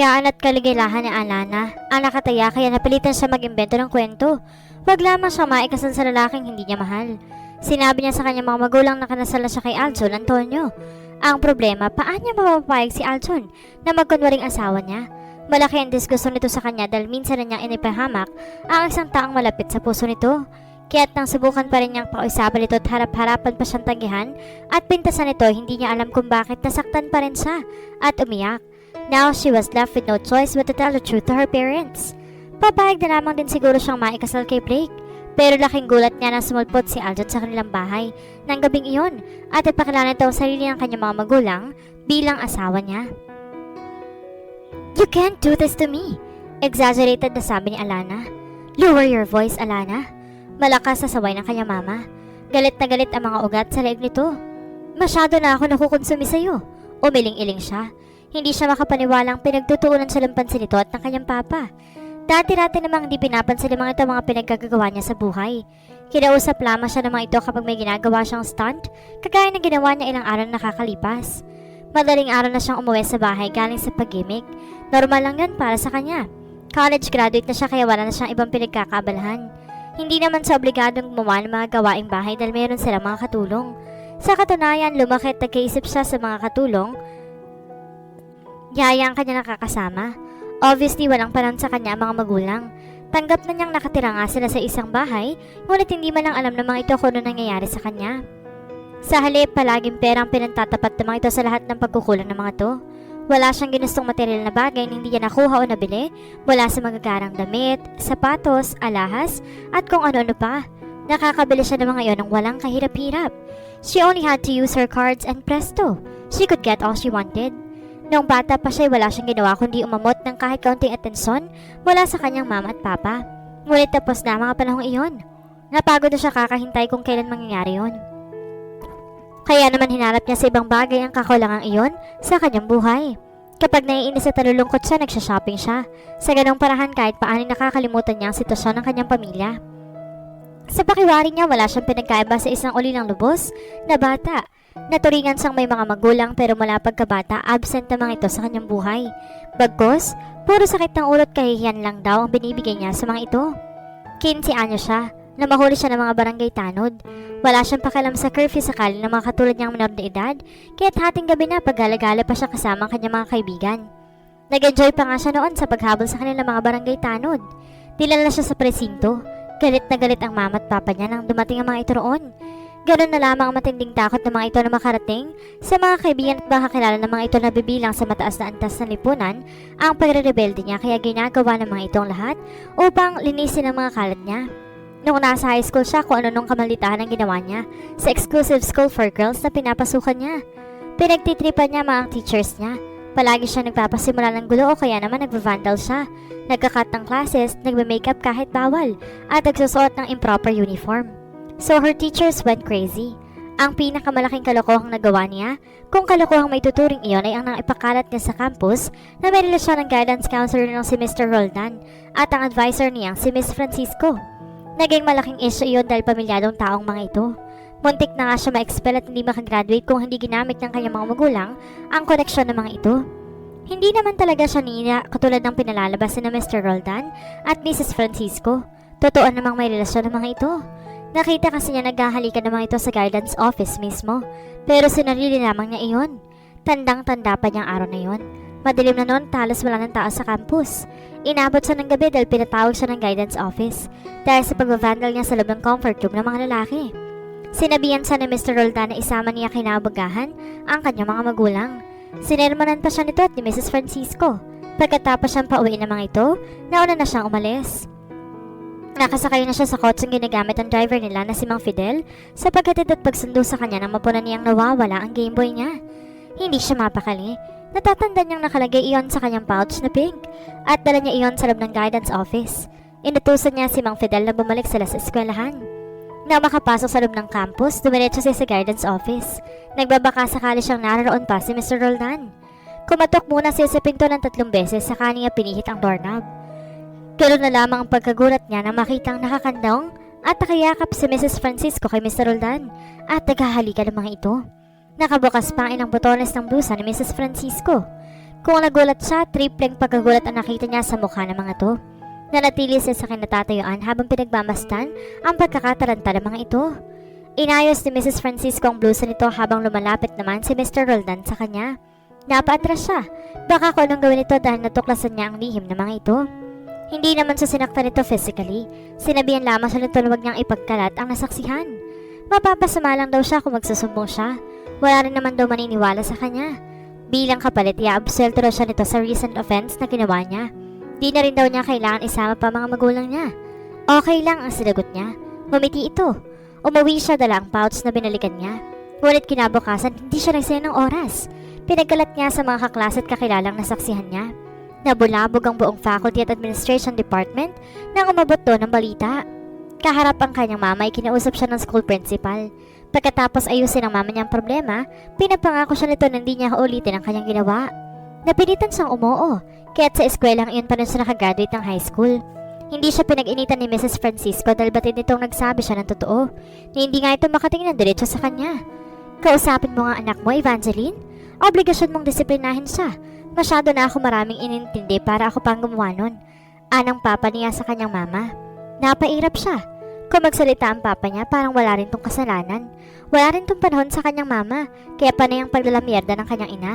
Kayaan at kaligayahan ni Alana ang nakataya kaya napilitan siya mag-imbento ng kwento. Wag lamang siya maikasal sa lalaking hindi niya mahal. Sinabi niya sa kanyang mga magulang na kanasal na siya kay Aljon Antonio. Ang problema, paano niya mapapayag si Aljon na magkunwaring asawa niya? Malaki ang disgusto nito sa kanya dahil minsan na niyang inipahamak ang isang taong malapit sa puso nito. Kaya't nang subukan pa rin niyang pausapan ito at harap-harapan pa siyang tanggihan at pintasan ito, hindi niya alam kung bakit nasaktan pa rin siya at umiyak. Now she was left with no choice but to tell the truth to her parents. Papayag na lamang din siguro siyang maikasal kay Blake. Pero laking gulat niya na sumulpot si Aljon sa kanilang bahay ng gabing iyon at ipakilala ito ang sarili ng kanyang mga magulang bilang asawa niya. "You can't do this to me," exaggerated na sabi ni Alana. "Lower your voice, Alana." Malakas na saway ng kanyang mama. Galit na galit ang mga ugat sa leeg nito. "Masyado na ako nakukonsumi sa'yo." Umiling-iling siya. Hindi siya makapaniwalang pinagtutuunan siya ng pansin nito at ng kanyang papa. Dati-dati namang hindi pinapansin ng mga ito mga pinagkagagawa niya sa buhay. Kinausap lamang siya ng mga ito kapag may ginagawa siyang stunt, kagaya ng ginawa niya ilang araw na nakakalipas. Madaling araw na siyang umuwi sa bahay galing sa pag-gimmick. Normal lang yun para sa kanya. College graduate na siya kaya wala na siyang ibang pinagkakaabalahan. Hindi naman siya obligadong gumawa ng mga gawaing bahay dahil meron silang mga katulong. Sa katunayan, lumaki at nagkaisip siya sa mga katulong. Yaya ang kanya nakakasama. Obviously, walang panahon sa kanya ang mga magulang. Tanggap na niyang nakatira nga sila sa isang bahay, ngunit hindi man lang alam ng mga ito kung ano nangyayari sa kanya. Sa halip, palaging perang pinantatapat ng mga ito sa lahat ng pagkukulang ng mga to. Wala siyang ginustong material na bagay na hindi niya nakuha o nabili mula sa magagarang damit, sapatos, alahas, at kung ano-ano pa. Nakakabili siya ng mga iyon ng walang kahirap-hirap. She only had to use her cards and presto, she could get all she wanted. Noong bata pa siya, wala siyang ginawa kundi umamot ng kahit kaunting atensyon mula sa kanyang mama at papa. Ngunit tapos na mga panahong iyon. Napagod na siya kakahintay kung kailan mangyayari yon. Kaya naman hinarap niya sa ibang bagay ang kakulangang iyon sa kanyang buhay. Kapag naiinis at nalulungkot siya, nagsha-shopping siya. Sa ganong parahan kahit paano nakakalimutan niya ang sitwasyon ng kanyang pamilya. Sa pakiwari niya, wala siyang pinagkaiba sa isang ulilang lubos na bata. Naturingan siyang may mga magulang pero mula pagkabata, absent na mga ito sa kanyang buhay. Bagkus, puro sakit ng ulo at kahihiyan lang daw ang binibigay niya sa mga ito. 15 anyo siya, na mahuli siya ng mga barangay tanod. Wala siyang pakialam sa curfew sakali ng mga katulad niyang minor na edad, kaya't hating gabi na paggalagala pa siya kasama ang kanyang mga kaibigan. Nag-enjoy pa nga siya noon sa paghabol sa kanilang mga barangay tanod. Dilala siya sa presinto. Galit na galit ang mama at papa niya nang dumating ang mga ito roon. Ganon na lamang ang matinding takot ng mga ito na makarating sa mga kaibigan at makakilala ng mga ito na bibilang sa mataas na antas ng lipunan ang pagre-rebelde niya kaya ginagawa ng mga itong lahat upang linisin ang mga kalat niya. Noong nasa high school siya, kung ano nung kamalitahan ang ginawa niya sa exclusive school for girls na pinapasukan niya. Pinagtitripan niya mga teachers niya. Palagi siya nagpapasimula ng gulo o kaya naman nagva-vandal siya. Nagkakat ng classes, nagme-makeup kahit bawal at nagsusuot ng improper uniform. So her teachers went crazy. Ang pinakamalaking kalokohang nagawa niya, kung kalokohang may tuturing iyon ay ang naipakalat niya sa campus na may relasyon ng guidance counselor ng si Mr. Roldan at ang advisor niyang si Miss Francisco. Naging malaking issue iyon dahil pamilyadong taong mga ito. Muntik na nga siya ma-expel at hindi makagraduate kung hindi ginamit ng kanyang mga magulang ang koneksyon ng mga ito. Hindi naman talaga siya niya katulad ng pinalalabas ni Mr. Roldan at Mrs. Francisco. Totoo namang may relasyon ng mga ito. Nakita kasi niya naghahalikan ng mga ito sa guidance office mismo. Pero sinarili lamang niya iyon. Tandang-tanda pa niyang araw na iyon. Madilim na noon, talos wala ng tao sa campus. Inabot siya ng gabi dahil pinatawag siya ng guidance office dahil sa pag-vandal niya sa loob ng comfort room ng mga lalaki. Sinabihan siya ni Mr. Roldan na isama niya kinaubagahan ang kanyang mga magulang. Sinermonan pa siya nito at ni Mrs. Francisco. Pagkatapos siyang pauwi ng mga ito, nauna na siyang umalis. Nakasakay na siya sa kotseng ginagamit ang driver nila na si Mang Fidel sa paghatid at pagsundo sa kanya nang mapunan niyang nawawala ang Gameboy niya. Hindi siya mapakali. Natatanda niyang nakalagay iyon sa kanyang pouch na pink at dala niya iyon sa loob ng guidance office. Inutusan niya si Mang Fidel na bumalik sila sa eskwelahan. Nang makapasok sa loob ng campus, dumiretso siya sa guidance office. Nagbabaka sakali siyang naroon pa si Mr. Roldan. Kumatok muna siya sa pinto ng 3 beses saka niya pinihit ang doorknob. Ganoon na lamang ang pagkagulat niya na makitang nakakandong at nakayakap si Mrs. Francisco kay Mr. Roldan at naghahalikan ng mga ito. Nakabukas pa ang ilang botones ng blusa ni Mrs. Francisco. Kung nagulat siya, tripleng pagkagulat ang nakita niya sa mukha ng mga to. Nanatili siya sa kinatatayuan habang pinagmamastan ang pagkakataranta ng mga ito. Inayos ni Mrs. Francisco ang blusa nito habang lumalapit naman si Mr. Roldan sa kanya. Napaatras siya. Baka kung anong gawin ito dahil natuklasan niya ang lihim ng mga ito. Hindi naman siya sinaktan nito physically. Sinabihan lamang siya nito na huwag niyang ipagkalat ang nasaksihan. Mapapasama lang daw siya kung magsusumbong siya. Wala rin naman daw maniniwala sa kanya. Bilang kapalit, i-absuelto daw siya nito sa recent offense na ginawa niya. Di na rin daw niya kailangan isama pa mga magulang niya. Okay lang ang sinagot niya. Ngumiti ito. Umuwi siya dala ang pouch na binalikan niya. Ngunit kinabukasan, hindi siya nagsaya ng oras. Pinagkalat niya sa mga kaklase at kakilalang nasaksihan niya. Nabulabog ang buong faculty at administration department nang umabot doon ng balita. Kaharap ang kanyang mama ay kinausap siya ng school principal. Pagkatapos ayusin ang mama niyang problema, pinapangako siya nito na hindi niya uulitin ang kanyang ginawa. Napilitan siyang umuo, kaya't sa eskwelang iyon pa rin siya nakagraduate ng high school. Hindi siya pinag-initan ni Mrs. Francisco dahil batid nitong nagsabi siya ng totoo na hindi nga ito makatingin ng diretso sa kanya. Kausapin mo nga anak mo, Evangeline. Obligasyon mong disiplinahin siya. Masyado na ako maraming inintindi para ako pang gumawa nun. Anang papa niya sa kanyang mama. Napairap siya. Kung magsalita ang papa niya, parang wala rin tong kasalanan. Wala rin tong panahon sa kanyang mama, kaya panay ang paglalamierda ng kanyang ina.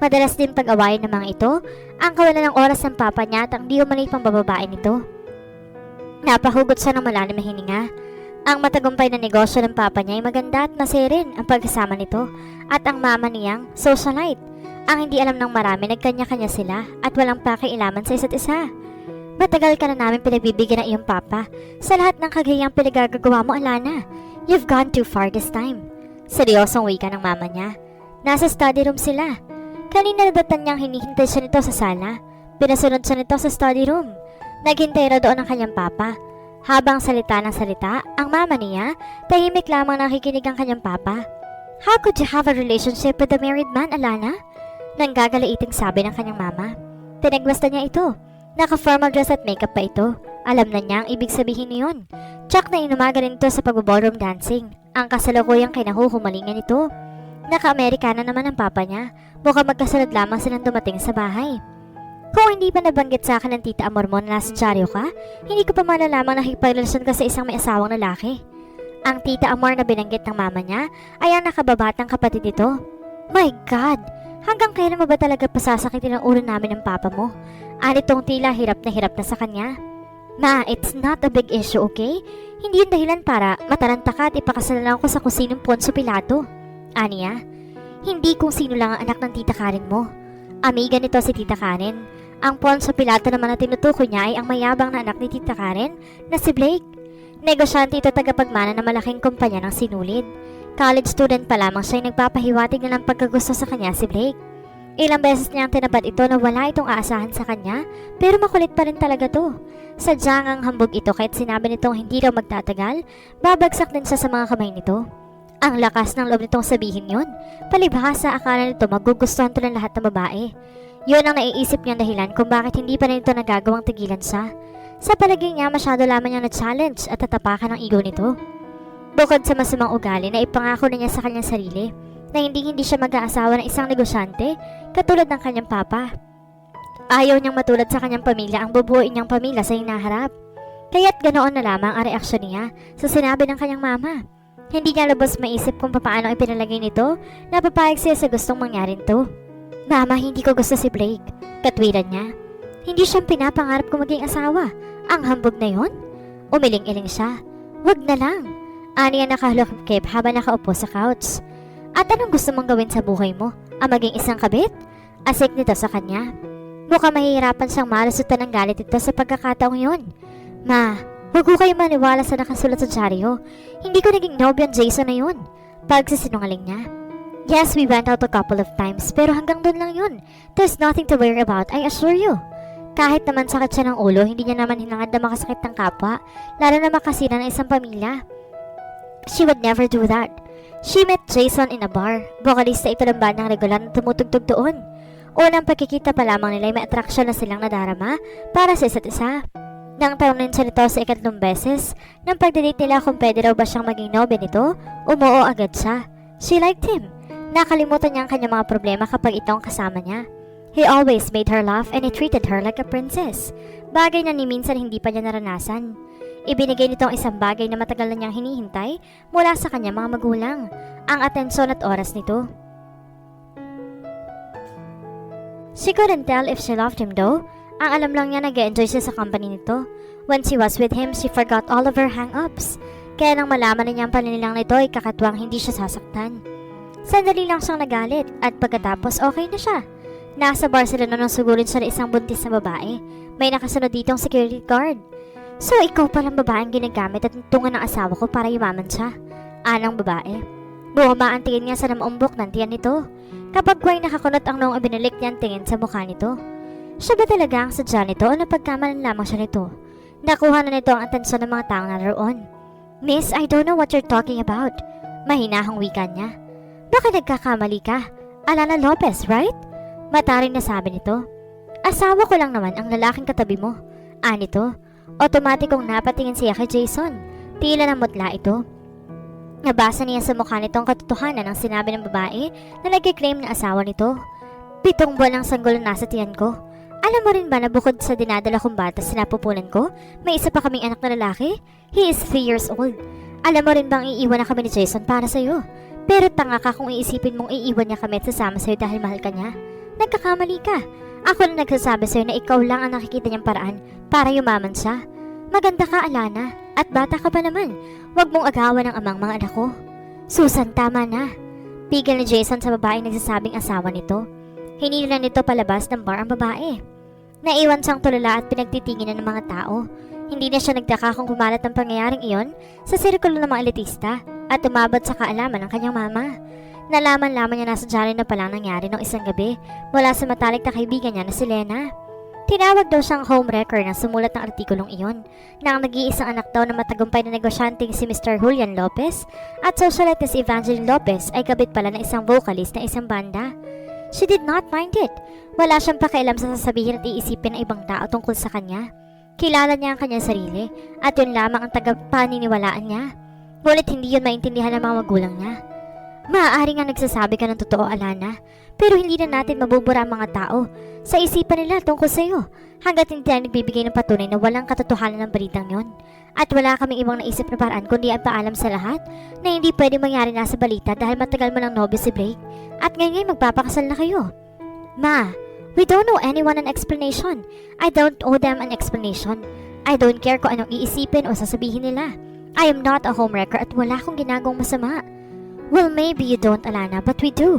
Madalas din pag-awayan ng mga ito, ang kawalan ng oras ng papa niya at ang di umanay pang bababae nito. Napahugot siya ng malalim na hininga. Ang matagumpay na negosyo ng papa niya ay maganda at masaya rin ang pagkasama nito at ang mama niyang socialite. Ang hindi alam ng marami, nagkanya-kanya sila at walang pakialaman sa isa't isa. Matagal ka na namin pinagbibigyan ng iyong papa. Sa lahat ng kagayang pinagagagawa mo, Alana. You've gone too far this time. Seryosong wika ng mama niya. Nasa study room sila. Kanina nadatan niyang hinihintay siya nito sa sala. Pinasunod siya nito sa study room. Naghintay raw doon ang kanyang papa. Habang salita ng salita, ang mama niya, tahimik lamang nakikinig ang kanyang papa. How could you have a relationship with a married man, Alana? Nanggagaliiting sabi ng kanyang mama. Tinagmasdan niya ito. Naka-formal dress at makeup pa ito. Alam na niya ang ibig sabihin niyon. Tsak na inumaga rin ito sa pag-ballroom dancing. Ang kasalukuyang kinahuhumalingan ito. Naka-Amerikana naman ang papa niya. Mukhang magkasunod lamang silang dumating sa bahay. Kung hindi pa nabanggit sa akin ng tita Amor mo na nasa dyaryo ka, hindi ko pa malalamang nakikipagrelasyon ka sa isang may asawang lalaki. Ang tita Amor na binanggit ng mama niya ay ang nakababatang kapatid nito. My God! Hanggang kailan mo ba talaga pasasakitin ang ulo namin ng papa mo? Anitong tila hirap na sa kanya. Ma, it's not a big issue, okay? Hindi yung dahilan para mataranta ka at ipakasalan ko sa kung sinong Poncio Pilato. Aniya, hindi kung sino lang ang anak ng tita Karen mo. Amiga nito si tita Karen. Ang Poncio Pilato naman na tinutukoy niya ay ang mayabang na anak ni tita Karen na si Blake. Negosyante ito tagapagmana ng malaking kumpanya ng sinulid. College student pa lamang siya ay nagpapahiwatig na ng pagkagusto sa kanya si Blake. Ilang beses niyang tinabad ito na wala itong aasahan sa kanya, pero makulit pa rin talaga to. Sadyang ang hambog ito kahit sinabi nitong hindi raw magtatagal, babagsak din siya sa mga kamay nito. Ang lakas ng loob nitong sabihin yun. Palibhasa akala nito magugustuhan to ng lahat ng babae. Yun ang naiisip niyang dahilan kung bakit hindi pa rin ito nagagawang tigilan siya. Sa palagay niya masyado lamang niyang na-challenge at tatapakan ng ego nito. Bukod sa masamang ugali na ipangako na niya sa kanyang sarili na hindi siya mag-aasawa ng isang negosyante katulad ng kanyang papa. Ayaw niyang matulad sa kanyang pamilya ang bubuuin niyang pamilya sa hinaharap. Kaya't ganoon na lamang ang reaksyon niya sa sinabi ng kanyang mama. Hindi niya lubos maisip kung paano ipinalagay nito na papayag siya sa gustong mangyari nito. Mama, hindi ko gusto si Blake. Katwiran niya. Hindi siyang pinapangarap kong maging asawa. Ang hambog na yon? Umiling-iling siya. Wag na lang. Aniya nakahalukip habang nakaupo sa couch. At anong gusto mong gawin sa buhay mo? Ang maging isang kabit? Asik nito sa kanya. Mukhang mahihirapan siyang malusutan ng galit ito sa pagkakataong yon. Ma, huwag ko kayo maniwala sa nakasulat sa dyaryo. Hindi ko naging nobyo ang Jason na yun. Pagsisinungaling niya. Yes, we went out a couple of times pero hanggang doon lang yun. There's nothing to worry about, I assure you. Kahit naman sakit siya ng ulo, hindi niya naman hinangad na makasakit ng kapwa, lalo na makasira ng isang pamilya. She would never do that. She met Jason in a bar. Vocalista ito ng bandang regular na tumutugtog doon. Unang pagkikita pa lamang nila ay may atraksyon na silang nadarama para sa isa't isa. Nang tanongin siya nito sa ikatlong beses, nang pagdadate nila kung pwede raw ba siyang maging nobya nito, umuo agad siya. She liked him. Nakalimutan niya ang kanyang mga problema kapag ito ang kasama niya. He always made her laugh and he treated her like a princess. Bagay na ni minsan hindi pa niya naranasan. Ibinigay nito ang isang bagay na matagal na niyang hinihintay mula sa kanyang mga magulang, ang atensyon at oras nito. She couldn't tell if she loved him though. Ang alam lang niya nag-enjoy siya sa company nito. When she was with him, she forgot all of her hang-ups. Kaya nang malaman na niya ang paninilang nito ay kakatuwang hindi siya sasaktan. Sandali lang siyang nagalit at pagkatapos okay na siya. Nasa bar sila nung sugurin siya ng isang buntis na babae. May nakasunod ditong security guard. So ikaw palang babaeng ginagamit at tungan ng asawa ko para yumaman siya. Anang babae. Bumaba ang tingin niya sa namaumbok ng tiyan nito. Kapag huwag nakakunot ang noong ibinalik niya ang tingin sa mukha nito. Siya ba talaga ang sadya nito o napagkamalan lamang siya nito? Nakuha na nito ang atensyon ng mga taong naroon. Miss, I don't know what you're talking about. Mahinahong wika niya. Baka nagkakamali ka. Alana Lopez, right? Mataring nasabi nito. Asawa ko lang naman ang lalaking katabi mo. Anito. Otomatikong napatingin siya kay Jason. Tila na mutla ito. Nabasa niya sa mukha nito ang katotohanan ng sinabi ng babae na nag-claim na asawa nito. 7 buwan ang sanggol na nasa tiyan ko. Alam mo rin ba na bukod sa dinadala kong bata sa napupunan ko, may isa pa kaming anak na lalaki? He is 3 years old. Alam mo rin bang iiwan na kami ni Jason para sa'yo? Pero tanga ka kung iisipin mong iiwan niya kami at sasama sa'yo dahil mahal ka niya. Nagkakamali ka. Ako na nagsasabi sa'yo na ikaw lang ang nakikita niyang paraan para yumaman siya. Maganda ka, Alana. At bata ka pa naman. Huwag mong agawan ng amang mga anak ko. Susan, tama na. Pigil ni Jason sa babaeng nagsasabing asawa nito. Hinila nito palabas ng bar ang babae. Naiwan siyang tulala at pinagtitinginan ng mga tao. Hindi na siya nagtaka kung kumalat ang pangyayaring iyon sa sirkulo ng mga elitista at umabot sa kaalaman ng kanyang mama. Nalaman-laman niya na sa dyaryo na palang nangyari noong isang gabi mula sa matalik na kaibigan niya na si Lena. Tinawag daw siyang homewrecker nang sumulat ng artikulong iyon na ang nag-iisang anak daw na matagumpay na negosyanteng si Mr. Julian Lopez at socialite na si Evangeline Lopez ay kabit pala ng isang vocalist na isang banda. She did not mind it. Wala siyang pakialam sa sasabihin at iisipin ng ibang tao tungkol sa kanya. Kilala niya ang kanyang sarili at yun lamang ang tagapaniniwalaan niya. Ngunit hindi yun maintindihan ng mga magulang niya. Maaari nga nagsasabi ka ng totoo, Alana, pero hindi na natin mabubura ang mga tao sa isipan nila tungkol sa iyo hanggat hindi tayo nagbibigay ng patunay na walang katotohanan ng balitang yon. At wala kaming ibang naisip na paraan kundi ang paalam sa lahat na hindi pwede mangyari na sa balita dahil matagal mo ng nobyo si Blake at ngayon magpapakasal na kayo. Ma, we don't owe anyone an explanation. I don't owe them an explanation. I don't care kung anong iisipin o sasabihin nila. I am not a homewrecker at wala akong ginagawang masama. Well, maybe you don't, Alana, but we do.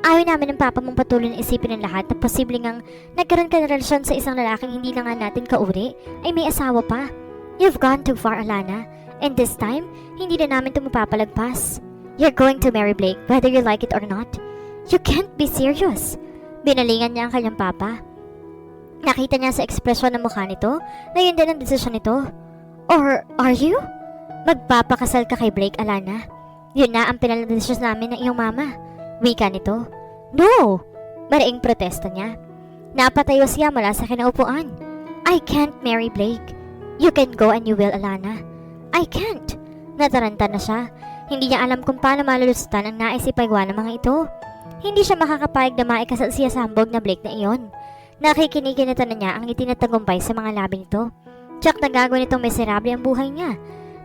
Ayaw namin ng papa mong patuloy na isipin ng lahat na posibleng ngang nagkaroon ka ng relasyon sa isang lalaking hindi na nga natin kauri ay may asawa pa. You've gone too far, Alana, and this time, hindi na namin ito mapapalagpas. You're going to marry Blake whether you like it or not. You can't be serious. Binalingan niya ang kanyang papa. Nakita niya sa ekspresyon ng mukha nito na yun din ang desisyon nito. Or are you? Magpapakasal ka kay Blake, Alana. Yun na ang pinaladesisyon namin ng iyong mama. Wika nito. No! Mariing protesta niya. Napatayo siya mula sa kinaupuan. I can't marry Blake. You can go and you will, Alana. I can't. Nataranta na siya. Hindi niya alam kung paano malulusutan ang nais ipagawa ng mga ito. Hindi siya makakapayag na maikasal siya sa hambog na Blake na iyon. Nakikinigin na niya ang itinatagumpay sa mga labi nito. Tsak na gagawin itong miserable ang buhay niya.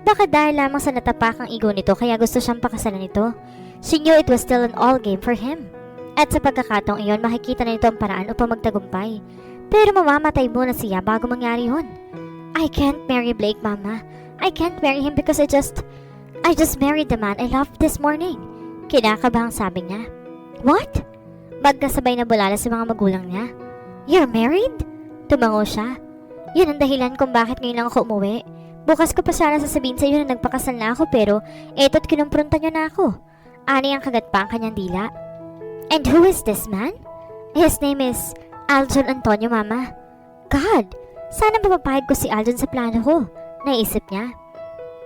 Baka dahil lamang sa natapakang ego nito kaya gusto siyang pakasalan nito. She knew it was still an all game for him. At sa pagkakataong iyon makikita na nito ang paraan upang magtagumpay. Pero mamamatay muna siya bago mangyari yun. I can't marry Blake, Mama. I can't marry him because I just married the man I loved this morning. Kinakabahang sabi niya. What? Magkasabay na bulala sa mga magulang niya. You're married? Tumango siya. Yun ang dahilan kung bakit ngayon lang ako umuwi. Bukas ko pa sana sasabihin sa iyo na nagpakasal na ako pero eto't kinumpronta niyo na ako. Ani ang kagat pa ang kanyang dila. And who is this man? His name is Aljon Antonio, Mama. God! Sana mapapahid ko si Aljon sa plano ko, naisip niya.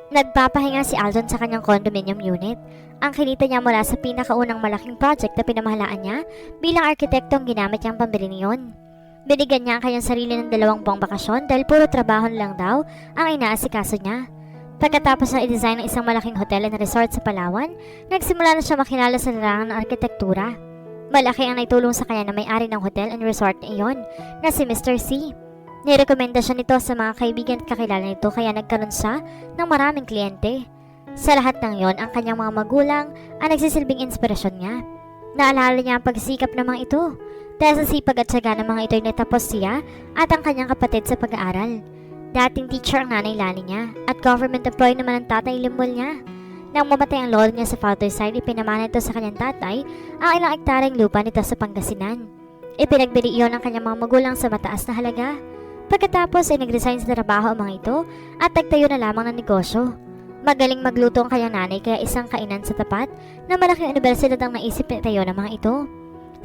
Nagpapahinga si Aljon sa kanyang condominium unit. Ang kinita niya mula sa pinakaunang malaking project na pinamahalaan niya bilang arkitekto ang ginamit niyang pambili niyon. Binigyan niya ang kanyang sarili ng 2 buwang bakasyon dahil puro trabaho lang daw ang inaasikaso niya. Pagkatapos ng i-design ng isang malaking hotel and resort sa Palawan, nagsimula na siya makilala sa larangan ng arkitektura. Malaki ang naitulong sa kanya na may-ari ng hotel and resort na iyon na si Mr. C. Nirekomenda siya nito sa mga kaibigan at kakilala nito kaya nagkaroon siya ng maraming kliyente. Sa lahat ng yon, ang kanyang mga magulang ang nagsisilbing inspirasyon niya. Naalala niya ang pagsikap ng mga ito. Dahil sa sipag at syaga ng mga ito ay natapos siya at ang kanyang kapatid sa pag-aaral. Dating teacher ang nanay Lani niya at government employee naman ang tatay Limbol niya. Nang mamatay ang lolo niya sa father's side, ipinamana ito sa kanyang tatay ang ilang ektaryang lupa nito sa Pangasinan. Ipinagbili iyon ng kanyang mga magulang sa mataas na halaga. Pagkatapos ay nag-resign sa trabaho ang mga ito at nagtayo na lamang ng negosyo. Magaling magluto ang kanyang nanay kaya isang kainan sa tapat na malaking universidad ang naisip na tayo ng mga ito.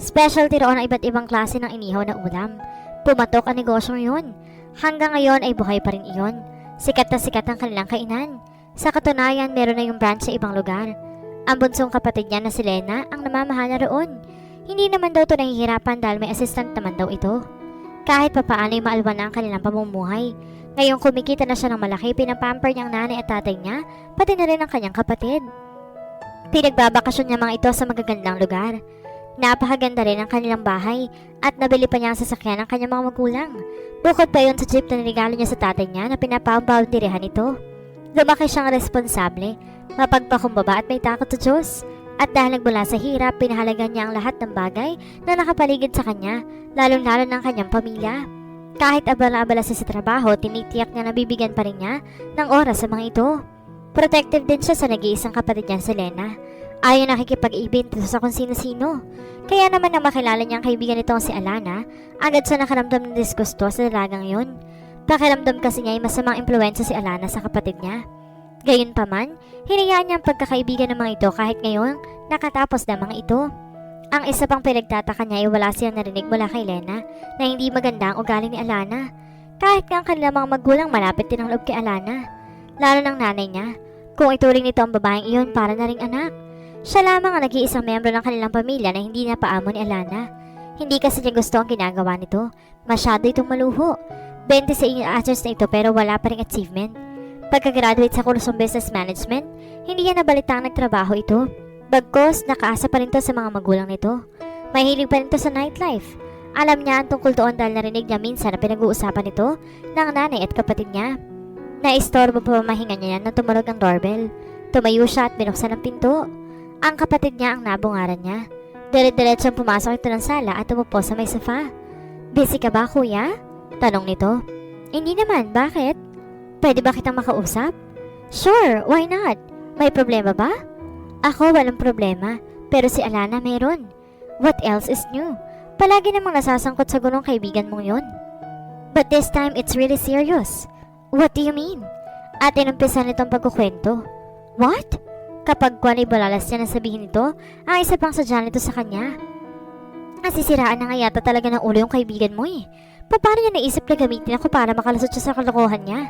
Specialty roon ang iba't ibang klase ng inihaw na ulam. Pumatok ang negosyong iyon. Hanggang ngayon ay buhay pa rin iyon. Sikat na sikat ang kanilang kainan. Sa katunayan, meron na yung branch sa ibang lugar. Ang bunsong kapatid niya na si Lena ang namamahala roon. Hindi naman daw ito nahihirapan dahil may assistant naman daw ito. Kahit papaano ay maalwan na ang kanilang pamumuhay. Ngayong kumikita na siya ng malaki, pinapamper niya ang nanay at tatay niya, pati na rin ang kanyang kapatid. Pinagbabakasyon niya mga ito sa magagandang lugar. Napakaganda rin ang kanilang bahay at nabili pa niya ang sasakyan ng kanyang mga magulang. Bukod pa yun sa jeep na nirigalo niya sa tatay niya na pinapabaundirehan ito. Lumaki siyang responsable, mapagpakumbaba at may takot sa Diyos. At dahil nagmula sa hirap, pinahalagan niya ang lahat ng bagay na nakapaligid sa kanya, lalong-lalo ng kanyang pamilya. Kahit abala-abala siya sa trabaho, tinitiyak niya na bibigyan pa rin niya ng oras sa mga ito. Protective din siya sa nag-iisang kapatid niya si Lena. Ayaw nakikipag-ibig dito sa kung sino-sino. Kaya naman nang makilala niya ang kaibigan nitong si Alana, agad siya nakaramdam ng disgusto sa dalagang yun. Pakiramdam kasi niya ay masamang impluwensya si Alana sa kapatid niya. Gayunpaman, hinayaan niya ang pagkakaibigan ng mga ito kahit ngayon nakatapos na mga ito. Ang isa pang pinagtataka niya ay wala siyang narinig mula kay Lena na hindi maganda ang ugali ni Alana. Kahit nga ang kanilang mga magulang malapit din ang loob kay Alana. Lalo ng nanay niya, kung ituring nito ang babaeng iyon para na ring anak. Siya lamang ang nag-iisang membro ng kanilang pamilya na hindi napaamo ni Alana. Hindi kasi niya gusto ang ginagawa nito. Masyado itong maluho. 20 sa years na ito pero wala pa ring achievement. Pagka-graduate sa kursong business management, hindi niya nabalitang nagtrabaho ito. Bagkos, nakaasa pa rin to sa mga magulang nito. Mahilig pa rin to sa nightlife. Alam niya ang tungkol doon dahil narinig niya minsan na pinag-uusapan ito ng nanay at kapatid niya. Naistorbo pa pamahinga niya nang tumunog ang doorbell. Tumayo siya at binuksan ang pinto. Ang kapatid niya ang nabungaran niya. Dire-diretsong pumasok ito ng sala at umupo sa may sofa. Busy ka ba, kuya? Tanong nito. Hindi naman, bakit? Pwede ba kitang makausap? Sure, why not? May problema ba? Ako walang problema, pero si Alana meron. What else is new? Palagi namang nasasangkot sa gunong kaibigan mong yon. But this time, it's really serious. What do you mean? At inumpisa nitong pagkukwento. What? Kapag kwan ay balalas niya na sabihin nito, ang isa pang sadya nito sa kanya. Nasisiraan na nga yata talaga ng ulo yung kaibigan mo eh. Paano niya naisip na gamitin ako para makalusot siya sa kalokohan niya?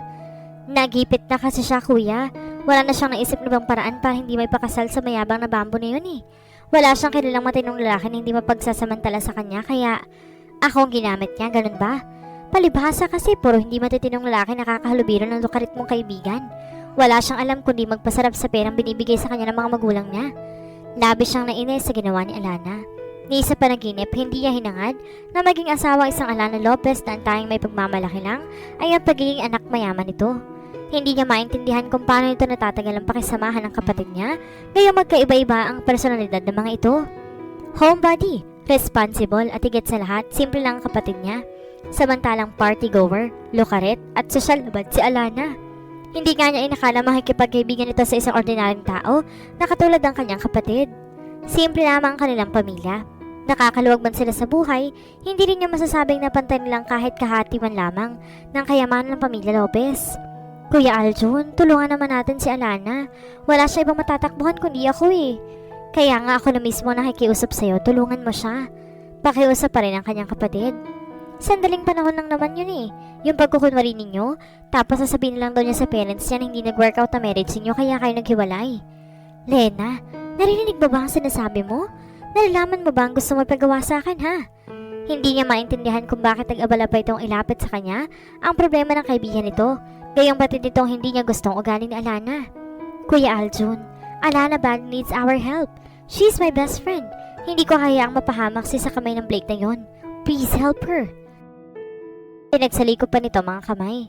Nagipit na kasi siya, kuya. Wala na siyang naisip na bang paraan para hindi may pakasal sa mayabang na bambo na yun eh. Wala siyang kilalang matinong lalaki na hindi mapagsasamantala sa kanya kaya ako ang ginamit niya, ganun ba? Palibhasa kasi puro hindi matitinong lalaki nakakahalubilo ng lukarit mong kaibigan. Wala siyang alam kundi magpasarap sa perang binibigay sa kanya ng mga magulang niya. Labis siyang nainis sa ginawa ni Alana. Ni isa panaginip, hindi niya hinangad na maging asawa isang Alana Lopez na ang tanging may pagmamalaki lang ay ang pagiging anak mayaman nito. Hindi niya maintindihan kung paano ito natatagal ang pakisamahan ng kapatid niya, ngayong magkaiba-iba ang personalidad ng mga ito. Homebody, responsible at higit sa lahat, simple lang ang kapatid niya. Samantalang party-goer, lukaret at sosyal labad si Alana. Hindi nga niya inakala makikipagkaibigan ito sa isang ordinaryong tao na katulad ng kanyang kapatid. Simple lamang ang kanilang pamilya. Nakakaluwag man sila sa buhay, hindi rin niya masasabing napantay nilang kahit kahati man lamang ng kayamanan ng pamilya Lopez. Kuya Aljun, tulungan naman natin si Alana. Wala siya ibang matatakbuhan kundi ako eh. Kaya nga ako na mismo nakikiusap sa'yo, tulungan mo siya. Pakiusap pa rin ang kanyang kapatid. Sandaling panahon lang naman yun eh. Yung pagkukunwari ninyo, tapos sasabihin lang daw niya sa parents niya na hindi nag-workout ang marriage ninyo kaya kayo naghiwalay. Lena, narinig ba ang sinasabi mo? Nalalaman mo ba ang gusto mo ipagawa sa akin ha? Hindi niya maintindihan kung bakit nag-abala pa itong ilapit sa kanya ang problema ng kaibigan nito, gayong batid itong hindi niya gustong ugali ni Alana. Kuya Aljun, Alana badly needs our help. She's my best friend. Hindi ko hayaang mapahamak siya sa kamay ng Blake na yon. Please help her. Pinagsaliko pa nito mga kamay.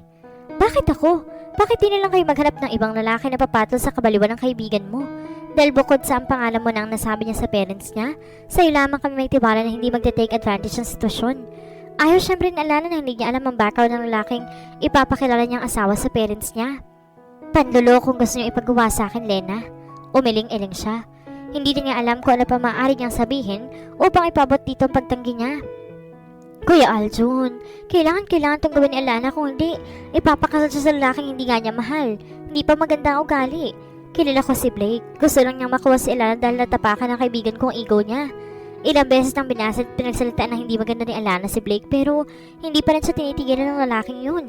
Bakit ako? Bakit di na lang kayo maghanap ng ibang lalaki na papatol sa kabaliwan ng kaibigan mo? Dahil bukod sa ang pangalan mo na ang nasabi niya sa parents niya, sa'yo lamang kami may tiwala na hindi magte-take advantage ng sitwasyon. Ayaw syempre na Alana na hindi niya alam ang background ng lalaking ipapakilala niyang asawa sa parents niya. Panlulo kung gusto niyo ipagawa sa akin, Lena. Umiling-iling siya. Hindi din niya alam kung ano pa maaari niyang sabihin upang ipabot dito ang pagtanggi niya. Kuya Aljun, kailangan itong gawin ni Alana, kung hindi, ipapakasal siya sa lalaking hindi nga niya mahal. Hindi pa maganda ang ugali. Kilala ko si Blake. Gusto lang niyang makuha si Alana dahil natapakan ng kaibigan ko ang ego niya. Ilang beses nang binasa at pinagsalitaan na hindi maganda ni Alana si Blake, pero hindi pa rin siya tinitigilan ng lalaking yun.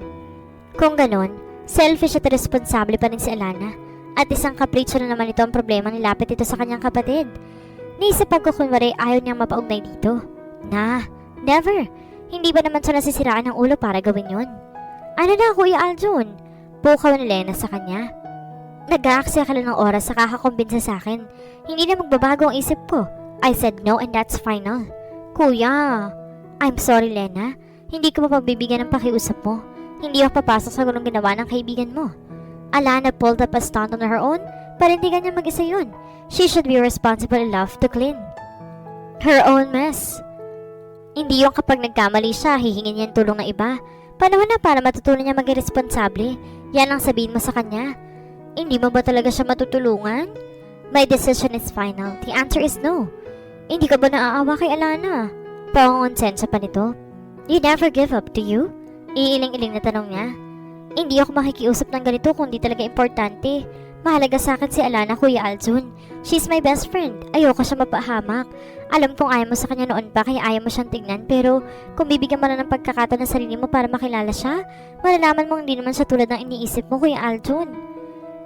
Kung ganon, selfish at responsable pa rin si Alana. At isang kapritsyo na naman ito ang problema nilapit ito sa kanyang kapatid. Naisip ko kunwari ayaw niyang mapaugnay dito. Never. Hindi ba naman siya nasisiraan ng ulo para gawin yun? Ano na, Kuya Aljun? Pukaw ni Lena sa kanya. Nag-aaksaya ka lang ng oras sa kakakumbinsa sa akin. Hindi na magbabago ang isip ko. I said no and that's final. Kuya, I'm sorry Lena. Hindi ko mapagbibigyan ng pakiusap mo. Hindi ako papasok sa gulong ginawa ng kaibigan mo. Alana pulled up a stunt on her own, parindigan niya mag-isa yun. She should be responsible enough to clean her own mess. Hindi yung kapag nagkamali siya, hihingin niya tulong ng iba. Panahon na para matutunan niya maging responsable. Yan ang sabihin mo sa kanya. Hindi mo ba talaga siya matutulungan? My decision is final. The answer is no. Hindi ka ba naaawa kay Alana? Pangongonsensya pa nito. You never give up, do you? Iiling-iling na tanong niya. Hindi ako makikiusap ng ganito kung di talaga importante. Mahalaga sa akin si Alana, Kuya Aljun. She's my best friend. Ayoko siya mapahamak. Alam kong ayaw mo sa kanya noon pa kaya ayaw mo siyang tignan, pero kung bibigyan mo na ng pagkakataon ng sarili mo para makilala siya, malalaman mong hindi naman siya tulad ng iniisip mo, Kuya Aljun.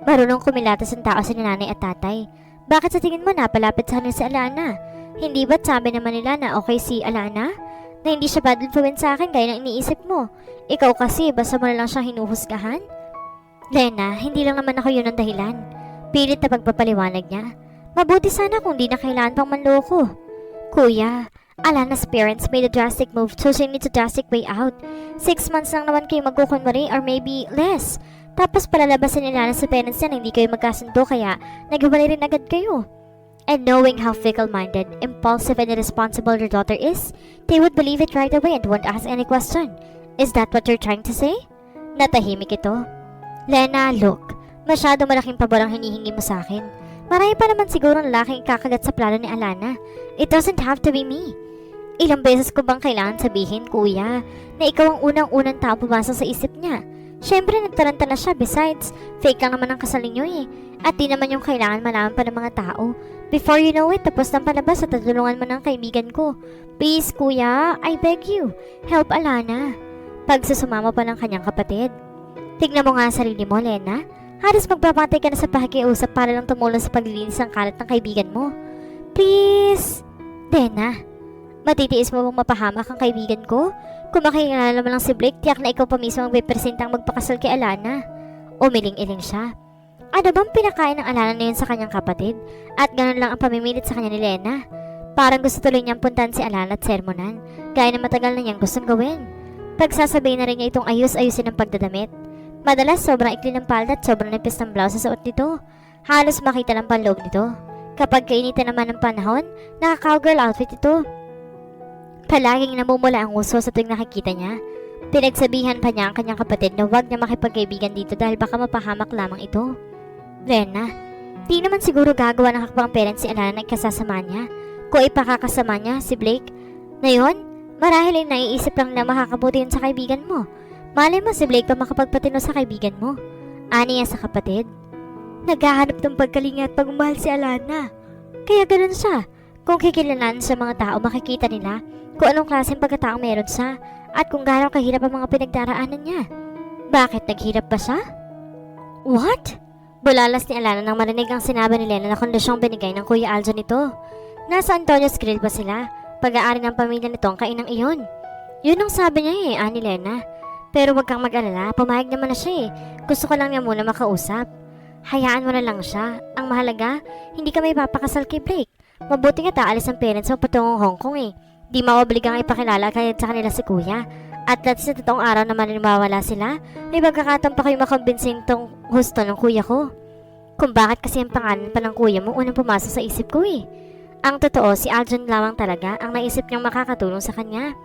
Marunong kumilatas ang tao sa nanay at tatay. Bakit sa tingin mo napalapit sa kanila si Alana? Hindi ba't sabi naman nila na okay si Alana? Na hindi siya bad influence sa akin gaya ng iniisip mo. Ikaw kasi, basta mo na lang siyang hinuhusgahan? Lena, hindi lang naman ako yun ang dahilan. Pilit na pagpapaliwanag niya. Mabuti sana kung di na kailangan pang manloko. Kuya, Alana's parents made a drastic move so she needs a drastic way out. 6 months lang naman kayo magkukunwari or maybe less. Tapos palalabasan ni Alana sa parents niya na hindi kayo magkasundo kaya naghiwalay rin agad kayo. And knowing how fickle-minded, impulsive and irresponsible your daughter is, they would believe it right away and won't ask any question. Is that what you're trying to say? Natahimik ito. Lena, look. Masyado malaking pabor ang hinihingi mo sa akin. Marami pa naman siguro lalaking kakagat sa plano ni Alana. It doesn't have to be me. Ilang beses ko bang kailangan sabihin, Kuya, na ikaw ang unang-unang tao pumasok sa isip niya? Siyempre, nagtaranta na siya. Besides, fake lang naman ang kasal ninyo eh. At di naman yung kailangan malaman pa ng mga tao. Before you know it, tapos ng palabas at tutulungan mo ng kaibigan ko. Please, Kuya, I beg you, help Alana. Pagsusumama pa ng kanyang kapatid. Tignan mo nga ang sarili mo, Lena. Halos magpapatay ka na sa pakikiusap para lang tumulong sa paglilinis ng kalat ng kaibigan mo. Please! Lena, matitiis mo bang mapahamak ang kaibigan ko? Kung makikilala mo lang si Blake, tiyak na ikaw pa mismo ang presentang magpakasal kay Alana. Umiling-iling siya. Ano bang pinakain ng Alana na yun sa kanyang kapatid? At ganun lang ang pamimilit sa kanya ni Lena. Parang gusto tuloy niyang puntahan si Alana at sermonan, gaya na matagal na niyang gustong gawin. Pagsasabihin na rin niya itong ayus-ayusin ng pagdadamit. Madalas sobrang ikli ng palda at sobrang nipis ng blouse sa suot nito. Halos makita lang panloob nito. Kapag kainitan naman ng panahon, naka-cowgirl outfit ito. Palaging namumula ang uso sa tuwing nakikita niya. Pinagsabihan pa niya ang kanyang kapatid na huwag niya makipagkaibigan dito dahil baka mapahamak lamang ito. Lena, di naman siguro gagawa ng hakbang parents si Alana na ikasasama niya. Kung ipakakasama niya si Blake, na yun, marahil ay naiisip lang na makakabuti yun sa kaibigan mo. Malay mo si Blake pa makapagpatino sa kaibigan mo. Ani niya sa kapatid. Naghahanap ng pagkalinga at pagmamahal si Alana. Kaya ganun siya. Kung kikilalan sa mga tao, makikita nila kung anong klaseng pagkataong meron siya at kung gaano kahirap ang mga pinagdaraanan niya. Bakit naghirap ba siya? What? Bulalas ni Alana nang marinig ang sinabi ni Lena na kondisyong binigay ng Kuya Aljun nito. Nasa Antonio's Grill ba sila? Pag-aari ng pamilya nito ang kainang iyon. Yun ang sabi niya ani Lena. Pero wag kang mag-alala, pumayag naman na siya eh. Gusto ko lang niya muna makausap. Hayaan mo na lang siya. Ang mahalaga, hindi ka may papakasal kay Blake. Mabuti nga aalis ang parents mo patungong Hong Kong eh. Di maobligang ipakilala kahit sa kanila si kuya. At sa totoong araw naman mawala sila, may pagkakataon pa kayo makambinsing tong husto ng kuya ko. Kung bakit kasi ang pangalan pa ng kuya mo unang pumasok sa isip ko eh. Ang totoo, si Aljon lamang talaga ang naisip niyang makakatulong sa kanya.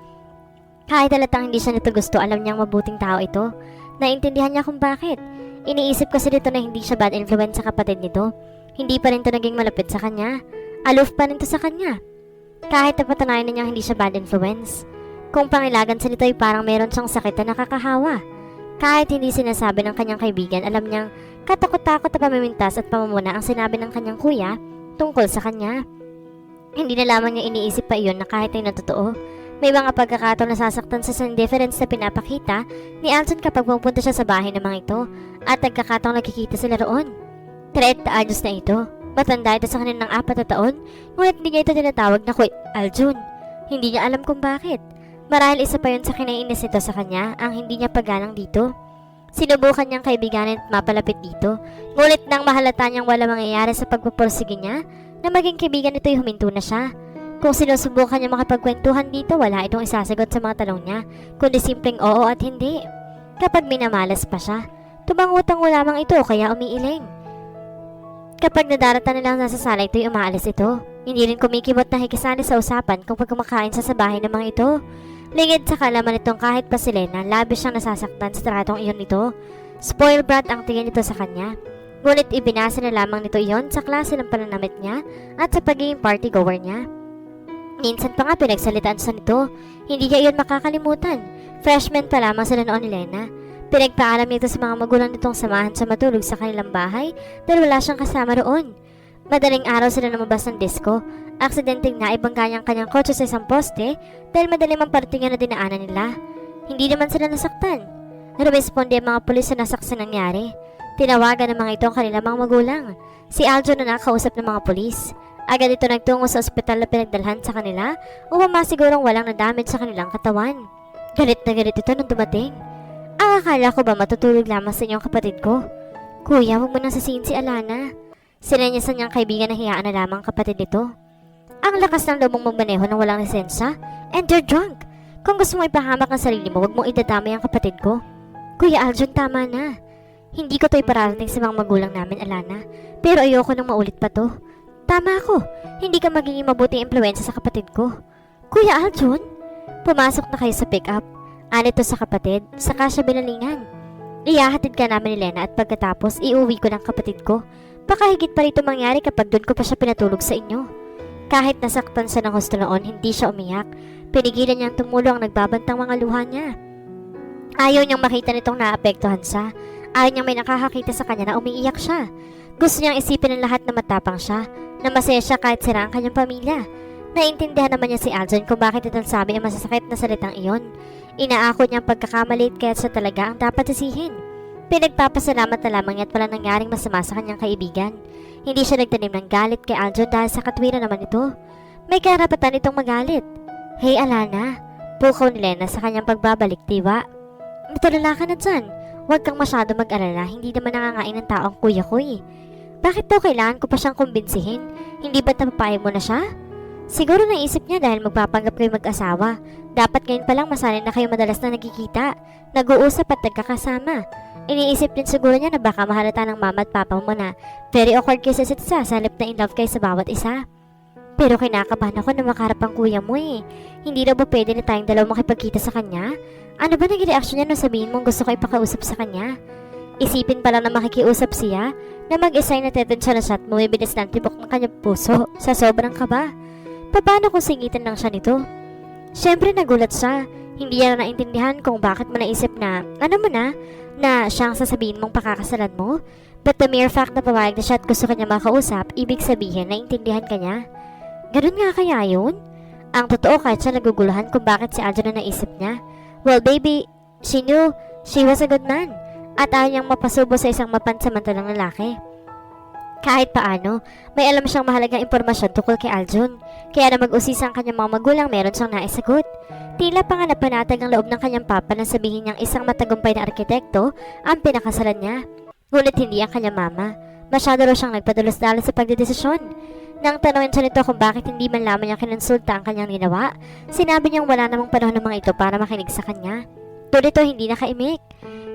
Kahit halatang hindi siya nito gusto, alam niyang mabuting tao ito. Naintindihan niya kung bakit. Iniisip kasi dito na hindi siya bad influence sa kapatid nito. Hindi pa rin to naging malapit sa kanya. Aloof pa rin to sa kanya. Kahit napatunayan na niyang hindi siya bad influence. Kung pangilagan sa nito ay parang meron siyang sakit na nakakahawa. Kahit hindi sinasabi ng kanyang kaibigan, alam niyang katakot-takot na pamimintas at pamumuna ang sinabi ng kanyang kuya tungkol sa kanya. Hindi na lamang niya iniisip pa iyon na kahit ay natotoo. May mga pagkakataon na sasaktan sa indifference na pinapakita ni Aljon kapag pupunta siya sa bahay ng mga ito at nagkakataong nakikita sila roon. 30 anyos na ito. Matanda ito sa kanya ng 4 na taon, ngunit hindi niya ito tinatawag na Aljon. Hindi niya alam kung bakit. Marahil isa pa yun sa kinainis nito sa kanya ang hindi niya paggalang dito. Sinubukan niyang kaibiganin at mapalapit dito, ngunit nang mahalata niyang wala mangyayari sa pagpupursige niya, na maging kaibigan nito ay huminto na siya. Kung sinusubukan niya makipagkwentuhan dito, wala itong isasagot sa mga tanong niya, kundi simpleng oo at hindi. Kapag minamalas pa siya, tumangutang lamang ito kaya umiiling. Kapag nadaratan nilang nasa sala ito'y umaalis ito. Hindi rin kumikibot na hikisali sa usapan kung pagkumakain sa bahay ng mga ito. Lingid sa kalaman nitong kahit pa si Lena, labis siyang nasasaktan sa tratong iyon nito. Spoiled brat ang tingin nito sa kanya. Ngunit ibinasa na lamang nito iyon sa klase ng pananamit niya at sa pagiging party goer niya. Minsan pa nga pinagsalitaan sa nito, hindi niya iyon makakalimutan. Freshman pa lamang sila noon ni Lena. Pinagpaalam nito sa mga magulang nitong samahan sa matulog sa kanilang bahay dahil wala siyang kasama roon. Madaling araw sila lumabas ng disco. Aksidenteng naibangga niyang kanyang kotse sa isang poste dahil madaling mampartingan na dinaanan nila. Hindi naman sila nasaktan. Responde ang mga pulis sa nasaksi nangyari. Tinawagan ng mga ito ang kanilang mga magulang. Si Aljon na nakausap ng mga pulis. Agad ito nagtungo sa ospital na pinagdalhan sa kanila upang masigurong walang nadamage sa kanilang katawan. Galit na galit ito nung dumating. Ang akala ko ba matutulog lamang sa inyong kapatid ko? Kuya, huwag mo nang sasihin si Alana. Sinanyasan niyang kaibigan na hiyaan na lamang kapatid nito. Ang lakas ng loob mong magmaneho ng walang lisensya, and you're drunk. Kung gusto mo ipahamak ang sarili mo, huwag mong idadamay ang kapatid ko. Kuya Aljon, tama na. Hindi ko to ipararating sa mga magulang namin, Alana. Pero ayoko nang maulit pa to. Tama ako. Hindi ka magiging mabuting impluensya sa kapatid ko. Kuya Aljon? Pumasok na kayo sa pick-up. Anito sa kapatid, saka siya binalingan. Iyahatid ka namin ni Lena at pagkatapos iuwi ko ng kapatid ko. Baka higit pa rito mangyari kapag doon ko pa siya pinatulog sa inyo. Kahit nasaktan siya ng husto noon, hindi siya umiyak. Pinigilan niyang tumulo ang nagbabantang mga luha niya. Ayaw niyang makita nitong naapektuhan siya. Ayaw niyang may nakakakita sa kanya na umiiyak siya. Gusto niyang isipin ng lahat na matapang siya, na masaya siya kahit sira ang kanyang pamilya. Naiintindihan naman niya si Aljon kung bakit ito sabi ang masasakit na salitang iyon. Inaako niyang pagkakamalit kaya siya talaga ang dapat sisihin. Pinagpapasalamat na lamang niya at wala nangyaring masama sa kanyang kaibigan. Hindi siya nagtanim ng galit kay Aljon dahil sa katwiran naman ito. May karapatan itong magalit. Hey Alana, pukaw ni Lena sa kanyang pagbabalik, diba? Matulala ka na dyan. Huwag kang masyado mag-alala, hindi naman nangangain ng tao ang kuya ko eh. Bakit daw kailangan ko pa siyang kumbinsihin? Hindi ba't napapayag mo na siya? Siguro naisip niya dahil magpapanggap kayo mag-asawa. Dapat ngayon palang masanay na kayo madalas na nagkikita, nag-uusap at nagkakasama. Iniisip din siguro niya na baka mahalata ng mama at papa mo na very awkward kayo sa isa't isa sa halip na in love kayo sa bawat isa. Pero kinakabahan ako na makaharap ang kuya mo eh. Hindi na ba pwede na tayong dalawa makipagkita sa kanya? Ano ba naging reaksyon niya nung sabihin mong gusto ko ipakausap sa kanya? Isipin pa lang na makikiusap siya na mag-isay na tetensya na siya at bumibilis ng tibok ng kanyang puso sa sobrang kaba. Paano kung singitan lang siya nito? Siyempre nagulat siya. Hindi niya na naintindihan kung bakit mo naisip na, ano mo na siyang sasabihin mong pakakasalan mo. But the mere fact na pawayag na siya at gusto kanya makausap, ibig sabihin na intindihan ka niya. Ganun nga kaya yun? Ang totoo kahit siya naguguluhan kung bakit si Aljon na naisip niya. Well baby, she knew she was a good man. At ayaw niyang mapasubo sa isang mapansamantalang lalaki. Kahit paano, may alam siyang mahalagang impormasyon tungkol kay Aljon. Kaya na mag-usisa ang kanyang mga magulang meron siyang naisagot. Tila pa nga napanatag ang loob ng kanyang papa na sabihin niyang isang matagumpay na arkitekto ang pinakasalan niya. Ngunit hindi ang kanyang mama. Masyado raw siyang nagpadalos-dalos sa pagdedesisyon. Nang tanungin siya nito kung bakit hindi man lamang niya kinonsulta ang kanyang ginawa, sinabi niyang wala namang panahon ng mga ito para makinig sa kanya. Doon ito hindi nakaimik.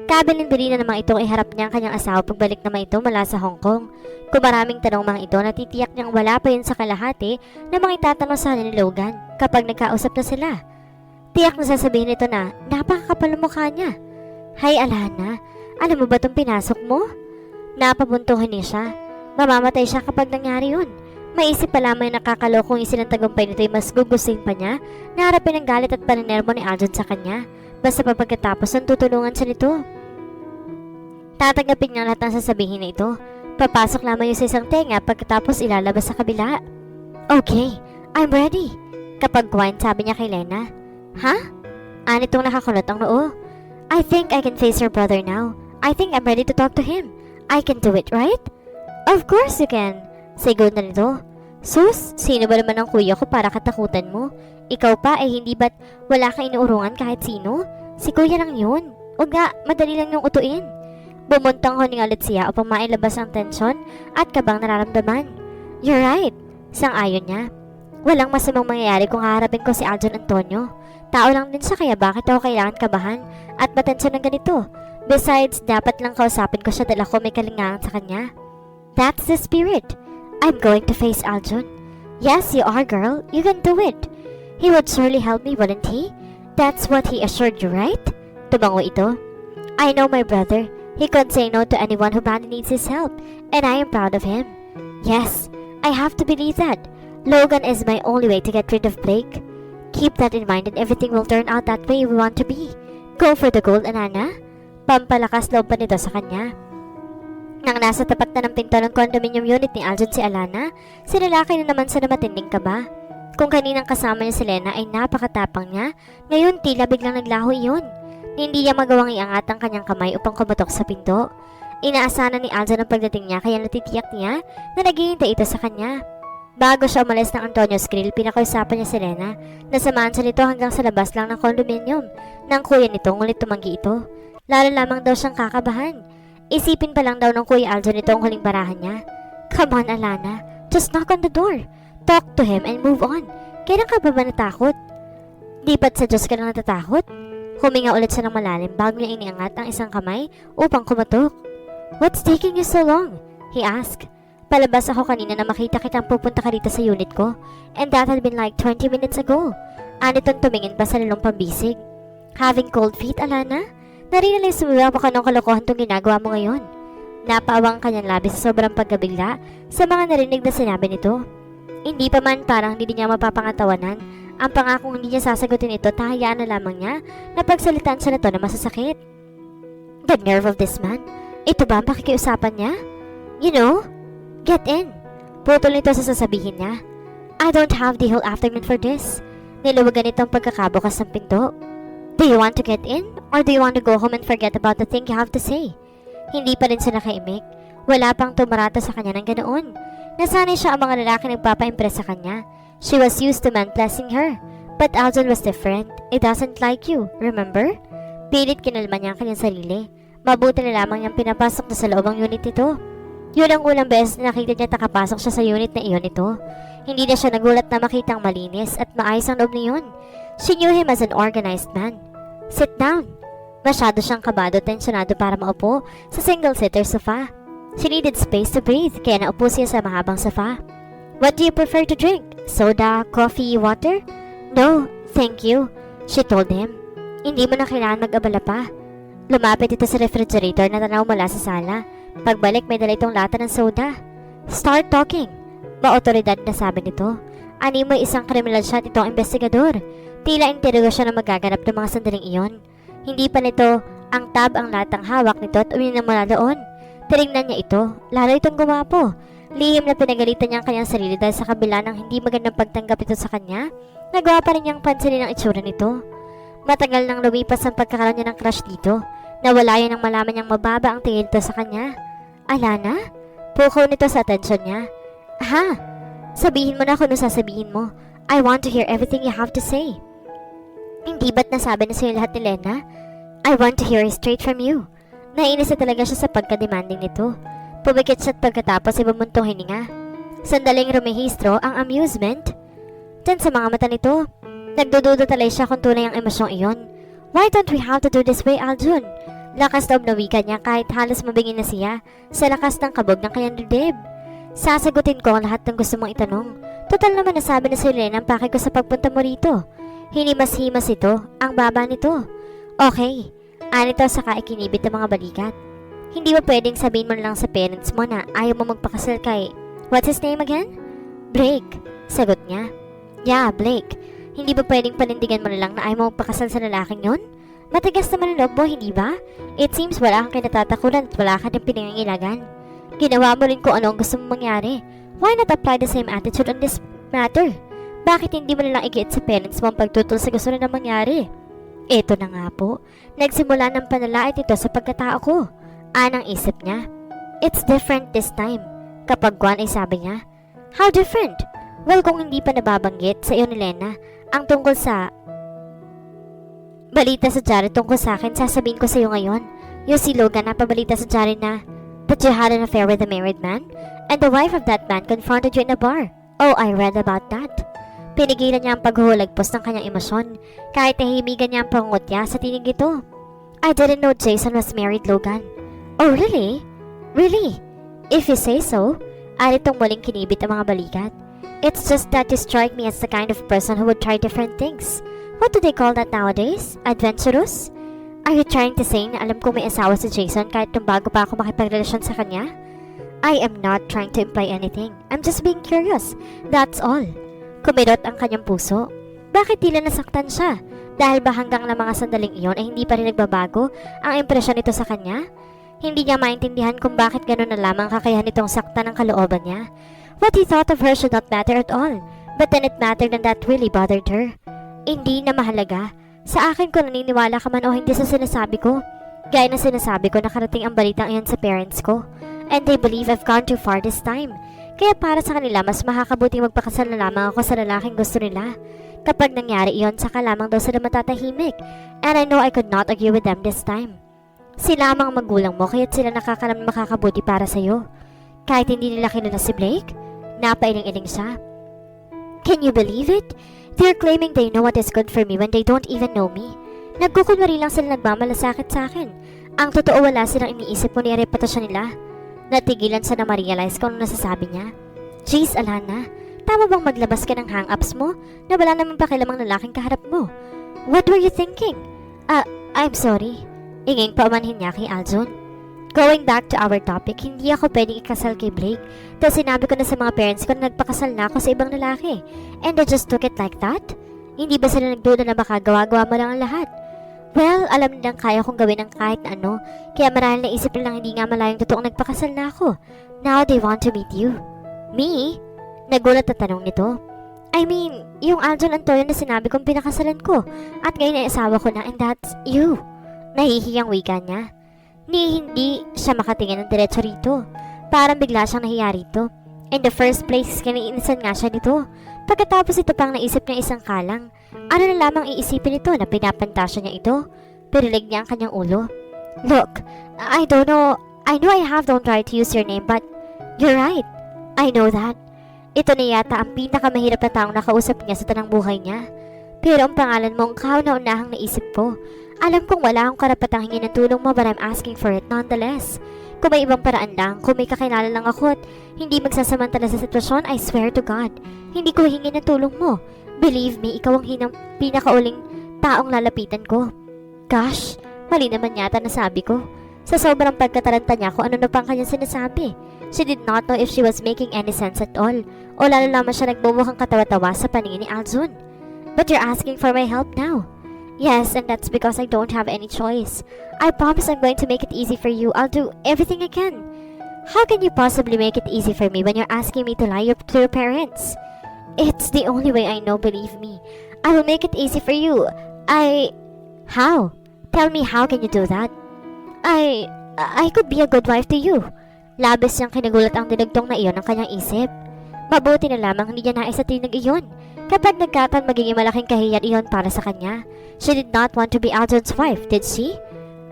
Kabilin-bili na namang itong iharap niya ang kanyang asawa pagbalik naman ito mula sa Hong Kong. Kung maraming tanong mga ito, natitiyak niyang wala pa yun sa kalahati na mga itatanong sa ni Logan kapag nagkausap na sila. Tiyak na sasabihin nito na napakakapal ng mukha niya. Hay Alana, alam mo ba itong pinasok mo? Napabuntuhan niya siya. Mamamatay siya kapag nangyari yun. Maisip pa lamang na nakakalokong isinantagumpay nito ay mas gugustuhin pa niya na harapin ang galit at paninermo ni Aljon sa kanya. Basta pa pagkatapos ng tutulungan siya nito. Tatanggapin niya lahat ng sasabihin na ito. Papasok lamang yung sa isang tenga pagkatapos ilalabas sa kabila. Okay, I'm ready. Kapag kuwain sabi niya kay Lena. Ha? Anitong nakakulot ang noo. I think I can face your brother now. I think I'm ready to talk to him. I can do it, right? Of course you can. Sigaw na nito. Sus, sino ba naman ang kuya ko para katakutan mo? Ikaw pa ay hindi ba't wala kang inuurungan kahit sino? Si kuya lang yun. O nga, madali lang yung utuin. Bumuntang huningalit siya upang mailabas ang tensyon at kabang nararamdaman. You're right. Sang-ayon niya. Walang masamang mangyayari kung haharapin ko si Aljon Antonio. Tao lang din siya kaya bakit ako kailangan kabahan at matensyon ng ganito? Besides, dapat lang kausapin ko siya dahil ako may kalingangan sa kanya. That's the spirit. I'm going to face Aljon. Yes, you are, girl. You can do it. He would surely help me, wouldn't he? That's what he assured you, right? Tumango ito. I know my brother. He could say no to anyone who badly needs his help, and I am proud of him. Yes, I have to believe that. Logan is my only way to get rid of Blake. Keep that in mind and everything will turn out that way we want to be. Go for the gold, Anana. Pampalakas loob pa nito sa kanya. Nang nasa tapat na ng pinto ng condominium unit ni Aljon si Alana, si lalaki na naman sa matinding kaba. Kung kaninang kasama niya si Lena ay napakatapang niya, ngayon tila biglang naglaho iyon. Hindi niya magawang iangat ang kanyang kamay upang kumatok sa pinto. Inaasahan ni Aljon ang pagdating niya kaya natitiyak niya na naghihintay ito sa kanya. Bago siya umalis ng Antonio's Grill, pinakausapan niya si Lena na samahan siya nito hanggang sa labas lang ng condominium ng kuya nito ngulit tumanggi ito. Lalo lamang daw siyang kakabahan. Isipin pa lang daw ng Kuya Aljon ito ang huling barahan niya. Come on, Alana. Just knock on the door. Talk to him and move on. Kailan ka ba natakot? Di ba't sa Diyos ka lang natatakot? Huminga ulit siya ng malalim bago niya iniangat ang isang kamay upang kumatok. What's taking you so long? He asked. Palabas ako kanina na makita kitang pupunta ka dito sa unit ko. And that had been like 20 minutes ago. Anitong tumingin pa sa lalong pambisig. Having cold feet, Alana? Narinig sumuwa pa ka ng kalokohan itong ginagawa mo ngayon. Napaawang kanyang labi sa sobrang pagkabigla sa mga narinig na sinabi nito. Hindi pa man parang hindi niya mapapangatawanan. Ang pangakong hindi niya sasagutin ito, tahayaan na lamang niya na pagsalitaan siya nito na masasakit. The nerve of this man. Ito ba ang pakikiusapan niya? You know, get in. Putol nito sa sasabihin niya. I don't have the whole afternoon for this. Niluwagan ito ang pagkakabukas ng pinto. Do you want to get in? Or do you want to go home and forget about the thing you have to say? Hindi pa rin siya nakaimik. Wala pang tumarata sa kanya ng ganoon. Nasanay siya ang mga lalaki nagpapa-impress sa kanya. She was used to men blessing her. But Aljon was different. It doesn't like you, remember? Pilit kinalma niya ang kanyang sarili. Mabuti na lamang niyang pinapasok na sa loob ang unit ito. Yun ang ulang beses na nakita niya nakapasok siya sa unit na iyon ito. Hindi na siya nagulat na makitang malinis at maayos ang loob niyon. She knew him as an organized man. Sit down. Masyado siyang kabado at tensyonado para maupo sa single-seater sofa. She needed space to breathe kaya naupo siya sa mahabang sofa. What do you prefer to drink? Soda, coffee, water? No, thank you, she told him. Hindi mo na kailangan mag-abala pa. Lumapit ito sa refrigerator na tanaw mula sa sala. Pagbalik may dala itong lata ng soda. Start talking. Maotoridad na sabi nito. Ani mo isang criminal shot itong investigador. Tila interogasyon na magaganap ng mga sandaling iyon. Hindi pa nito ang tab ang latang hawak nito at uminom mula doon. Tinignan niya ito, lalo itong gumapo. Lihim na pinagalitan niya ang kanyang sarili dahil sa kabila ng hindi magandang pagtanggap ito sa kanya, nagawa pa rin niyang pansinin ang itsura nito. Matagal nang lumipas ang pagkakaroon niya ng crush dito. Nawala yan nang malaman niyang mababa ang tingin nito sa kanya. Alana? Pukaw nito sa atensyon niya. Ha? Sabihin mo na kung ano sasabihin mo. I want to hear everything you have to say. Hindi ba't nasabi na sa'yo lahat ni Lena? I want to hear it straight from you. Nainis na talaga siya sa pagka-demanding nito. Pumikit siya at pagkatapos ay bumuntong hininga. Sandaling rumehistro ang amusement dyan sa mga mata nito. Nagdududa talay siya kung tunay ang emosyong iyon. Why don't we have to do this way, Aljun? Lakas na wika niya kahit halos mabingin na siya sa lakas ng kabog ng kanyang dibdib. Sasagutin ko ang lahat ng gusto mong itanong. Total naman nasabi na si Len ang pake ko sa pagpunta mo rito. Hinimas-himas ito, ang baba nito. Okay, anito saka ikinibit ang mga balikat. Hindi mo pwedeng sabihin mo lang sa parents mo na ayaw mo magpakasal kay... What's his name again? Blake, sagot niya. Yeah, Blake. Hindi ba pwedeng panindigan mo na lang na ayaw mo magpakasal sa lalaking yun? Matigas naman ang loob mo, hindi ba? It seems wala kang kinatatakulan at wala ka ng pinangangilagan. Ginawa mo rin kung ano ang gusto mong mangyari. Why not apply the same attitude on this matter? Bakit hindi mo na lang igiit sa parents mo ang pagtutol sa gusto na mangyari? Ito na nga po, nagsimula ng panalait ito sa pagkatao ko. Anang isip niya. It's different this time. Kapag Juan ay sabi niya, how different? Well, kung hindi pa nababanggit sa iyo ni Lena ang tungkol sa balita sa Jared tungkol sa akin, sasabihin ko sa iyo ngayon. Yung si Logan napabalita sa Jared na that you had an affair with a married man and the wife of that man confronted you in a bar. Oh, I read about that. Pinigilan niya ang paghuhulagpos ng kanyang emosyon kahit nahimigan niya ang pangungutya sa tinig ito. I didn't know Jason was married, Logan. Oh, really? Really? If you say so, aritong muling kinibit ang mga balikat. It's just that you strike me as the kind of person who would try different things. What do they call that nowadays? Adventurous? Are you trying to say na alam kong may asawa si Jason kahit nung bago pa ako makipagrelasyon sa kanya? I am not trying to imply anything. I'm just being curious. That's all. Kumirot ang kanyang puso. Bakit tila nasaktan siya? Dahil ba hanggang na mga sandaling iyon ay hindi pa rin nagbabago ang impresyon nito sa kanya? Hindi niya maintindihan kung bakit gano'n na lamang kakayahan nitong saktan ang kalooban niya. What he thought of her should not matter at all. But then it mattered and that really bothered her. Hindi na mahalaga. Sa akin kung naniniwala ka man o hindi sa sinasabi ko. Gaya na sinasabi ko, nakarating ang balitang iyon sa parents ko. And they believe I've gone too far this time. Kaya para sa kanila, mas makakabuti magpakasal na lamang ako sa lalaking gusto nila. Kapag nangyari iyon, saka lamang daw sila matatahimik. And I know I could not argue with them this time. Sila ang magulang mo, kaya't sila nakakalam na makakabuti para sa'yo. Kahit hindi nila kilala si Blake, napailing-iling siya. Can you believe it? They're claiming they know what is good for me when they don't even know me. Nagkukunwari lang sila nagmamalasakit sa akin. Ang totoo, wala silang iniisip mo ni reputasyon nila. Natigilan siya na ma-realize kung ano nasasabi niya. Jeez, Alana, tama bang maglabas ka ng hang-ups mo na wala naman pakilamang lalaking kaharap mo? What were you thinking? I'm sorry. Inging paumanhin niya kay Aljun. Going back to our topic, hindi ako pwedeng ikasal kay Blake dahil sinabi ko na sa mga parents ko na nagpakasal na ako sa ibang lalaki. And they just took it like that? Hindi ba sila nagduda na baka gawa-gawa mo lang ang lahat? Well, alam nilang kaya kong gawin ng kahit na ano, kaya marahil naisip nilang hindi nga malayong totoong nagpakasal na ako. Now they want to meet you. Me? Nagulat na tanong nito. I mean, yung Aljun Antonio na sinabi kong pinakasalan ko at ngayon ay asawa ko na and that's you. Nahihiyang wika niya. Hindi siya makatingin ng diretso rito. Parang bigla siyang nahiya rito. In the first place, kiniinisan nga siya nito. Pagkatapos ito pang naisip niya isang kalang. Ano na lamang iisipin nito na pinapantasya niya ito? Pirilig niya ang kanyang ulo. Look, I don't know. I know I have don't right to use your name, but you're right. I know that. Ito na yata ang pinakamahirap na taong nakausap niya sa tanang buhay niya. Pero ang pangalan mo ang kauna-unahang naisip ko. Alam kong wala akong karapatang hingin ng tulong mo but I'm asking for it nonetheless. Kung may ibang paraan lang, kung may kakilala lang ako at hindi magsasamantala sa sitwasyon, I swear to God, hindi ko hingin ng tulong mo. Believe me, ikaw ang pinakauling taong lalapitan ko. Gosh, mali naman yata nasabi ko. Sa sobrang pagkataranta niya kung ano na pang kanyang sinasabi. She did not know if she was making any sense at all. O lalo lamang siya nagmumukhang katawa-tawa sa paningin ni Aljun. But you're asking for my help now. Yes, and that's because I don't have any choice. I promise I'm going to make it easy for you. I'll do everything I can. How can you possibly make it easy for me when you're asking me to lie to your parents? It's the only way I know, believe me. I will make it easy for you. How? Tell me, how can you do that? I could be a good wife to you. Labis niyang kinagulat ang dinagtong na iyon ng kanyang isip. Mabuti na lamang hindi niya nais sa tinig iyon. Kapag nagkataon magiging malaking kahiyan iyon para sa kanya. She did not want to be Aljun's wife, did she?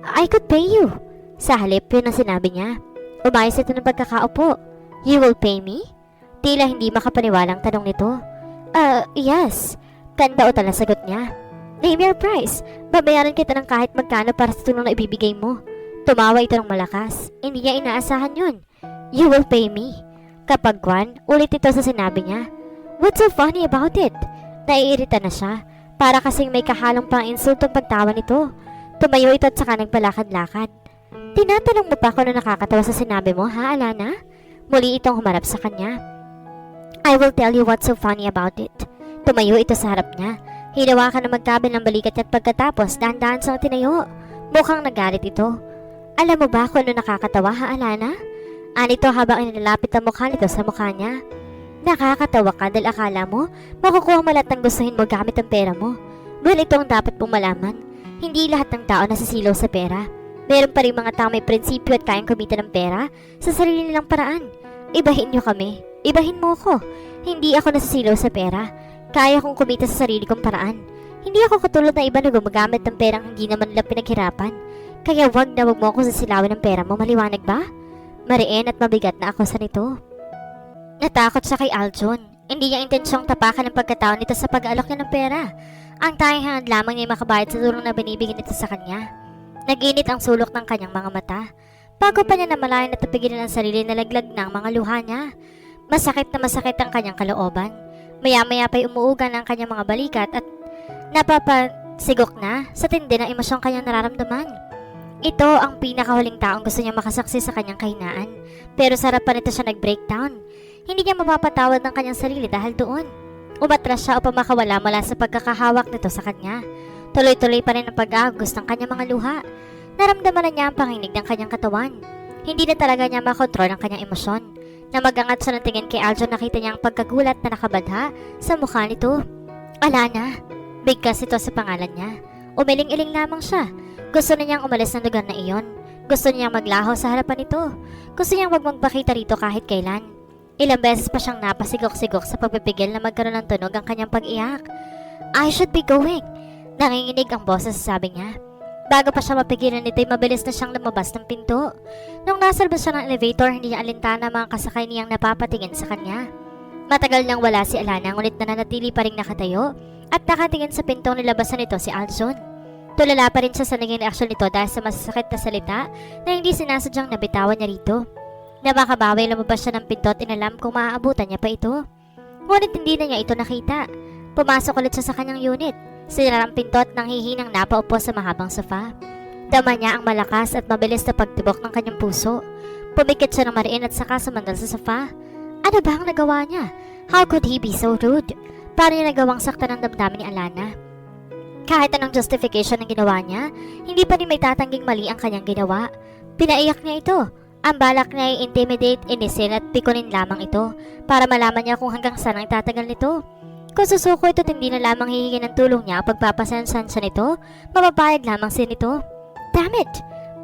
I could pay you. Sa halip, yun ang sinabi niya. Umayos ito ng pagkakaupo. You will pay me? Tila hindi makapaniwalang tanong nito. Yes. Kanda o tala sagot niya. Name your price. Babayaran kita ng kahit magkano para sa tulong na ibibigay mo. Tumawa ito ng malakas. Hindi niya inaasahan yun. You will pay me. Kapag Juan, ulit ito sa sinabi niya. What's so funny about it? Naiirita na siya. Para kasing may kahalong pang insultong pagtawa nito. Tumayo ito at saka nagbalakad-lakad. Tinatanong mo pa kung ano nakakatawa sa sinabi mo, ha, Alana? Muli itong humarap sa kanya. I will tell you what's so funny about it. Tumayo ito sa harap niya. Hinawakan na magkabil ng balikat niya at pagkatapos dahan-dahan siyang tinayo. Mukhang nagalit ito. Alam mo ba kung ano nakakatawa, ha, Alana? Anito habang inilalapit ang mukha nito sa mukha niya. Nakakatawa ka dahil akala mo makukuha mo lahat ng gustuhin mo gamit ang pera mo. Well, ito ang dapat mong malaman. Hindi lahat ng tao nasisilaw sa pera. Meron pa rin mga tao may prinsipyo at kayang kumita ng pera sa sarili nilang paraan. Ibahin niyo kami. Ibahin mo ako. Hindi ako nasisilaw sa pera. Kaya kong kumita sa sarili kong paraan. Hindi ako katulad ng iba na gumagamit ng perang hindi naman nila pinaghirapan. Kaya wag mo ako sasilawin ng pera mo, maliwanag ba? Mariin at mabigat na ako sa nito. Natakot siya kay Aljon. Hindi niya intensyong tapakan ang pagkataon nito sa pag-aalok niya ng pera. Ang tanging hangad lamang niya makabayad sa tulong na binibigyan nito sa kanya. Naginit ang sulok ng kanyang mga mata. Bago pa niya namalayan at napigilan ang sarili na laglag ng mga luha niya. Masakit na masakit ang kanyang kalooban. Maya-maya pa'y umuugan ang kanyang mga balikat at napapasigok na sa tindi ng emosyong kanyang nararamdaman. Ito ang pinakahuling taong gusto niya makasaksi sa kanyang kahinaan. Pero sa harapan nito siya nag-breakdown. Hindi niya mapapatawad ng kanyang sarili dahil doon. Umatras siya upang makawala mula sa pagkakahawak nito sa kanya. Tuloy-tuloy pa rin ang pag-aagos ng kanyang mga luha. Naramdaman na niya ang panginig ng kanyang katawan. Hindi na talaga niya makontrol ang kanyang emosyon. Na magangat siya ng tingin kay Aljon, nakita niya ang pagkagulat na nakabadha sa mukha nito. Alana, bigkas ito sa pangalan niya. Umiling-iling lamang siya. Gusto na niyang umalis ng lugar na iyon. Gusto niyang maglaho sa harapan nito. Gusto niyang wag magpakita rito kahit kailan. Ilang beses pa siyang napasigok-sigok sa pagpipigil na magkaroon ng tunog ang kanyang pag-iyak. I should be going. Nanginginig ang boses, sabi niya. Bago pa siya mapigilan nito'y mabilis na siyang lumabas ng pinto. Nung nasa labas siya ng elevator, hindi niya alintana mga kasakay niyang napapatingin sa kanya. Matagal nang wala si Alana, ngunit nananatili pa rin nakatayo at nakatingin sa pintong nilabasan nito si Aljon. Tulala pa rin siya sa naging reaksyon nito dahil sa masasakit na salita na hindi sinasadyang nabitawan niya rito. Na makabawi, lumabas siya ng pinto at inalam kung maaabutan niya pa ito. Ngunit hindi na niya ito nakita. Pumasok ulit siya sa kanyang unit. Sinara ang pinto at nanghihinang napaupo sa mahabang sofa. Dama niya ang malakas at mabilis na pagtibok ng kanyang puso. Pumikit siya ng mariin at saka sumandal sa sofa. Ano ba ang nagawa niya? How could he be so rude? Paano niya nagawang saktan ng damdamin ni Alana? Kahit anong justification ng ginawa niya, hindi pa rin may tatangging mali ang kanyang ginawa. Pinaiyak niya ito. Ang balak niya ay intimidate, inisin at pikunin lamang ito para malaman niya kung hanggang saan ang tatagal nito. Kung susuko ito at hindi na lamang hihingi ng tulong niya ang pagpapasansan siya nito, mapapayag lamang siya nito. Damn it!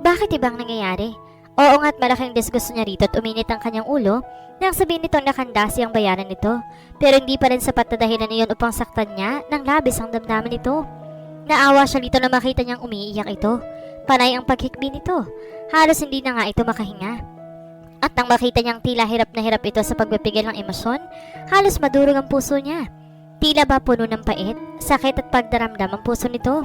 Bakit ibang nangyayari? Oo nga't malaking disgusto niya rito at uminit ang kanyang ulo nang sabihin nito nakanda siyang bayaran nito. Pero hindi pa rin sapat na dahilan niyon upang saktan niya ng labis ang damdamin nito. Naawa siya dito na makita niyang umiiyak ito. Panay ang paghikbi nito. Halos hindi na nga ito makahinga. At nang makita niyang tila hirap na hirap ito sa pagpipigil ng emosyon, halos madurog ang puso niya. Tila ba puno ng pait, sakit at pagdaramdam ang puso nito.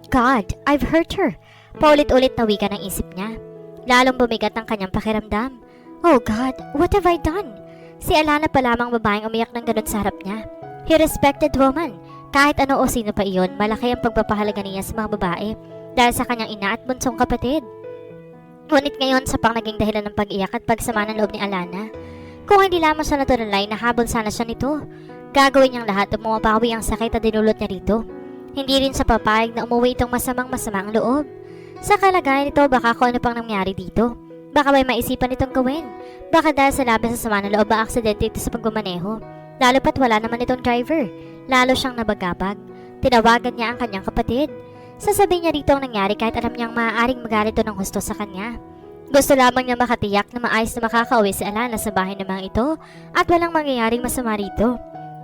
God, I've hurt her. Paulit-ulit na wika ng isip niya. Lalong bumigat ang kanyang pakiramdam. Oh God, what have I done? Si Alana pa lamang babaeng umiyak ng ganun sa harap niya. He respected woman. Kahit ano o sino pa iyon, malaki ang pagpapahalaga niya sa mga babae dahil sa kanyang ina at bunsong kapatid. Ngunit ngayon sa pang naging dahilan ng pag-iyak at pagsama ng loob ni Alana. Kung hindi lamang siya natulalay, nahabol sana siya nito. Gagawin niyang lahat upang mapawi ang sakit na dinulot niya rito. Hindi rin sa papayag na umuwi itong masamang-masamang loob. Sa kalagayan nito, baka kung ano pang nangyari dito. Baka may maisipan itong gawin. Baka dahil sa labis sa sama ng loob ang aksidente ito sa pagmamaneho. Lalo pat wala naman itong driver. Lalo siyang nabagabag. Tinawagan niya ang kanyang kapatid. Sasabihin niya rito ang nangyari kahit alam niyang maaaring magalit ito ng husto sa kanya. Gusto lamang niya makatiyak na maayos na makakauwi si Alana sa bahay ng mga ito at walang mangyayaring masama rito.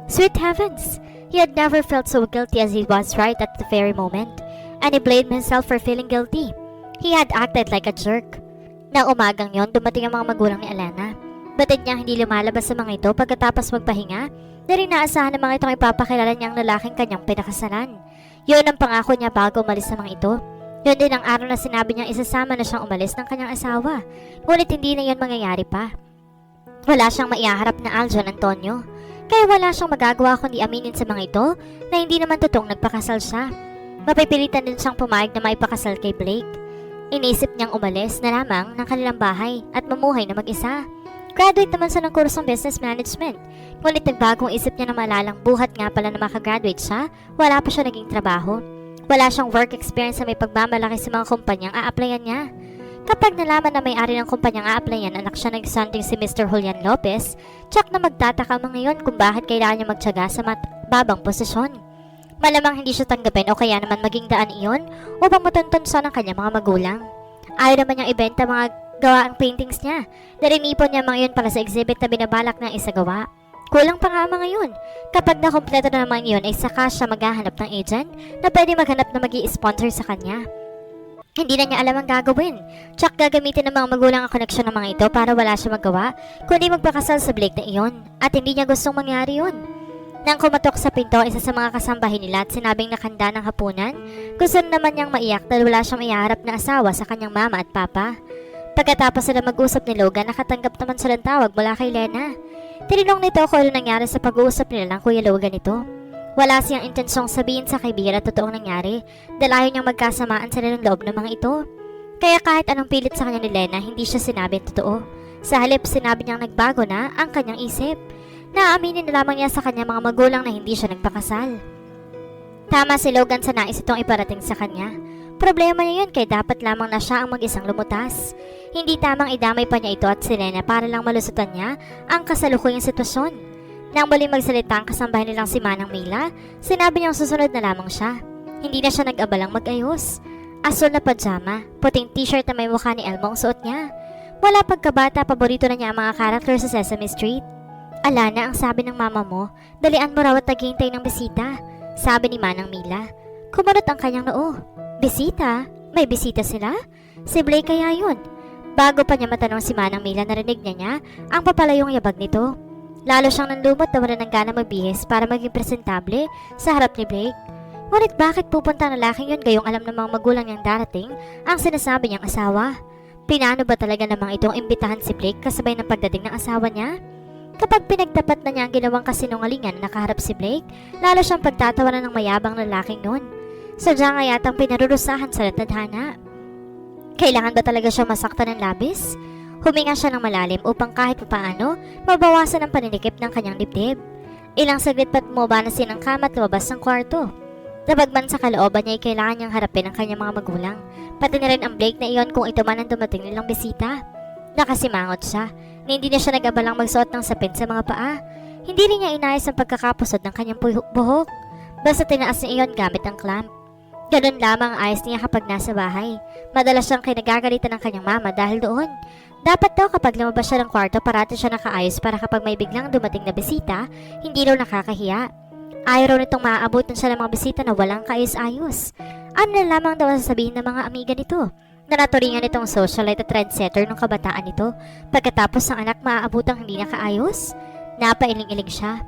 Sweet heavens! He had never felt so guilty as he was right at the very moment, and he blamed himself for feeling guilty. He had acted like a jerk. Nang umagang yon, dumating ang mga magulang ni Alana. Batid niyang hindi lumalabas sa mga ito pagkatapos magpahinga, na rin naasahan ng mga itong ipapakilala niyang lalaking kanyang pinakasalan. Yun ang pangako niya bago umalis sa mga ito. Yun din ang araw na sinabi niyang isasama na siyang umalis ng kanyang asawa. Ngunit hindi na yun mangyayari pa. Wala siyang maiaharap na Aljon Antonio. Kaya wala siyang magagawa kundi aminin sa mga ito na hindi naman totoong nagpakasal siya. Mapipilitan din siyang pumayag na maipakasal kay Blake. Inisip niyang umalis na lamang ng kanilang bahay at mamuhay na mag-isa. Graduate naman siya ng kursong business management. Ngunit nagbagong isip niya na malalang buhat nga pala na makagraduate siya, wala pa siya naging trabaho. Wala siyang work experience na may pagmamalaki sa mga kumpanyang a-applyan niya. Kapag nalaman na may-ari ng kumpanyang a-applyan, anak siya ng something si Mr. Julian Lopez, tsak na magtataka mo ngayon kung bakit kailangan niya magtiyaga sa babang posisyon. Malamang hindi siya tanggapin o kaya naman maging daan iyon upang matunton siya ng kanyang mga magulang. Ayaw naman niyang ibenta mga gawaang paintings niya. Narinipon niya mga iyon para sa exhibit na binabalak ng isagawa. Kulang pa nga mga yun. Kapag nakompleto na naman yun ay saka siya maghahanap ng agent na pwede maghanap na magi-sponsor sa kanya. Hindi na niya alam ang gagawin. Tsak gagamitin ng mga magulang ang koneksyon ng mga ito para wala siya magawa, kundi magpakasal sa Blake na iyon. At hindi niya gustong mangyari yun. Nang kumatok sa pinto, isa sa mga kasambahin nila at sinabing nakanda ng hapunan, gusto naman niyang maiyak dahil wala siyang iharap na asawa sa kanyang mama at papa. Pagkatapos sila mag-usap ni Logan, nakatanggap naman siya ng tawag mula kay Lena. Tinanong nito kung ano nangyari sa pag-uusap nila ng Kuya Logan ito. Wala siyang intensyong sabihin sa kaibigan at totoong nangyari dahil ayaw niyang magkasamaan sila ng loob ng mga ito. Kaya kahit anong pilit sa kanya ni Lena, hindi siya sinabi ang totoo. Sa halip, sinabi niyang nagbago na ang kanyang isip. Naaaminin na lamang niya sa kanya mga magulang na hindi siya nagpakasal. Tama si Logan sa nais itong iparating sa kanya. Problema niya yun kaya dapat lamang na siya ang mag-isang lumutas. Hindi tamang idamay pa niya ito at si Lena para lang malusutan niya ang kasalukuyang sitwasyon. Nang muling magsalita ang kasambahay nilang si Manang Mila, sinabi niyang susunod na lamang siya. Hindi na siya nag-abalang mag-ayos. Asul na pajama, puting t-shirt na may mukha ni Elmo ang suot niya. Wala pagkabata, paborito na niya ang mga karakter sa Sesame Street. Alana, ang sabi ng mama mo, dalian mo raw at naghihintay ng bisita, sabi ni Manang Mila. Kumunot ang kanyang noo. Bisita? May bisita sila? Si Blake kaya yun? Bago pa niya matanong si Manang Mila, narinig niya ang papalayong yabag nito. Lalo siyang nanlumot na wala ng gana magbihis para maging presentable sa harap ni Blake. Ngunit bakit pupunta ang lalaking yun gayong alam ng mga magulang niyang darating ang sinasabi niyang asawa? Pinano ba talaga namang itong imbitahan si Blake kasabay ng pagdating ng asawa niya? Kapag pinagtapat na niya ang ginawang kasinungalingan na nakaharap si Blake, lalo siyang pagtatawanan ng mayabang lalaking yun. Sadya nga yatang pinarurusahan sa tadhana. Kailangan ba talaga siya masaktan ng labis? Huminga siya ng malalim upang kahit papaano mabawasan ang paninikip ng kanyang dibdib. Ilang saglit pat bumaba na siya ng kama at lumabas ng kwarto. Nabagman sa kalooban niya ay kailangan niyang harapin ang kanyang mga magulang, pati na rin ang Blake na iyon kung ito man ang dumating nilang bisita. Nakasimangot siya na hindi na siya nag-abalang magsuot ng sapin sa mga paa. Hindi rin niya inayos ang pagkakapusod ng kanyang buhok. Basta tinaas niya iyon gamit ang clamp. Ganun lamang ang ayos niya kapag nasa bahay. Madalas siyang kinagagalitan ng kanyang mama dahil doon. Dapat daw kapag lumabas siya ng kwarto parati siya nakaayos para kapag may biglang dumating na bisita, hindi raw nakakahiya. Ayaw raw nitong maaabutan siya ng mga bisita na walang kaayos-ayos. Ano na lamang daw sasabihin ng mga amiga nito? Na naturingan nitong socialite at trendsetter ng kabataan nito pagkatapos ang anak maaabutang hindi nakaayos? Napailing-iling siya.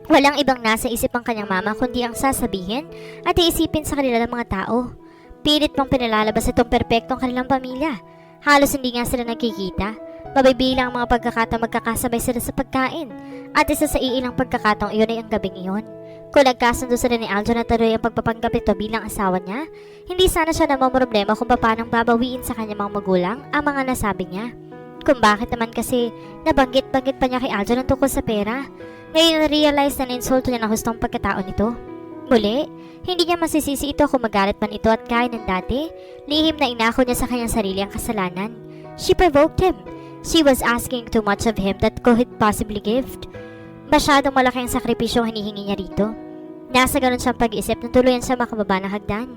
Walang ibang nasa isip ang kanyang mama kundi ang sasabihin at iisipin sa kanila ng mga tao. Pilit pang pinalalabas itong perpektong kanilang pamilya. Halos hindi nga sila nagkikita. Mabibilang ang mga pagkakataong magkakasabay sila sa pagkain. At isa sa iilang pagkakataong iyon ay ang gabing iyon. Kung nagkasundo sila ni Aljon na tuloy ang pagpapanggap ito bilang asawa niya, hindi sana siya namamroblema kung paanong babawiin sa kanyang mga magulang ang mga nasabi niya. Kung bakit naman kasi nabanggit-banggit pa niya kay Aljon ang tungkol sa pera. Ngayon na-realize na insulto niya ng hustong pagkatao nito. Muli, hindi niya masisisi ito kung magalit man ito at kaya ng dati, lihim na inako niya sa kanyang sarili ang kasalanan. She provoked him. She was asking too much of him that could possibly give. Masyadong malaki ang sakripisyong hinihingi niya rito. Nasa ganun siyang pag-iisip na tuluyan siya makababa ng hagdan.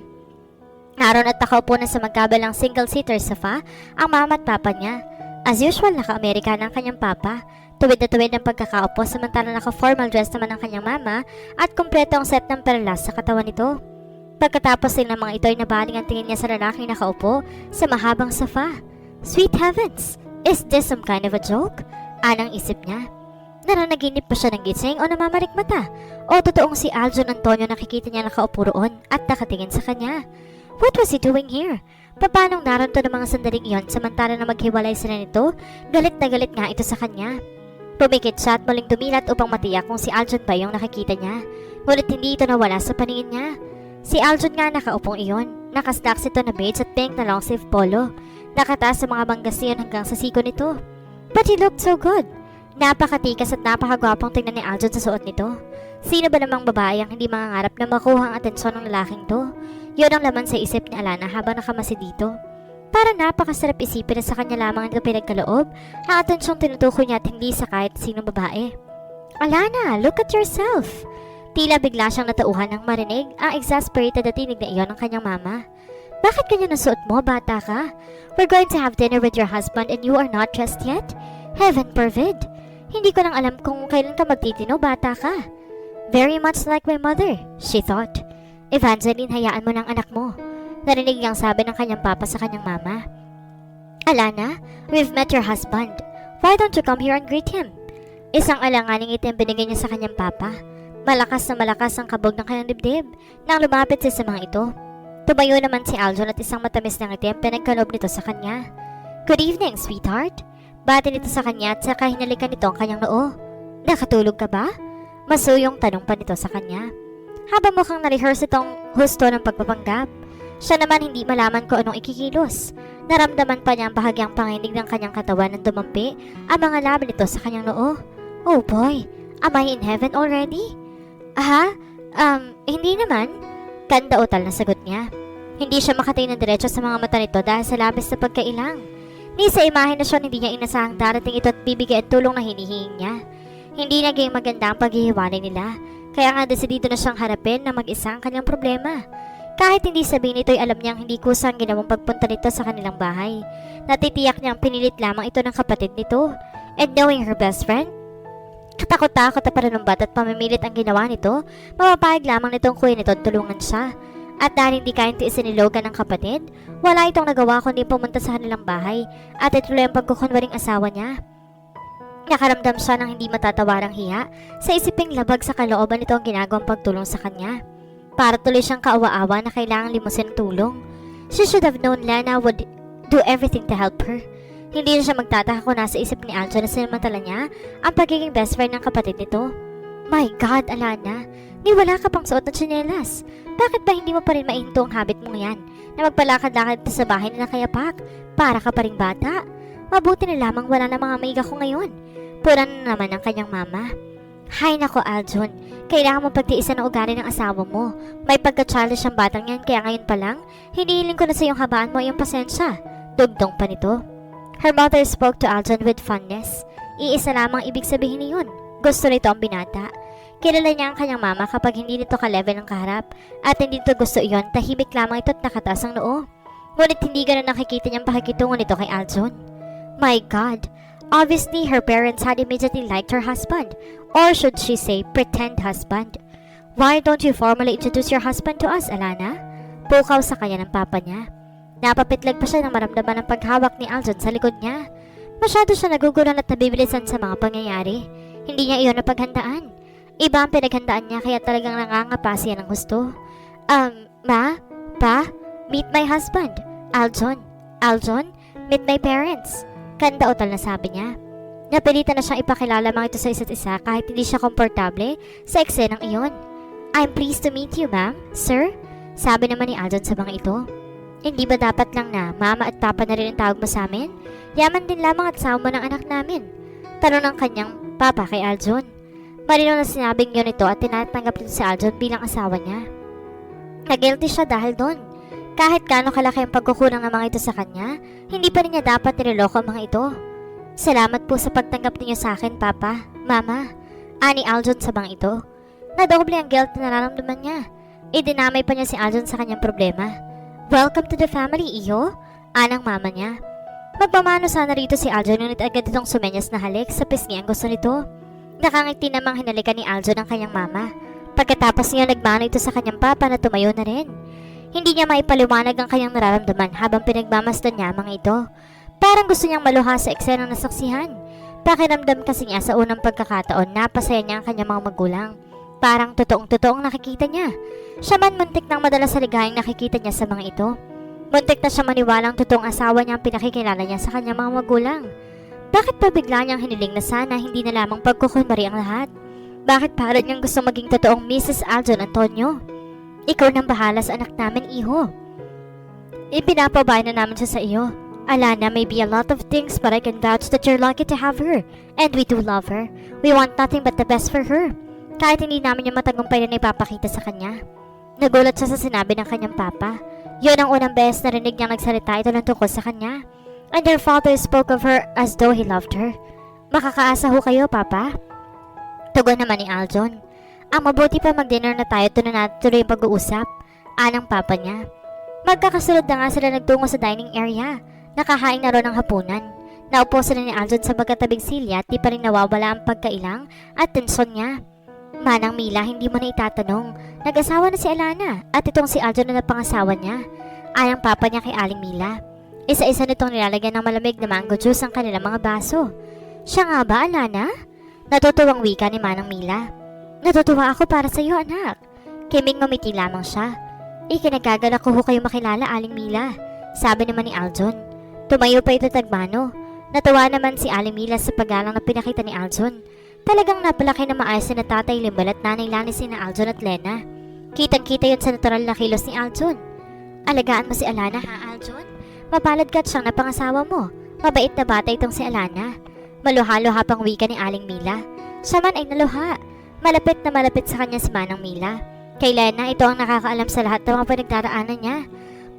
Naroon at nakaupo na sa magkabalang single-seater sofa ang mama at papa niya. As usual, naka-Amerikana ang kanyang papa. Tuwid na tuwid ang pagkakaupo samantalang naka-formal dress naman ang kanyang mama at kumpleto ang set ng perlas sa katawan nito. Pagkatapos din ng mga ito ay nabaling ang tingin niya sa lalaking nakaupo sa mahabang sofa. Sweet heavens! Is this some kind of a joke? Anang isip niya. Naranaginip pa siya ng gising o namamarikmata? O totoong si Aljon Antonio nakikita niya nakaupo roon at nakatingin sa kanya? What was he doing here? Papanong naroon to ng mga sandaling iyon samantala na maghiwalay sila nito? Galit na galit nga ito sa kanya. Pumikit siya at muling dumilat upang matiyak kung si Aljon ba yung nakikita niya. Ngunit hindi ito nawala sa paningin niya. Si Aljon nga nakaupong iyon. Nakastaks ito na beige at pink na long sleeve polo. Nakataas sa mga manggasiyon hanggang sa siko nito. But he looked so good. Napakatikas at napakagwapong tingnan ni Aljon sa suot nito. Sino ba namang babae ang hindi mangangarap na makuha ang atensyon ng lalaking to? Yun ang laman sa isip ni Alana habang nakamasid dito. Para napakasarap isipin na sa kanya lamang ito pinagkaloob ang atensyong tinutukoy niya at hindi sa kahit sinong babae. Alana, look at yourself! Tila bigla siyang natauhan ng marinig ang exasperated na tinig na iyon ng kanyang mama. Bakit ganyan ang suot mo, bata ka? We're going to have dinner with your husband and you are not dressed yet? Heaven forbid! Hindi ko lang alam kung kailan ka magtitino, bata ka. Very much like my mother, she thought. Evangeline, hayaan mo ng anak mo. Narinig niyang sabi ng kanyang papa sa kanyang mama. Alana, we've met your husband. Why don't you come here and greet him? Isang alanganing itim binigay niya sa kanyang papa. Malakas na malakas ang kabog ng kanyang dibdib nang lumapit sa mga ito. Tumayo naman si Aljon at isang matamis na itim pinagkalob nito sa kanya. Good evening, sweetheart. Bati nito sa kanya at saka hinalikan nito ang kanyang noo. Nakatulog ka ba? Masuyong tanong pa nito sa kanya. Habang mukhang na-rehearse itong husto ng pagpapanggap, siya naman hindi malaman kung anong ikikilos. Naramdaman pa niya ang bahagyang panginig ng kanyang katawan nang dumampi ang mga labi nito sa kanyang noo. Oh boy, am I in heaven already? Hindi naman. Kanda-utal na sagot niya. Hindi siya makatingin ng diretso sa mga mata nito dahil sa labis na pagkailang. Ni sa imahinasyon hindi niya inasahang darating ito at bibigay ang tulong na hinihingi niya. Hindi naging maganda ang paghihiwalay nila, kaya nga desidido na siyang harapin na mag-isa ang kanyang problema. Kahit hindi sabihin ito'y alam niyang hindi kusang ginawang pagpunta nito sa kanilang bahay. Natitiyak niyang pinilit lamang ito ng kapatid nito. And knowing her best friend, katakot-takot na pananumbat at pamimilit ang ginawa nito, mapapayag lamang nitong kuya nito at tulungan siya. At dahil hindi kayang tiisin ni Logan ng kapatid, wala itong nagawa kundi pumunta sa kanilang bahay at ituloy ang pagkukunwaring asawa niya. Nakaramdam siya ng hindi matatawarang hiya sa isiping labag sa kalooban nito ang ginagawang pagtulong sa kanya. Para tuloy siyang kaawa-awa na kailangang limusin ng tulong. She should have known Lena would do everything to help her. Hindi na siya magtataka kung nasa isip ni Aljon na sinamantala niya ang pagiging best friend ng kapatid nito. My God, Alana, ni wala ka pang suot na tsinelas. Bakit ba hindi mo pa rin mainto ang habit mong yan na magpalakad-lakad sa bahay na nakayapak para ka pa rin bata? Mabuti na lamang wala na mga maiga ko ngayon. Pura na naman ang kanyang mama. Hay nako Aljon, kailangan mo pagtiisan ang ugali ng asawa mo. May pagka-childish ang batang yan kaya ngayon pa lang, hinihiling ko na sa iyong habaan mo iyong pasensya. Dugdong pa nito. Her mother spoke to Aljon with fondness. Iisa lamang ibig sabihin niyon. Gusto nito ang binata. Kilala niya ang kanyang mama kapag hindi nito ka-level ng kaharap at hindi nito gusto iyon, tahimik lamang ito at nakataas ang noo. Ngunit hindi ganun nakikita niyang pakikitungo nito kay Aljon. My God! Obviously, her parents had immediately liked her husband, or should she say, pretend husband. Why don't you formally introduce your husband to us, Alana? Pukaw sa kanya ng papa niya. Napapitlag pa siya nang maramdaman ng paghawak ni Aljon sa likod niya. Masyado siya nagugulan at nabibilisan sa mga pangyayari. Hindi niya iyon napaghandaan. Iba ang pinaghandaan niya kaya talagang nangangapa siya ng gusto. Ma? Pa? Meet my husband. Aljon. Aljon? Meet my parents. Kanda-utal na sabi niya. Napilitan na siyang ipakilala mga ito sa isa't isa kahit hindi siya komportable sa eksenang iyon. I'm pleased to meet you, ma'am. Sir? Sabi naman ni Aljon sa mga ito. Hindi ba dapat lang na mama at papa na rin ang tawag mo sa amin? Yaman din lamang at sama mo ng anak namin. Tanong ng kanyang papa kay Aljon. Marino na sinabing yun ito at tinatanggap nito si Aljon bilang asawa niya. Nag-guilty siya dahil doon. Kahit gaano kalaki ang pagkukulang ng mga ito sa kanya, hindi pa rin niya dapat niloloko ang mga ito. Salamat po sa pagtanggap ninyo sa akin, Papa, Mama, ani Aljon sa mga ito. Nadoble ang guilt na nararamdaman niya. Idinamay pa niya si Aljon sa kanyang problema. Welcome to the family, Iyo, anang mama niya. Magpamano sana rito si Aljon ngunit agad itong sumenyas na halik sa pisngi ang gusto nito. Nakangiti namang hinalikan ni Aljon ang kanyang mama. Pagkatapos niya nagmano ito sa kanyang papa na tumayo na rin. Hindi niya maipaliwanag ang kanyang nararamdaman habang pinagmamasdan niya ang mga ito. Parang gusto niyang maluha sa eksenang nasaksihan. Pakiramdam kasi niya sa unang pagkakataon napasaya niya ang kanyang mga magulang. Parang totoong-totoong nakikita niya. Siya man muntik nang madala sa ligayang nakikita niya sa mga ito. Muntik na siya maniwalang totoong asawa niya ang pinakikilala niya sa kanyang mga magulang. Bakit pa bigla niyang hiniling na sana hindi na lamang pagkukunwari ang lahat? Bakit parang niyang gusto maging totoong Mrs. Aljon Antonio? Ikaw nang bahala sa anak namin, iho. Ipinapabay na namin siya sa iyo. Alana, may be a lot of things but I can vouch that you're lucky to have her. And we do love her. We want nothing but the best for her. Kahit hindi namin yung matagumpay na ipapakita sa kanya. Nagulat siya sa sinabi ng kanyang papa. Yun ang unang beses na rinig niyang nagsalita ito ng tungkol sa kanya. And her father spoke of her as though he loved her. Makakaasa ho kayo, papa? Tugon naman ni Aljon. Ang mabuti pa mag-dinner na tayo, tuloy natin tuloy yung pag-uusap. Anang papa niya. Magkakasunod na nga sila nagtungo sa dining area. Nakahain na ron ng hapunan. Naupo sila ni Aljon sa magkatabing silya at di pa rin nawawala ang pagkailang at tensyon niya. Manang Mila, hindi mo na itatanong. Nag-asawa na si Alana at itong si Aljon na napangasawa niya. Ayang papa niya kay Aling Mila. Isa-isa nitong nilalagyan ng malamig na mango juice ang kanilang mga baso. Siya nga ba, Alana? Natutuwang wika ni Manang Mila. Natutuwa ako para sa iyo, anak. Kiming ngumiti lamang siya. Ikinagagalak ko ho kayo makilala, Aling Mila. Sabi naman ni Aljon. Tumayo pa ito tagmano. Natuwa naman si Aling Mila sa paggalang na pinakita ni Aljon. Talagang napalaki na maayos na tatay Limbal at nanay Lanis ni Aljon at Lena. Kitang-kita yun sa natural na kilos ni Aljon. Alagaan mo si Alana, ha, Aljon? Mapalad ka at siyang napangasawa mo. Mabait na bata itong si Alana. Maluha-luha pang wika ni Aling Mila. Siya man ay naluha. Malapit na malapit sa kanya si Manang Mila. Kay Lena, ito ang nakakaalam sa lahat ng mga pinagdaraanan niya.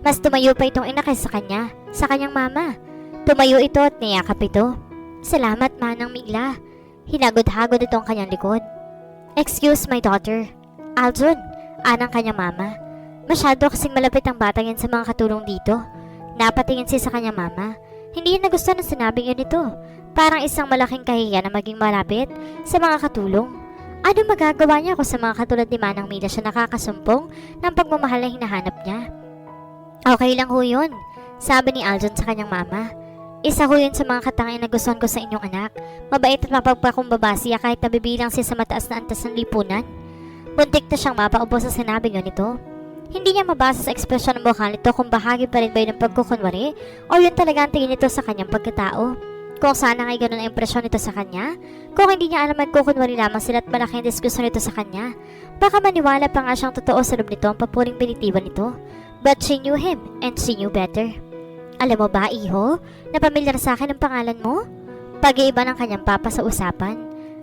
Mas tumayo pa itong ina kaysa sa kanya, sa kanyang mama. Tumayo ito at niyakap ito. Salamat, Manang Mila. Hinagod-hagod itong kanyang likod. Excuse my daughter. Aljon, anang kanyang mama. Masyado kasing malapit ang batang yan sa mga katulong dito. Napatingin siya sa kanyang mama. Hindi niya nagustuhan ng sinabing yun ito. Parang isang malaking kahiya na maging malapit sa mga katulong. Ano magagawa niya kung sa mga katulad ni Manang Mila siya nakakasumpong ng pagmamahal na hinahanap niya? Okay lang ho yun, sabi ni Aljon sa kanyang mama. Isa ho yun sa mga katangin na gustuhan ko sa inyong anak. Mabait at mapagpakumbaba siya kahit nabibilang siya sa mataas na antas ng lipunan. Muntik na siyang mapaubo sa sinabing yun ito. Hindi niya mabasa sa ekspresyon ng mukha nito kung bahagi pa rin ba yun ng pagkukunwari o yun talaga ang tingin nito sa kanyang pagkatao. Kung sana ngay ganun ang impresyon nito sa kanya, kung hindi niya alam magkukunwari lamang sila at malaki ang diskusyon nito sa kanya, baka maniwala pa nga siyang totoo sa loob nito ang papuring binitiban nito. But she knew him and she knew better. Alam mo ba, iho, na pamilyar sa akin ang pangalan mo? Pag-iiba ng kanyang papa sa usapan.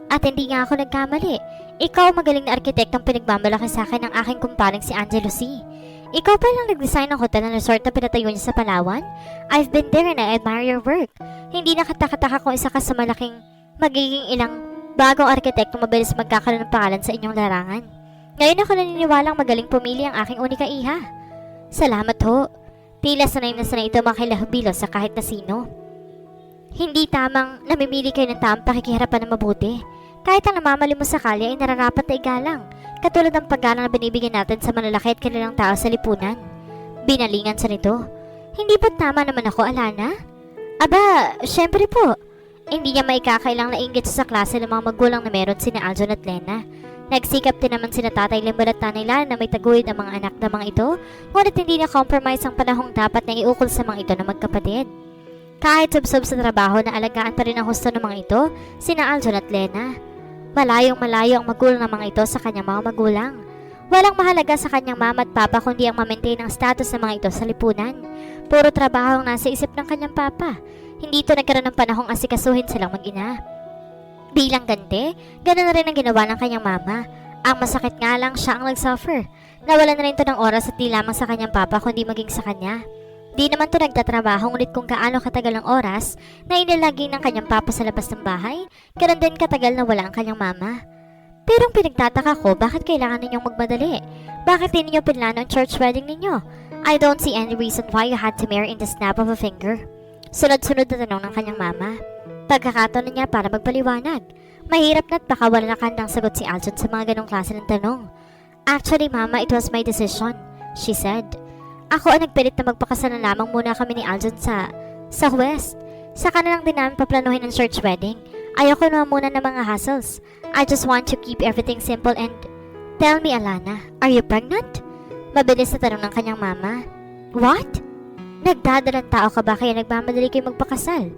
At hindi nga ako nagkamali. Ikaw magaling na arkitektong pinagmamalaki sa akin ng aking kumparing si Angelo C. Ikaw pa lang nag-design ng hotel na resort na pinatayo niya sa Palawan? I've been there and I admire your work. Hindi nakataka-taka kung isa ka sa malaking magiging ilang bagong arkitektong mabilis magkakaroon ng pangalan sa inyong larangan. Ngayon ako naniniwalang magaling pumili ang aking unika iha. Salamat ho. Tila sanay na sanay ito makilahubilo sa kahit na sino. Hindi tamang namimili kayo ng tamang pakikiharapan na mabuti. Kahit ang namamali mo sa kalye ay nararapat na igalang, katulad ng paggalang na binibigyan natin sa malalaki at kanilang tao sa lipunan. Binalingan sa nito. Hindi ba tama naman ako, Alana? Aba, syempre po. Hindi niya maikakailang nainggit sa klase ng mga magulang na meron sina Aljon at Lena. Nagsikap din naman sina Tatay Limbal at Nanay Lana na may taguyod ang mga anak na mga ito, ngunit hindi na compromise ang panahong dapat na iukol sa mga ito na magkapatid. Kahit subsob sa trabaho na alagaan pa rin ang husto ng mga ito, sina Aljon at Lena. Malayong malayo ang magulang ng mga ito sa kanyang mga magulang. Walang mahalaga sa kanyang mama at papa kundi ang ma-maintain ang status ng mga ito sa lipunan. Puro trabaho ang nasa isip ng kanyang papa. Hindi ito nagkaroon ng panahong asikasuhin silang mag-ina. Bilang ganti, ganoon na rin ang ginawa ng kanyang mama. Ang masakit nga lang siya ang nag-suffer. Nawalan na rin ito ng oras at di lamang sa kanyang papa kundi maging sa kanya. Di naman ito nagtatrabaho ngunit kung kaano katagal ang oras na inilagay ng kanyang papa sa labas ng bahay, ganoon din katagal na wala ang kanyang mama. Pero ang pinagtataka ko, bakit kailangan ninyong magmadali? Bakit di ninyo pinlano ang church wedding ninyo? I don't see any reason why you had to marry in the snap of a finger. Sunod-sunod na tanong ng kanyang mama. Pagkakataon niya para magpaliwanag. Mahirap na't baka wala na kandang sagot si Aljon sa mga ganong klase ng tanong. Actually, Mama, it was my decision, she said. Ako ang nagpilit na magpakasal na lamang muna kami ni Aljon sa West. Saka na lang din namin paplanuhin ang church wedding. Ayoko naman muna ng mga hassles. I just want to keep everything simple and... Tell me, Alana, are you pregnant? Mabilis na tanong ng kanyang mama. What? Nagdadalang tao ka ba kaya nagmamadali kayo magpakasal?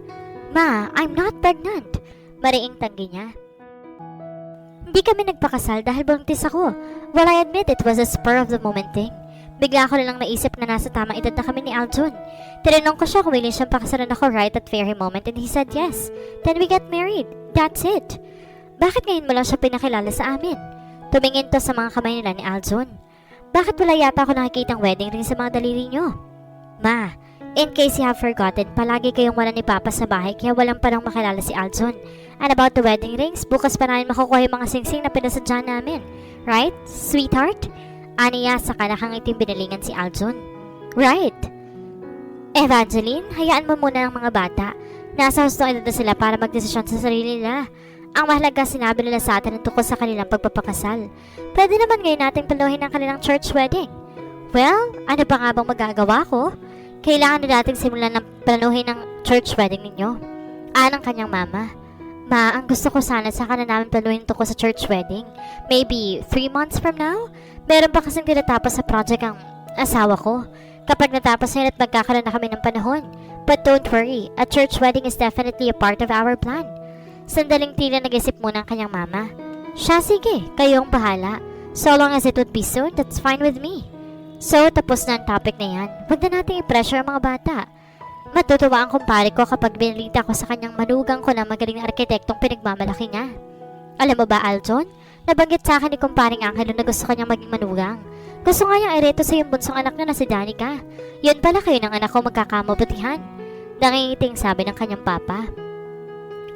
Ma, I'm not pregnant. Mariing tanggi niya. Hindi kami nagpakasal dahil buntis ako. Well, I admit it was a spur of the moment thing. Bigla ko lang naisip na nasa tamang edad na kami ni Aljun. Tinanong ko siya kung willing siyang pakasalan ako right at very moment and he said yes. Then we got married. That's it. Bakit ngayon mo lang siya pinakilala sa amin? Tumingin to sa mga kamay nila ni Aljun. Bakit wala yata ako nakikitang wedding ring sa mga daliri niyo? Ma, in case you have forgotten, palagi kayong wala ni Papa sa bahay kaya walang parang makilala si Aljun. And about the wedding rings, bukas pa namin makukuha yung mga singsing na pinasadya namin. Right, sweetheart? Aniya sa kanakang binilingan si Aljun. Right. Evangeline, hayaan mo muna ng mga bata. Nasa hustong edad na sila para magdesisyon sa sarili nila. Ang mahalaga sinabi nila sa atin ang tungkol sa kanilang pagpapakasal. Pwede naman ngayon nating paluhin ang kanilang church wedding. Well, ano pa nga bang magagawa ko? Kailangan na nating simulan ng planuhin ng church wedding ninyo. Anong kanyang mama? Ma, ang gusto ko sana saka na namin planuhin tungkol sa church wedding. Maybe 3 months from now? Meron pa kasing tinatapos sa project ang asawa ko. Kapag natapos na yun at magkakaroon na kami ng panahon. But don't worry, a church wedding is definitely a part of our plan. Sandaling tila nag-isip muna ang kanyang mama. Siya, sige, kayong bahala. So long as it would be soon, that's fine with me. So, tapos na ang topic na yan. Huwag na natin i-pressure ang mga bata. Matutuwa ang kumpare ko kapag binalita ko sa kanyang manugang ko na magaling na arkitektong pinagmamalaki niya. Alam mo ba, Aljon? Nabanggit sa akin ni kumparing Angelo na gusto kanyang maging manugang. Gusto nga niyang ireto sa yung bunsong anak na si Danica. Yun pala kayo ng anak ko magkakamabutihan. Nangingiting sabi ng kanyang papa.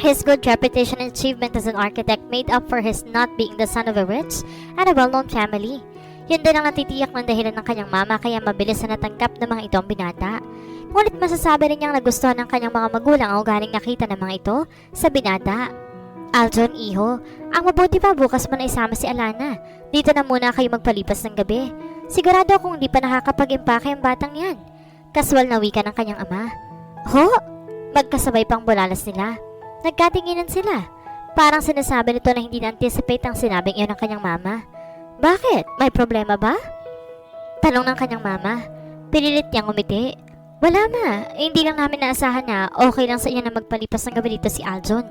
His good reputation and achievement as an architect made up for his not being the son of a rich and a well-known family. Yun din ang natitiyak ng dahilan ng kanyang mama kaya mabilis na natanggap ng mga itong binata. Ngunit masasabi rin niyang nagustuhan ng kanyang mga magulang ang ugaling nakita ng mga ito sa binata. Aljon, iho, ang mabuti pa bukas mo na isama si Alana. Dito na muna kayo magpalipas ng gabi. Sigurado akong hindi pa nakakapag-impake ang batang yan. Kaswal na wika ng kanyang ama. Ho? Magkasabay pang bulalas nila. Nagkatinginan sila. Parang sinasabi nito na hindi na-anticipate ang sinabing iyon ng kanyang mama. Bakit? May problema ba? Tanong ng kanyang mama. Pinilit niyang umiti. Wala ma, hindi lang namin naasahan na okay lang sa inyo na magpalipas ng gabi dito si Aljon.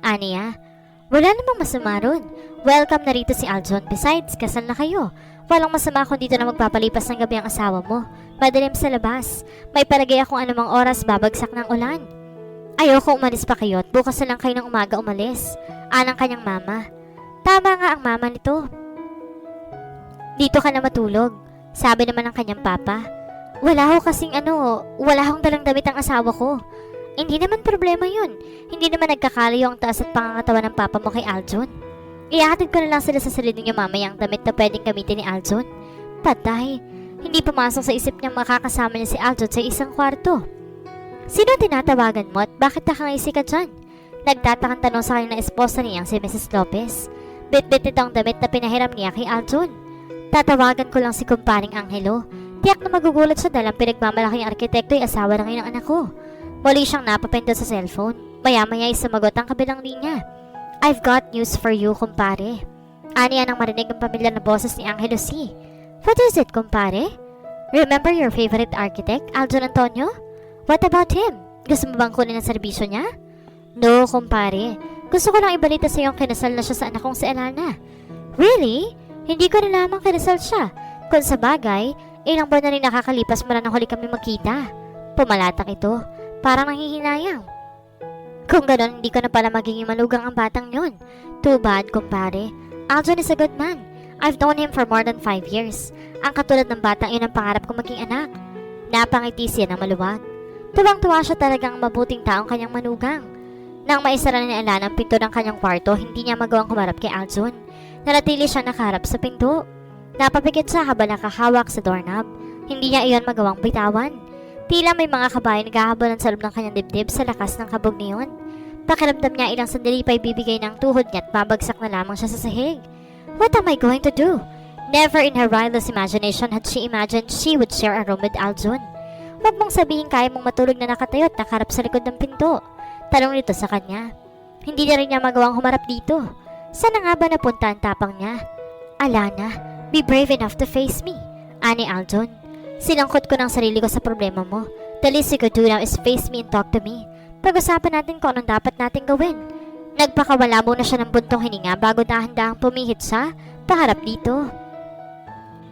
Aniya, wala namang masama ron. Welcome na rito si Aljon. Besides, kasal na kayo. Walang masama kung dito na magpapalipas ng gabi ang asawa mo. Madilim sa labas. May palagay akong anumang oras babagsak ng ulan. Ayoko umalis pa kayo at bukas na lang kayo ng umaga umalis. Anang kanyang mama. Tama nga ang mama nito. Dito ka na matulog. Sabi naman ng kanyang papa. Wala ho kasing wala hong dalang damit ang asawa ko. Hindi naman problema yun. Hindi naman nagkakalayo ang taas at pangangatawan ng papa mo kay Aljon. Ihatid ko na lang sila sa sarili niyo mamaya ang damit na pwedeng gamitin ni Aljon. Patay. Hindi pumasok sa isip niyang makakasama niya si Aljon sa isang kwarto. Sino tinatawagan mo at bakit nakangaisi ka dyan? Nagtatakang tanong sa kanya na esposa niyang si Mrs. Lopez. Bit-bit nito ang damit na pinahiram niya kay Aljon. Tatawagan ko lang si kumparing Angelo. Tiyak na magugulat siya dahil ang pinagmamalaking arkitekto ay asawa na ngayon ng anak ko. Muli siyang napapindot sa cellphone. Maya-maya ay sumagot ang kabilang linya. I've got news for you, kumpare. Aniya nang marinig ang pamilya na boses ni Angelo C. What is it, kumpare? Remember your favorite architect, Aljon Antonio? What about him? Gusto mo bang kunin ang serbisyo niya? No, kumpare. Gusto ko lang ibalita sa iyong kinasal na siya sa anak kong si Alana. Really? Hindi ko na lamang kinasal siya. Kung sa bagay, ilang buwan na rin nakakalipas mula nang huli kami magkita. Pumalatak ito. Parang nanghihinayang. Kung ganon, hindi ko na pala magiging malugang ang batang yon. Too bad, kumpare. Aljon is a good man. I've known him for more than 5 years. Ang katulad ng batang yun ang pangarap ko maging anak. Napangiti siya na maluwag. Tuwang-tuwa siya talagang mabuting taong kanyang manugang. Nang maisara ni Alana ang pinto ng kanyang kwarto, hindi niya magawang kumarap kay Aljon. Nanatili siya nakaharap sa pinto. Napapikit siya habang nakahawak sa doorknob. Hindi niya iyon magawang bitawan. Tila may mga kabayo naghahabolan sa loob ng kanyang dibdib sa lakas ng kabog niyon. Pakiramdam niya ilang sandali pa ibibigay ng tuhod niya at mabagsak na lamang siya sa sahig. What am I going to do? Never in her wildest imagination had she imagined she would share a room with Aljon. Huwag mong sabihin kaya mong matulog na nakatayo at nakarap sa likod ng pinto. Tanong nito sa kanya. Hindi na rin niya magawang humarap dito. Sana nga ba napunta ang tapang niya? Alana, be brave enough to face me, ani Aljon. Sinangkot ko ng sarili ko sa problema mo. The least you could do now is face me and talk to me. Pag-usapan natin kung anong dapat natin gawin. Nagpakawala muna siya ng buntong hininga bago dahan-dahang pumihit siya paharap dito.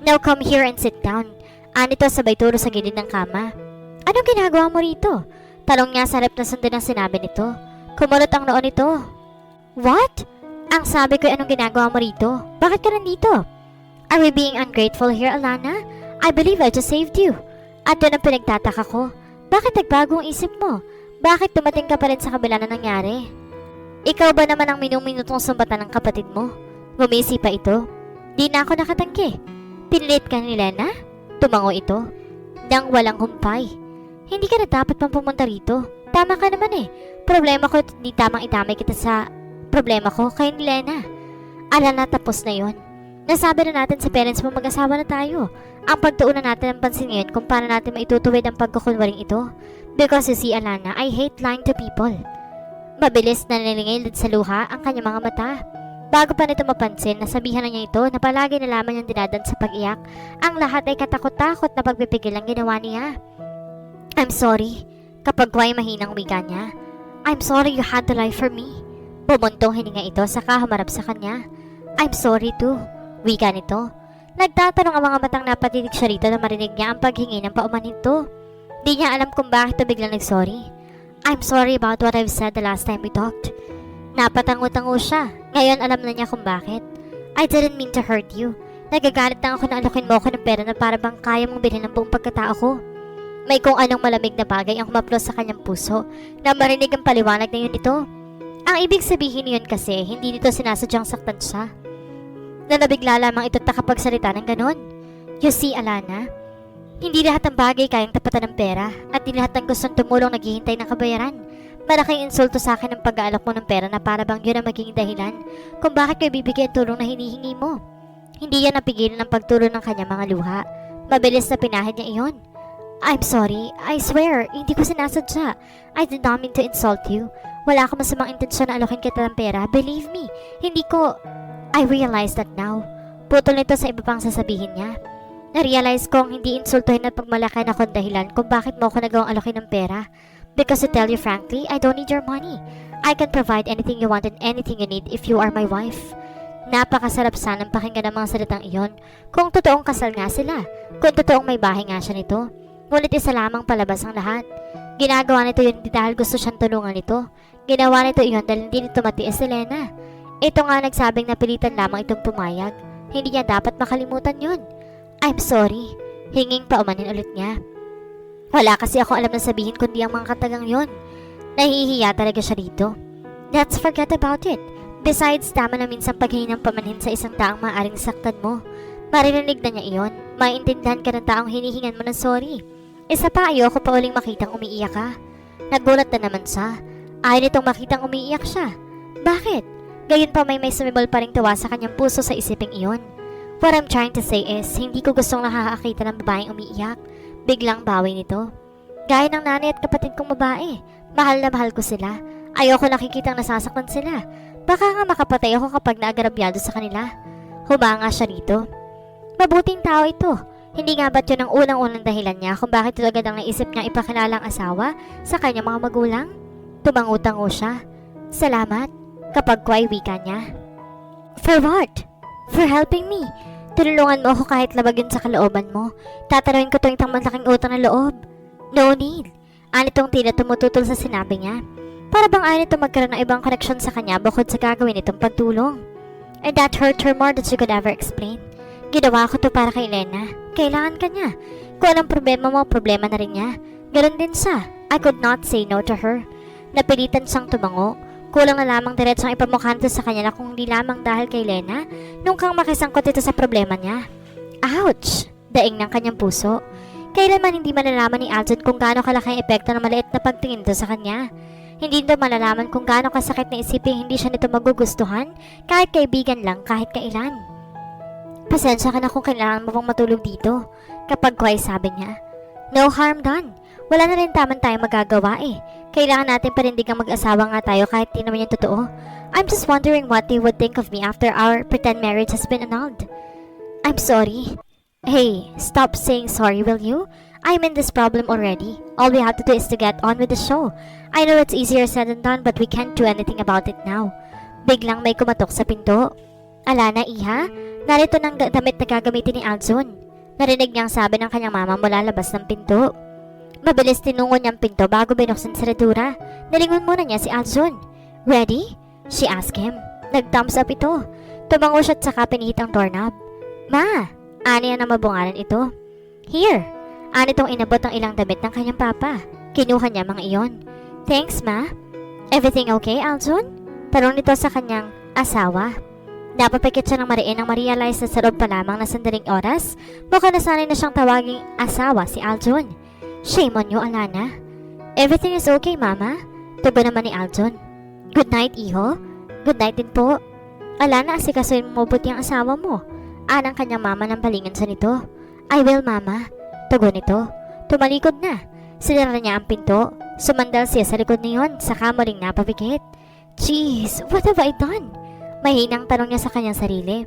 Now come here and sit down. Anito sabay turo sa gilid ng kama. Anong ginagawa mo rito? Talong niya sa harap na sundin ang sinabi nito. Kumulot ang noon nito. What? Ang sabi ko anong ginagawa mo rito? Bakit ka nandito? Are we being ungrateful here, Alana? I believe I just saved you. At doon ang pinagtataka ko. Bakit nagbago ang isip mo? Bakit dumating ka pa rin sa kabila na nangyari? Ikaw ba naman ang minung-minutong sumbatan ng kapatid mo? Gumisi pa ito. Di na ako nakatanggi. Pinilit ka ni Lena? Tumango ito. Nang walang humpay. Hindi ka na dapat pang pumunta rito. Tama ka naman eh. Problema ko di tamang itamay kita sa problema ko kay ni Lena. Alana, tapos na yon. Nasabi na natin sa parents mo mag-asawa na tayo. Ang pagtuunan natin ng pansin ngayon kung paano natin maitutuwid ang pagkukunwaring ito. Because you see, Alana, I hate lying to people. Mabilis na nilingilid sa luha ang kanyang mga mata. Bago pa nito mapansin, nasabihan na niya ito na palagi na lamang niyang dinadan sa pag-iyak. Ang lahat ay katakot-takot na pagpipigil ang ginawa niya. I'm sorry. Kapag guway mahinang wika niya. I'm sorry you had to lie for me. Pumuntong hininga ito saka humarap sa kanya. I'm sorry too. Wika nito. Nagtatanong ang mga matang napatitig siya rito na marinig niya ang paghingi ng pauman nito. Di niya alam kung bakit ito biglang nagsorry. I'm sorry about what I've said the last time we talked. Napatango-tango siya. Ngayon alam na niya kung bakit. I didn't mean to hurt you. Nagagalit lang ako na alokin mo ako ng pera na para bang kaya mong bilhin ng buong pagkatao ko. May kung anong malamig na bagay ang humaplos sa kanyang puso na marinig ang paliwanag na yun ito. Ang ibig sabihin yun kasi hindi nito sinasadyang saktan siya. Na nabigla lamang ito nakapagsalita ng ganon. You see, Alana, hindi lahat ng bagay kayang tapatan ng pera at hindi lahat ng gustong tumulong naghihintay ng kabayaran. Malaking insulto sa akin ang pag-aalok mo ng pera na para bang yun ang magiging dahilan kung bakit ko ibibigay ang tulong na hinihingi mo. Hindi yan napigilan ng pagtulong ng kanyang mga luha. Mabilis na pinahid niya iyon. I'm sorry, I swear, hindi ko sinasadya. I did not mean to insult you. Wala akong masamang intensyon na alokin kita ng pera. Believe me, hindi ko... I realize that now. Putol nito sa iba pang sasabihin niya. Na-realize kong hindi insultuhin at pagmalakan ako dahilan kung bakit mo ako nagawang alokin ng pera. Because to tell you frankly, I don't need your money. I can provide anything you want and anything you need if you are my wife. Napakasarap sanang pakinggan ang mga salitang iyon kung totoong kasal nga sila, kung totoong may bahay nga siya nito. Ngunit isa lamang palabas ang lahat. Ginagawa nito yun hindi dahil gusto siyang tulungan nito. Ginawa nito iyon dahil hindi nito matiis si Lena. Ito nga nagsabing napilitan lamang itong pumayag. Hindi niya dapat makalimutan yun. I'm sorry. Hinging paumanin ulit niya. Wala kasi ako alam na sabihin kundi ang mga katagang yon. Nahihiya talaga siya dito. Let's forget about it. Besides, tama na minsan paghingi ng pamanhin sa isang taong maaaring saktan mo. Maririnig na niya iyon. Maintindihan ka ng taong hinihingan mo ng sorry. Isa pa, ayoko pa uling makitang umiiyak ka. Nagulat na naman siya. Ayaw nitong makitang umiiyak siya. Bakit? Gayon pa may sumibol pa ring tawa sa kanyang puso sa isiping iyon. What I'm trying to say is, hindi ko gustong nakakakita ng babaeng umiiyak. Biglang bawi nito. Gaya ng nanay at kapatid kong babae. Mahal na mahal ko sila. Ayoko nakikitang nasasaktan sila. Baka nga makapatay ako kapag naagarabyado sa kanila. Humanga siya rito. Mabuting tao ito. Hindi nga ba't yun ang unang-unang dahilan niya kung bakit ito agad ang naisip niya ipakilala ang asawa sa kanyang mga magulang? Tumango-tango siya. Salamat. Kapag kway wika niya. For what? For helping me. Tinulungan mo ako kahit labag yun sa kalooban mo. Tatanawin ko itong malaking utang na loob. No need. Anitong tila tumututol sa sinabi niya. Para bang ayaw nito magkaroon ng ibang koneksyon sa kanya bukod sa gagawin itong pagtulong. And that hurt her more than she could ever explain. Ginawa ko to para kay Lena. Kailangan ka niya. Kung anong problema mo, problema na rin niya. Ganon din siya. I could not say no to her. Napilitan siyang tumango. Kulang na lamang diretsang ipamukha nito sa kanya na kung hindi lamang dahil kay Lena nung kang makisangkot ito sa problema niya. Ouch! Daing ng kanyang puso. Kailanman hindi malalaman ni Aljon kung gaano kalaki ang epekto ng maliit na pagtingin nito sa kanya. Hindi nito malalaman kung gaano kasakit na isipin hindi siya nito magugustuhan kahit kaibigan lang kahit kailan. Pasensya ka na kung kailangan mo pang matulog dito. Kapag kway sabi niya. No harm done. Wala na rin taman tayong magagawa eh. Kailangan natin parindigang mag-asawa nga tayo kahit di naman yung totoo. I'm just wondering what they would think of me after our pretend marriage has been annulled. I'm sorry. Hey, stop saying sorry, will you? I'm in this problem already. All we have to do is to get on with the show. I know it's easier said than done, but we can't do anything about it now. Biglang may kumatok sa pinto. Alana, iha? Narito ng damit na gagamitin ni Aljon. Narinig niyang sabi ng kanyang mama mula labas ng pinto. Mabilis tinungo niyang pinto bago binuksan sa redura. Nilingon muna niya si Aljon. Ready? She asked him. Nag-thumbs up ito. Tumango siya at saka pinihit ang doorknob. Ma! Aniya na mabungalan ito. Here! Anitong inabot ang ilang damit ng kanyang papa. Kinuha niya mga iyon. Thanks, ma. Everything okay, Aljon? Tanong nito sa kanyang asawa. Napapikit siya ng mariin nang ma-realize na sa loob pa lamang na sandaling oras, mukhang nasanay na siyang tawaging asawa si Aljon. Shame on you, Alana. Everything is okay, mama. Tubo naman ni Aljon. Good night, iho. Good night din po. Alana, asikasuin mo mabuti ang asawa mo. Anang kanyang mama ng palingan sa nito. I will, mama. Tugon nito. Tumalikod na. Sinara niya ang pinto. Sumandal siya sa likod niyon, saka muling napapikit. Jeez, what have I done? Mahinang tanong niya sa kanyang sarili.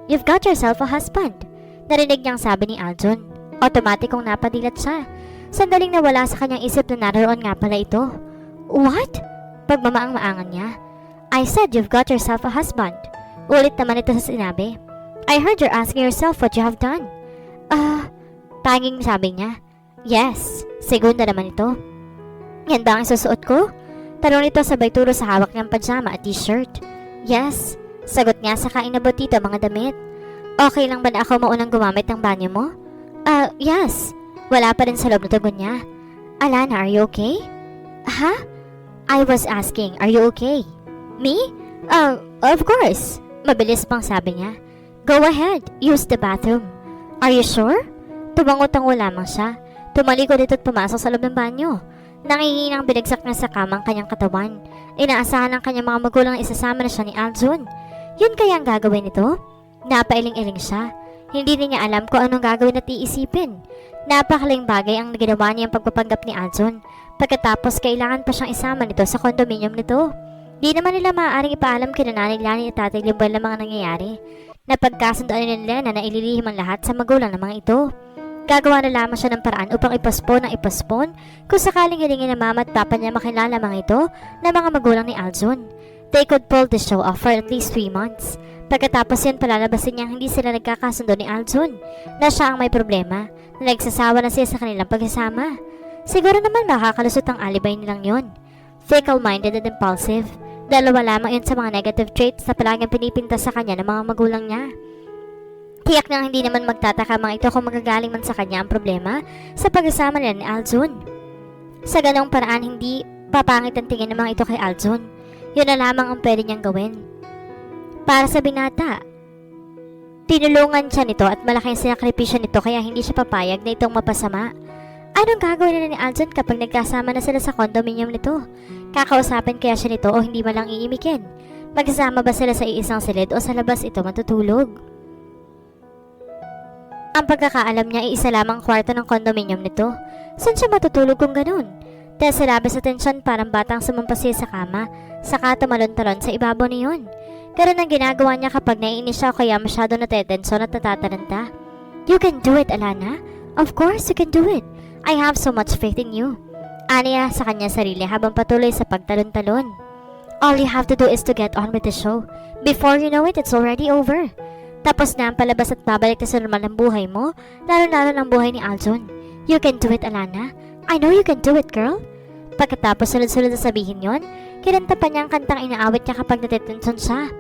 You've got yourself a husband. Narinig niyang sabi ni Aljon. Otomatikong napadilat siya. Sandaling nawala sa kanyang isip na naroon nga pala ito. What? Pagmamaang-maangan niya. I said you've got yourself a husband. Ulit naman ito sa sinabi. I heard you're asking yourself what you have done. Tanging sabi niya. Yes, segunda naman ito. Yan ba ang susuot ko? Tanong nito sabay turo sa hawak niyang pajama at t-shirt. Yes, sagot niya saka inabot dito mga damit. Okay lang ba na ako maunang gumamit ng banyo mo? Yes. Wala pa rin sa loob na tugon niya. Alana, are you okay? Ha? I was asking, are you okay? Me? Of course. Mabilis pang sabi niya. Go ahead, use the bathroom. Are you sure? Tumango-tango lamang siya. Tumalikod ito at pumasok sa loob ng banyo. Nangihinang binagsak niya sa kamang kanyang katawan. Inaasahan ng kanyang mga magulang na isasama na siya ni Aljon. Yun kaya ang gagawin nito? Napailing-iling siya. Hindi niya alam kung anong gagawin at iisipin. Napakaling bagay ang ginawa niyang pagpapanggap ni Aljon. Pagkatapos kailangan pa siyang isama nito sa kondominium nito. Di naman nila maaaring ipaalam kina Nanay Lani at Tatay Limbal ng mga nangyayari. Napagkasundoan ni Lena na ililihim ang lahat sa magulang ng mga ito. Gagawa na lamang siya ng paraan upang ipospon kung sakaling hilingin ng mama at papa niya makilala mga ito na mga magulang ni Aljon. They could pull the show off for at least 3 months. Pagkatapos yun palalabasin niyang hindi sila nagkakasundo ni Aljon, na siya ang may problema, na nagsasawa na siya sa kanilang pagsasama. Siguro naman makakalusot ang alibay nilang yon. Fickle-minded and impulsive. Dalawa lamang yun sa mga negative traits na palaging pinipinta sa kanya ng mga magulang niya. Tiyak nang hindi naman magtataka mga ito kung magagaling man sa kanya ang problema sa pagsasama nila ni Aljon. Sa ganong paraan hindi papangit ang tingin ng mga ito kay Aljon. Yun na lamang ang pwede niyang gawin. Para sa binata, tinulungan siya nito at malaking sinakripisyo nito kaya hindi siya papayag na itong mapasama. Anong gagawin nila ni Aljon kapag nagkasama na sila sa condominium nito? Kakausapin kaya siya nito o hindi malang iimikin? Magsasama ba sila sa iisang silid o sa labas ito matutulog? Ang pagkakaalam niya ay isa lamang kwarto ng condominium nito. Saan siya matutulog kung ganun? Dahil sa labis na tensyon parang batang sumampas siya sa kama, saka tumalon-talon sa ibabaw niyon. Ganun ang ginagawa niya kapag naiinis siya o kaya masyado natetensyon at natataranta. You can do it, Alana. Of course you can do it. I have so much faith in you. Aniya sa kanya sarili habang patuloy sa pagtalon-talon. All you have to do is to get on with the show. Before you know it, it's already over. Tapos na ang palabas at babalik na sa normal ng buhay mo, lalo-lalo ng buhay ni Aljon. You can do it, Alana. I know you can do it, girl. Pagkatapos sunod-sunod na sabihin yon, kinanta pa niya ang kantang inaawit niya kapag natetensyon siya.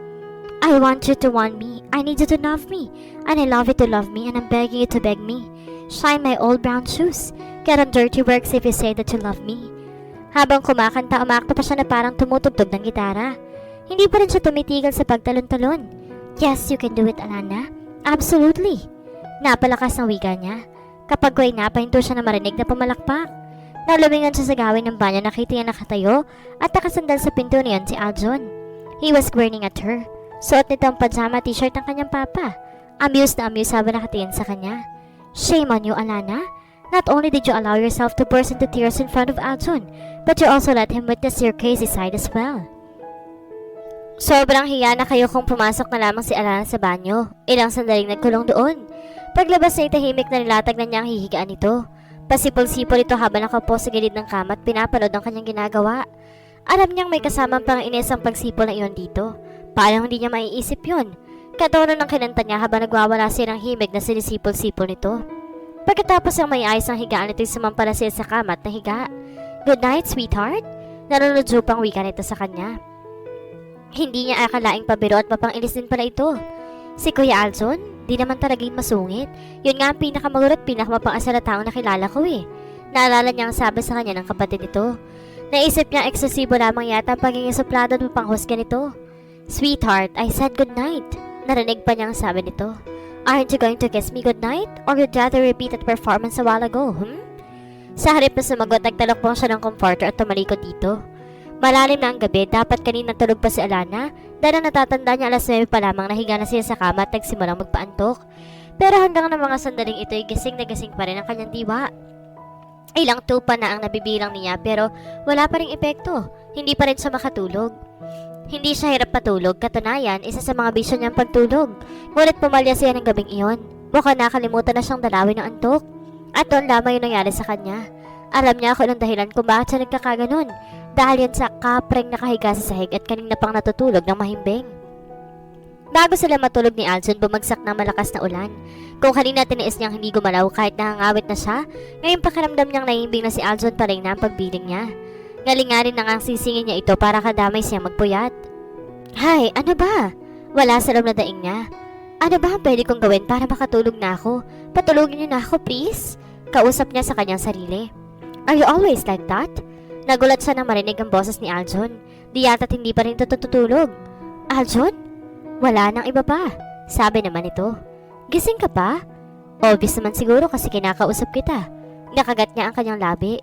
I want you to want me. I need you to love me. And I love you to love me. And I'm begging you to beg me. Shine my old brown shoes. Get on dirty works if you say that you love me. Habang kumakanta, umakto pa siya na parang tumutugtog ng gitara. Hindi pa rin siya tumitigil sa pagtalon-talon. Yes, you can do it, Alana. Absolutely. Napalakas ang wika niya. Kapag ko'y napahinto siya na marinig na pumalakpak. Nalumingan siya sa gawin ng banyo, nakita niya nakatayo at nakasandal sa pinto niyon si Aljon. He was grinning at her. Suot nito ang pajama t-shirt ng kanyang papa. Amused na amused habang nakatingin sa kanya. Shame on you, Alana. Not only did you allow yourself to burst into tears in front of Aljon, but you also let him witness your crazy side as well. Sobrang hiya na kayo kung pumasok na lamang si Alana sa banyo. Ilang sandaling nagkulong doon. Paglabas ay tahimik na nilatag na niya ang hihigaan nito. Pasipol-sipol ito habang nakaupo sa gilid ng kama at pinapanood ang kanyang ginagawa. Alam niyang may kasamang pang-inis ang pagsipol na iyon dito. Paano hindi niya maiisip yun? Katono ng kinanta niya habang nagwawala siya ng himig na sinisipol-sipol nito. Pagkatapos ang may ayos ang higaan nito'y sumampala siya sa kama at nahiga. Good night, sweetheart. Nanunodyo pang wika nito sa kanya. Hindi niya akalaing pabiro at mapang-inis din pala ito. Si Kuya Aljon, di naman talaging masungit. Yun nga ang pinakamagulo at pinakamapang-asal na taong nakilala ko eh. Naalala niya ang sabi sa kanya ng kapatid nito. Naisip niya eksesibo lamang yata ang pagiging suplado at mapanghusga nito. Sweetheart, I said good night. Narinig pa niya ang sabi nito. Aren't you going to kiss me good night? Or you'd rather repeat that performance a while ago, Sa harip na sumagot, nagtalokbong siya ng comforter at tumalikod dito. Malalim na ang gabi, dapat kanina tulog pa si Alana dahil ang natatanda niya alas 9 pa lamang nahiga na siya sa kama at nagsimulang magpaantok. Pero hanggang ng mga sandaling ito ay gising na gising pa rin ang kanyang diwa. Ilang tupa na ang nabibilang niya pero wala pa ring epekto, hindi pa rin siya makatulog. Hindi siya hirap patulog, katunayan isa sa mga bisyo niyang pagtulog. Ngunit pumalya siya ng gabing iyon, mukhang nakalimutan na siyang dalawin ng antok. At doon lamang yung nangyari sa kanya. Alam niya kung anong dahilan kung bakit siya nagkakaganon. Dahil yan sa kapreng nakahiga sa sahig at kanina pang natutulog ng mahimbing. Bago sila matulog ni Aljon, bumagsak ng malakas na ulan. Kung kanina tiniis niyang hindi gumalaw kahit nangangawit na siya, ngayon pakiramdam niyang nahimbing na si Aljon pa rin na ang pagbiling niya. Ngalingarin na nga ang sisingin niya ito para kadamay siya magpuyat. Hay, ano ba? Wala sa loob na daing niya. Ano ba ang pwede kong gawin para makatulog na ako? Patulogin niyo na ako, please? Kausap niya sa kanyang sarili. Are you always like that? Nagulat siya nang marinig ang boses ni Aljon. Di yata't hindi pa rin ito tutulog. Aljon? Wala nang iba pa. Sabi naman ito. Gising ka pa? Obvious naman siguro kasi kinakausap kita. Nakagat niya ang kanyang labi.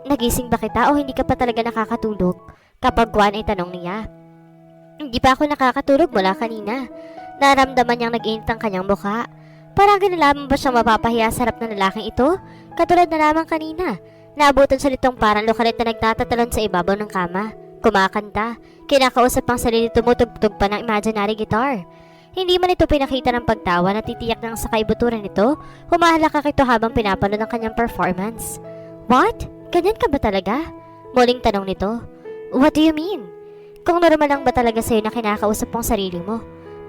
Nagising ba kita o hindi ka pa talaga nakakatulog? Kapag Juan ay tanong niya. Hindi pa ako nakakatulog mula kanina. Naramdaman niyang nag-init ang kanyang mukha. Parang lamang ba siyang mapapahiya sa harap ng lalaking ito? Katulad na lamang kanina. Naabutan siya nitong parang lukalit na nagtatatalon sa ibabaw ng kama. Kumakanta. Kinakausap ang sarili tumutugtog pa ng imaginary guitar. Hindi man ito pinakita ng pagtawa na titiyak ng sa kaibuturan nito, humahalakak ito habang pinapanood ang kanyang performance. What? Ganyan ka ba talaga? Muling tanong nito. What do you mean? Kung normal lang ba talaga sa'yo na kinakausap mong sarili mo?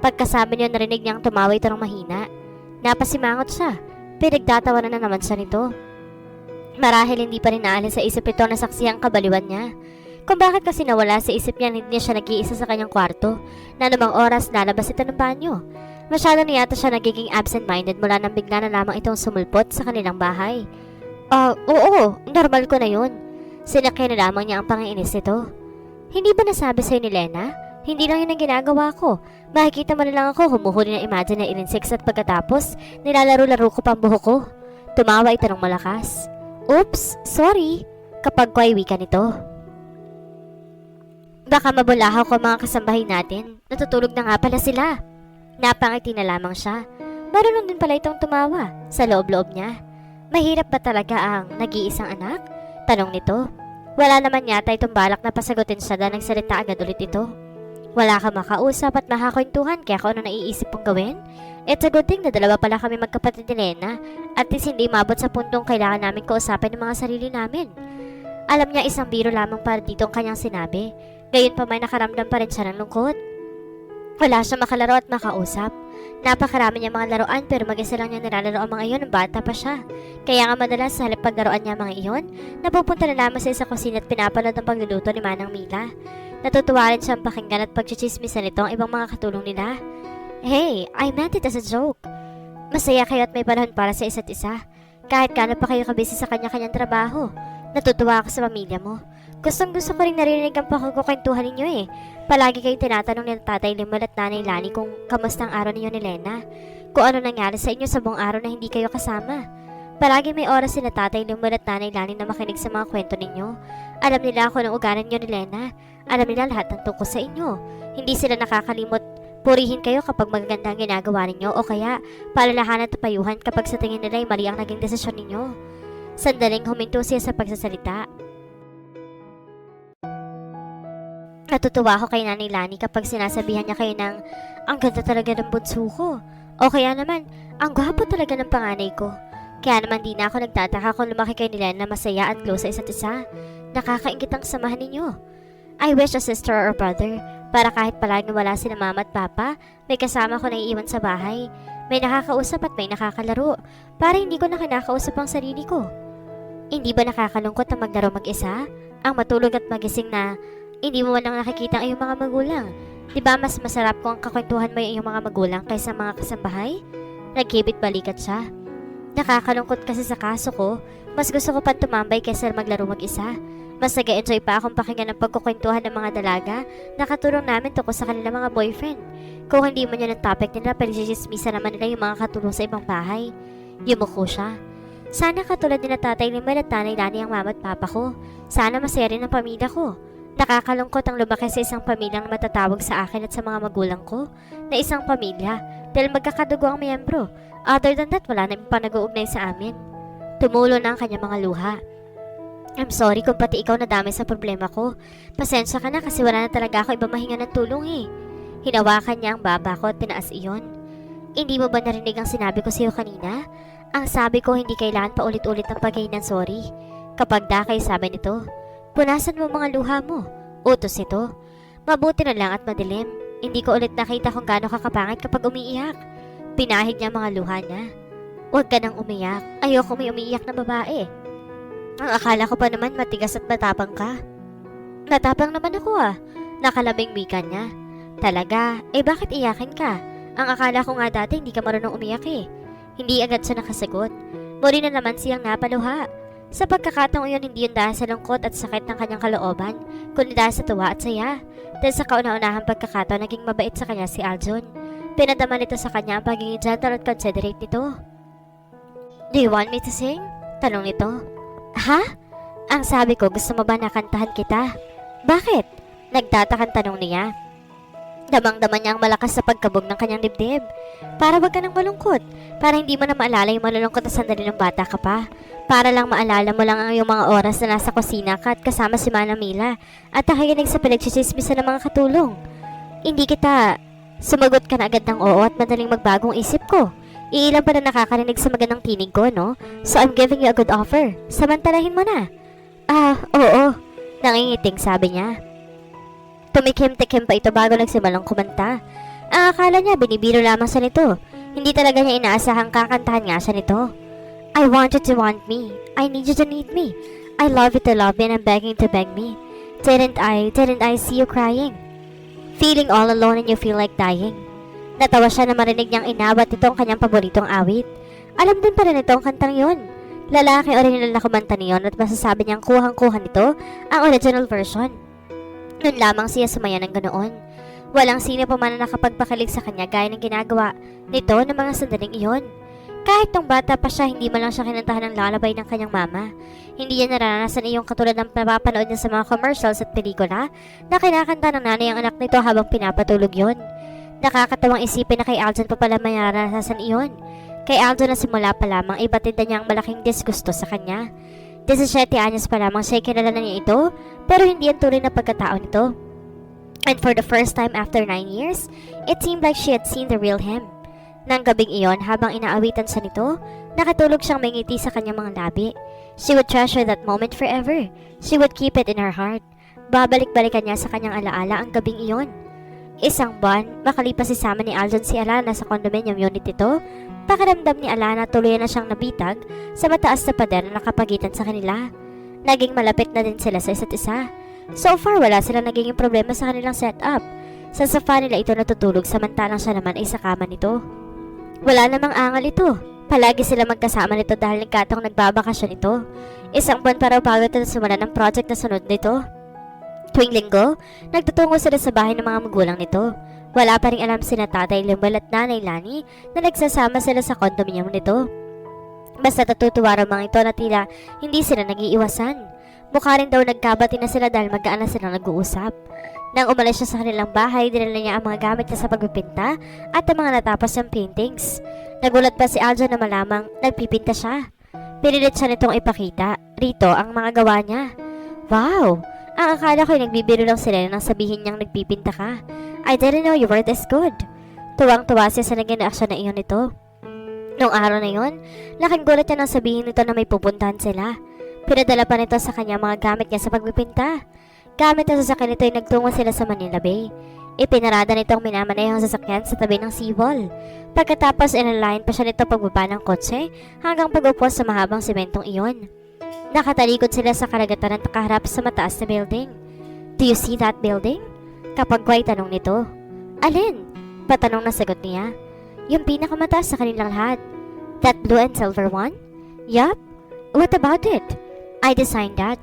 Pagkasabi niyo narinig niyang tumawa ito ng mahina. Napasimangot siya. Pinagtatawanan na naman siya nito. Marahil hindi pa rin naalis sa isip ito na saksi ang kabaliwan niya. Kung bakit kasi nawala sa isip niya hindi siya nag-iisa sa kanyang kwarto na namang oras lalabas ito ng banyo. Masyado na yata siya nagiging absent-minded mula nang bigla na lamang itong sumulpot sa kanilang bahay. Oo, normal ko na yun. Sinakay na lamang niya ang pangiinis nito. Hindi ba nasabi sa'yo ni Lena? Hindi lang yun ang ginagawa ko. Makikita mo na lang ako humuhuli ng imaginary insects at pagkatapos nilalaro-laro ko pa ang buhok ko. Tumawa ito ng malakas. Oops, sorry. Kapag ko ay wika nito. Baka mabulahaw ko mga kasambahay natin. Natutulog na nga pala sila. Napangiti na lamang siya. Marunong din pala itong tumawa sa loob-loob niya. Mahirap ba talaga ang nag-iisang anak? Tanong nito. Wala naman yata itong balak na pasagutin siya dahil nagsalita agad ulit ito. Wala ka makausap at makakwentuhan kaya kung ano naiisip mong gawin? It's a good thing na dalawa pala kami magkapatid ni Lena at least hindi mabot sa puntong kailangan namin kausapin ng mga sarili namin. Alam niya isang biro lamang para dito ang kanyang sinabi. Gayon pa may nakaramdam pa rin siya ng lungkot. Wala siya makalaro at makausap. Napakarami niya mga laruan pero mag-isa lang niya nilalaro ang mga iyon ng bata pa siya. Kaya nga madalas sa halip paglaruan niya mga iyon, napupunta na lamang siya sa kusina at pinapanood ang pagluluto ni Manang Mila. Natutuwa rin siyang pakinggan at pagchichismisan nito ang ibang mga katulong nila. Hey, I meant it as a joke. Masaya kayo at may panahon para sa isa't isa. Kahit kano pa kayo kabisi sa kanya-kanyang trabaho. Natutuwa ako sa pamilya mo. Gustong-gusto ko rin narinig ang pakukwentuhan ninyo eh. Palagi kayong tinatanong ni Tatay Limol at Nanay Lani kung kamusta ang araw ninyo ni Lena. Kung ano nangyari sa inyo sa buong araw na hindi kayo kasama. Palagi may oras sila Tatay Limol at Nanay Lani na makinig sa mga kwento ninyo. Alam nila kung anong ugaran niyo ni Lena. Alam nila lahat ng tungkol sa inyo. Hindi sila nakakalimot Purihin kayo kapag magaganda ang ginagawa ninyo o kaya palalahanan at payuhan kapag sa tingin nila ay mali ang naging desisyon ninyo. Sandaling huminto siya sa pagsasalita. Natutuwa ako kay Nanay Lani kapag sinasabihan niya kayo ng ang ganda talaga ng bunso ko. O kaya naman, ang gwapo talaga ng panganay ko. Kaya naman di na ako nagtataka kung lumaki kayo nila na masaya at close sa isa't isa. Nakakaingit ang samahan ninyo. I wish a sister or brother para kahit palagi wala sila mama at papa, may kasama ko na iiwan sa bahay. May nakakausap at may nakakalaro para hindi ko na kinakausap ang sarili ko. Hindi ba nakakalungkot na maglaro mag-isa? Ang matulog at magising na hindi mo man lang nakikita ang iyong mga magulang. Diba mas masarap kung ang kakwentuhan mo yung iyong mga magulang kaysa mga kasambahay? Nagkibit balikat siya. Nakakalungkot kasi sa kaso ko, mas gusto ko pang tumambay kaysa maglaro mag-isa. Mas nag-enjoy pa akong pakinggan ng pagkukwentuhan ng mga dalaga na katulong namin tungkol sa kanilang mga boyfriend. Kung hindi man yun ang topic nila, pag-sismisa naman nila yung mga katulong sa ibang bahay. Yumuko siya. Sana katulad nila Tatay Limel at Nanay Lani ang mama at papa ko. Sana masaya rin ang pamilya ko. Nakakalungkot ang lumaki sa isang pamilyang matatawag sa akin at sa mga magulang ko na isang pamilya dahil magkakadugo ang miyembro. Other than that, wala na yung panag-uugnay sa amin. Tumulo na ang kanyang mga luha. I'm sorry kung pati ikaw nadamay sa problema ko. Pasensya ka na kasi wala na talaga ako ibang mahinga ng tulong eh. Hinawakan niya ang baba ko at tinaas iyon. Hindi mo ba narinig ang sinabi ko sa iyo kanina? Ang sabi ko hindi kailangan pa ulit-ulit ang paghingi ng sorry. Kapag dakay sabi nito, punasan mo mga luha mo. Utos ito. Mabuti na lang at madilim. Hindi ko ulit nakita kung gaano kakapangit kapag umiiyak. Pinahid niya mga luha niya. Huwag ka nang umiyak. Ayoko may umiiyak na babae. Ang akala ko pa naman matigas at matapang ka. Natapang naman ako ah. Nakalabing wika niya. Talaga? Eh bakit iyakin ka? Ang akala ko nga dati hindi ka marunong umiyak eh. Hindi agad siya nakasagot. Muli na naman siyang napaluha. Sa pagkakataong yun hindi yun dahil sa lungkot at sakit ng kanyang kalooban, kundi dahil sa tuwa at saya. Dahil sa kauna-unahang pagkakataon naging mabait sa kanya si Aljon. Pinadama nito sa kanya ang pagiging gentle at considerate nito. Do you want me to sing? Tanong nito. Ha? Ang sabi ko, gusto mo ba nakantahan kita? Bakit? Nagtatakang tanong niya. Damang-dama niya ang malakas sa pagkabog ng kanyang dibdib. Para wag ka nang malungkot. Para hindi mo na maalala yung malulungkot na sandali ng bata ka pa. Para lang maalala mo lang ang iyong mga oras na nasa kusina ka at kasama si Manang Mila at nakikinig sa pinagsisismisan ng mga katulong. Hindi kita... Sumagot ka na agad ng oo at madaling magbagong isip ko. Iilan pa na nakakarinig sa magandang tinig ko, no? So I'm giving you a good offer. Samantalahin mo na. Oo. Nangingiting sabi niya. Tumikim-tikim pa ito bago nagsimulang kumanta. Ang akala niya binibiro lamang siya nito. Hindi talaga niya inaasahang kakantahan nga siya nito. I want you to want me. I need you to need me. I love you to love me and I'm begging to beg me. Didn't I see you crying? Feeling all alone and you feel like dying. Natawa siya na marinig niyang inawat ito ang kanyang paboritong awit. Alam din pa rin ito ang kantang yun. Lalaki original na kumanta niyon at masasabi niyang kuhang-kuha nito ang original version. Noon lamang siya sumaya ng ganoon. Walang sino pa man na nakapagpakilig sa kanya gaya ng ginagawa nito ng mga sandaling iyon. Kahit nung bata pa siya, hindi man lang siya kinantahan ng lullaby ng kanyang mama. Hindi niya naranasan iyong katulad ng napapanood niya sa mga commercials at pelikula na kinakanta ng nanay ang anak nito habang pinapatulog yon. Nakakatawang isipin na kay Aljon pa pala may naranasan iyon. Kay Aljon na simula pa lamang ay batid na niya ang malaking disgusto sa kanya. 17 anyos pa lamang siya kilala na niya ito, pero hindi ang tunay na pagkatao nito. And for the first time after 9 years, it seemed like she had seen the real him. Nang gabing iyon, habang inaawitan siya nito, nakatulog siyang may ngiti sa kanyang mga labi. She would treasure that moment forever. She would keep it in her heart. Babalik-balikan niya sa kanyang alaala ang gabing iyon. Isang buwan, makalipas isama ni Aljon si Alana sa condominium unit nito, pakiramdam ni Alana tuloy na siyang nabitag sa mataas na pader na nakapagitan sa kanila. Naging malapit na din sila sa isa't isa. So far, wala silang naging problema sa kanilang setup. Sa sofa nila ito natutulog samantalang siya naman ay sa kama nito. Wala namang angal ito. Palagi sila magkasama nito dahil nagkataong nagbabakasyon ito. Isang buwan para bago ito simula ng project na sunod nito. Tuwing linggo, nagtutungo sila sa bahay ng mga magulang nito. Wala pa rin alam sina Tatay Limel at Nanay Lani na nagsasama sila sa condominium nito. Basta natutuwa raw mga ito na tila hindi sila nag-iiwasan. Mukha rin daw nagkabati na sila dahil magkaan na silang nag-uusap. Nang umalis siya sa kanilang bahay, dinala niya ang mga gamit niya sa pagpipinta at ang mga natapos niyang paintings. Nagulat pa si Aljo na malamang nagpipinta siya. Pinilit siya nitong ipakita rito ang mga gawa niya. Wow! Ang akala ko'y nagbibiro lang sila nang sabihin niyang nagpipinta ka. I didn't know you were this good. Tuwang-tuwa siya sa naging reaksyon na iyon nito. Noong araw na iyon, laking gulat niya nang sabihin nito na may pupuntahan sila. Pinadala pa nito sa kanya mga gamit niya sa pagpipinta. Gamit na sasakyan nito ay nagtungo sila sa Manila Bay. Ipinarada nitong minamanayang sasakyan sa tabi ng seawall. Pagkatapos inalayan pa siya nito pagbaba ng kotse hanggang pag-upo sa mahabang sementong iyon. Nakatalikod sila sa karagatan at nakaharap sa mataas na building. Do you see that building? Kapag Kwai tanong nito. Alin? Patanong na sagot niya. Yung pinakamataas sa kanilang lahat. That blue and silver one? Yup. What about it? I designed that.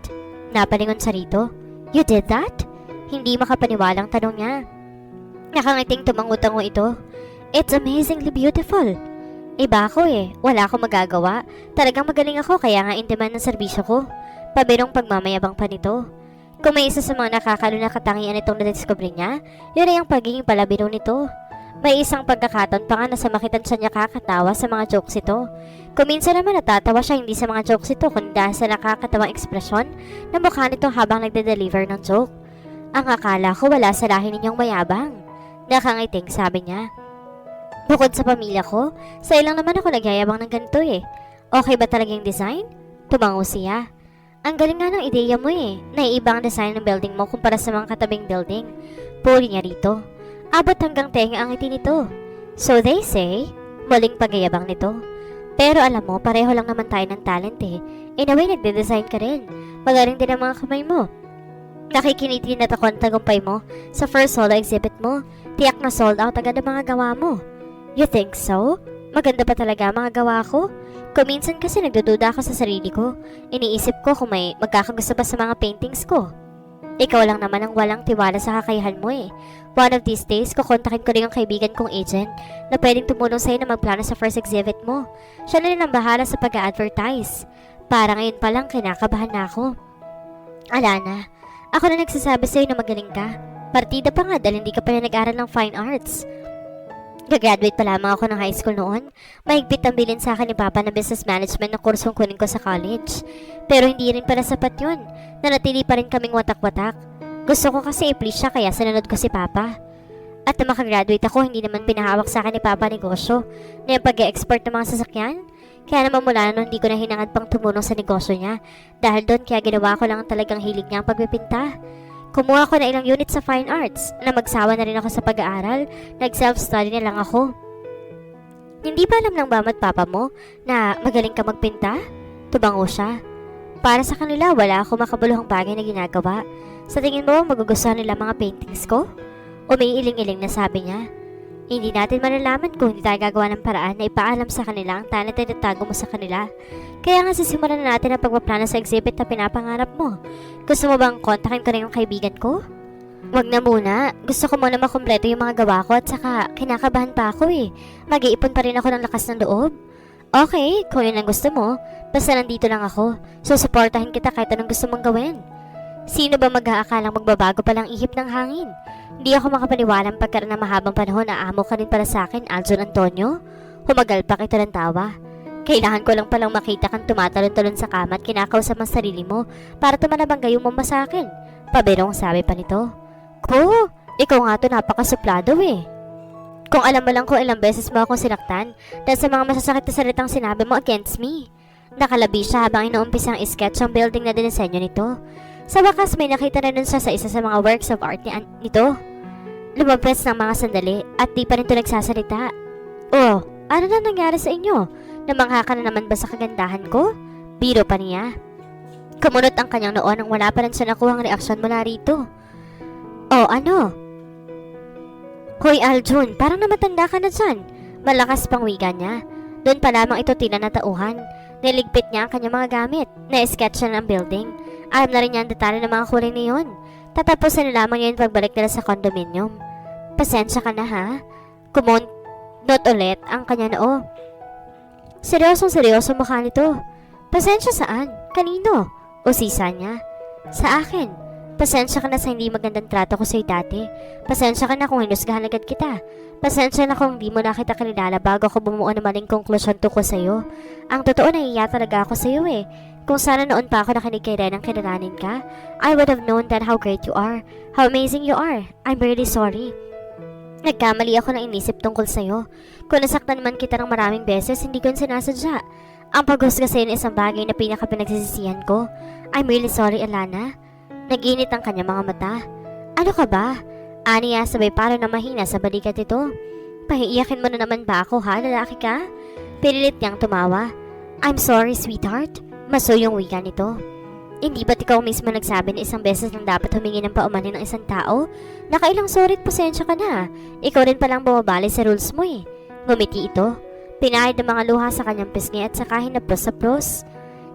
Napalingon siya rito. You did that? Hindi makapaniwalang tanong niya. Nakangiting tumangutango ito. It's amazingly beautiful. Iba ako wala akong magagawa. Talagang magaling ako kaya nga in demand ng serbisyo ko. Pabirong pagmamayabang pa nito. Kung may isa sa mga nakakalunang katangian itong nadiscover niya, yun ay ang pagiging palabiro nito. May isang pagkakataon pa nga na sa makitan siya niya kakatawa sa mga jokes ito. Kung minsan naman natatawa siya hindi sa mga jokes ito kundi dahil sa nakakatawang ekspresyon na mukha nito habang nagde-deliver ng joke. Ang akala ko wala sa lahi ninyong mayabang. Nakangiting sabi niya. Bukod sa pamilya ko, sa ilang naman ako nagyayabang ng ganito Okay ba talaga yung design? Tumango siya. Ang galing nga ng ideya mo Naiiba ang design ng building mo kumpara sa mga katabing building. Puri niya rito. Abot hanggang tenga ang ngiti nito. So they say, muling pagyayabang nito. Pero alam mo, pareho lang naman tayo ng talent In a way, nagde-design ka rin. Magaling din ang mga kamay mo. Nakikiniti na ako ang tagumpay mo sa first solo exhibit mo. Tiyak na sold out agad ang mga gawa mo. You think so? Maganda pa talaga ang mga gawa ko? Kung minsan kasi nagdududa ako sa sarili ko. Iniisip ko kung may magkakagusto pa sa mga paintings ko. Ikaw lang naman ang walang tiwala sa kakayahan mo One of these days, kukontakin ko rin ang kaibigan kong agent na pwedeng tumulong sa'yo na magplano sa first exhibit mo. Siya na rin ang bahala sa pag-a-advertise. Para ngayon pa lang kinakabahan na ako. Alana, ako na nagsasabi sa'yo na magaling ka. Partida pa nga dahil hindi ka pa na nag-aral ng fine arts. Gagraduate pa lamang ako ng high school noon. Mahigpit ang bilin sa akin ni Papa ng business management na kursong kunin ko sa college. Pero hindi rin pala sapat yun. Nanatili pa rin kaming watak-watak. Gusto ko kasi i-please siya kaya sinunod ko si Papa. At na makagraduate ako, hindi naman pinahawak sa akin ni Papa negosyo na yung pag-e-export ng mga sasakyan. Kaya naman mula noon hindi ko na hinangad pang tumulong sa negosyo niya. Dahil doon kaya ginawa ko lang ang talagang hilig niya ang pagpipinta. Kumuha ko na ilang unit sa fine arts na magsawa na rin ako sa pag-aaral. Nag-self-study na lang ako. Hindi ba alam ng mama at papa mo na magaling ka magpinta? Tubango siya. Para sa kanila, wala ako makabuluhang bagay na ginagawa. Sa tingin mo, magugustuhan nila mga paintings ko? Umiiling-iling na sabi niya. Hindi natin malalaman kung hindi tayo gagawa ng paraan na ipaalam sa kanila ang talent na natago mo sa kanila. Kaya nga sisimulan na natin ang pagpaplano sa exhibit na pinapangarap mo. Gusto mo bang kontakin ko rin yung kaibigan ko? Wag na muna. Gusto ko muna makumpleto yung mga gawa ko at saka kinakabahan pa ako Mag-iipon pa rin ako ng lakas ng loob. Okay, kung yun ang gusto mo, basta nandito lang ako. So supportahin kita kahit anong gusto mong gawin. Sino ba mag-aakalang magbabago palang ihip ng hangin? Hindi ako makapaniwalang pagkaroon ng mahabang panahon na amo ka rin para sa akin, Aljon Antonio. Humagalpak ito ng tawa. Kailangan ko lang palang makita kang tumatalon-talon sa kama at kinakausap ang sarili mo para tumanab ang gayong mama sa akin. Pabirong sabi pa nito. Ko, ikaw nga to napakasuplado Kung alam mo lang kung ilang beses mo akong sinaktan dahil sa mga masasakit na salitang sinabi mo against me. Nakalabi siya habang inuumpisa ang sketch ang building na dinisenyo nito. Sa wakas may nakita na nun siya sa isa sa mga works of art nito. Lumabas ng mga sandali at di pa rin ito nagsasalita. Oh, ano na nangyari sa inyo? Namangha ka na naman ba sa kagandahan ko? Biro pa niya. Kumunot ang kanyang noon nang wala pa rin siya nakuhang reaksyon mula rito. Oh, ano? Hoy Aljon, parang namatanda ka na dyan. Malakas pang wiga niya. Doon pa lamang ito tinanatauhan. Niligpit niya ang kanyang mga gamit. Na-sketch na ng building. Alam na rin niya ang detalye ng mga kulay na yun. Tatapusin na lamang yun pagbalik nila sa condominium. Pasensya ka na ha? Kumunot ulit ang kanya noo. Seryosong mukha nito. Pasensya saan? Kanino? O sisa niya? Sa akin. Pasensya ka na sa hindi magandang trato ko sa'yo dati. Pasensya ka na kung hinusgahan agad kita. Pasensya na kung hindi mo na kita kilala bago ako bumuo ng maling konklusyon tungkol sa'yo. Ang totoo, nahiya talaga ako sa'yo eh. Kung sana noon pa ako nakinig kay Ren ang kilalanin ka, I would have known that how great you are, how amazing you are. I'm really sorry. Nagkamali ako ng inisip tungkol sa'yo. Kung nasaktan man kita ng maraming beses, hindi ko sinasadya. Ang paghusga sa'yo na isang bagay na pinaka-pinagsisisihan ko. I'm really sorry, Alana. Nag-init ang kanyang mga mata. Ano ka ba? Aniya sabay para na mahina sa balikat ito. Pahiiyakin mo na naman ba ako ha, lalaki ka? Pinilit niyang tumawa. I'm sorry, sweetheart. Maso yung wika nito. Hindi ba't ikaw mismo nagsabi na isang beses lang dapat humingi ng paumanhin ng isang tao? Nakailang sorry at pasensya ka na. Ikaw rin palang bumabali sa rules mo eh. Ngumiti ito. Pinahid ng mga luha sa kanyang pisngi at saka hinaplos sa pros.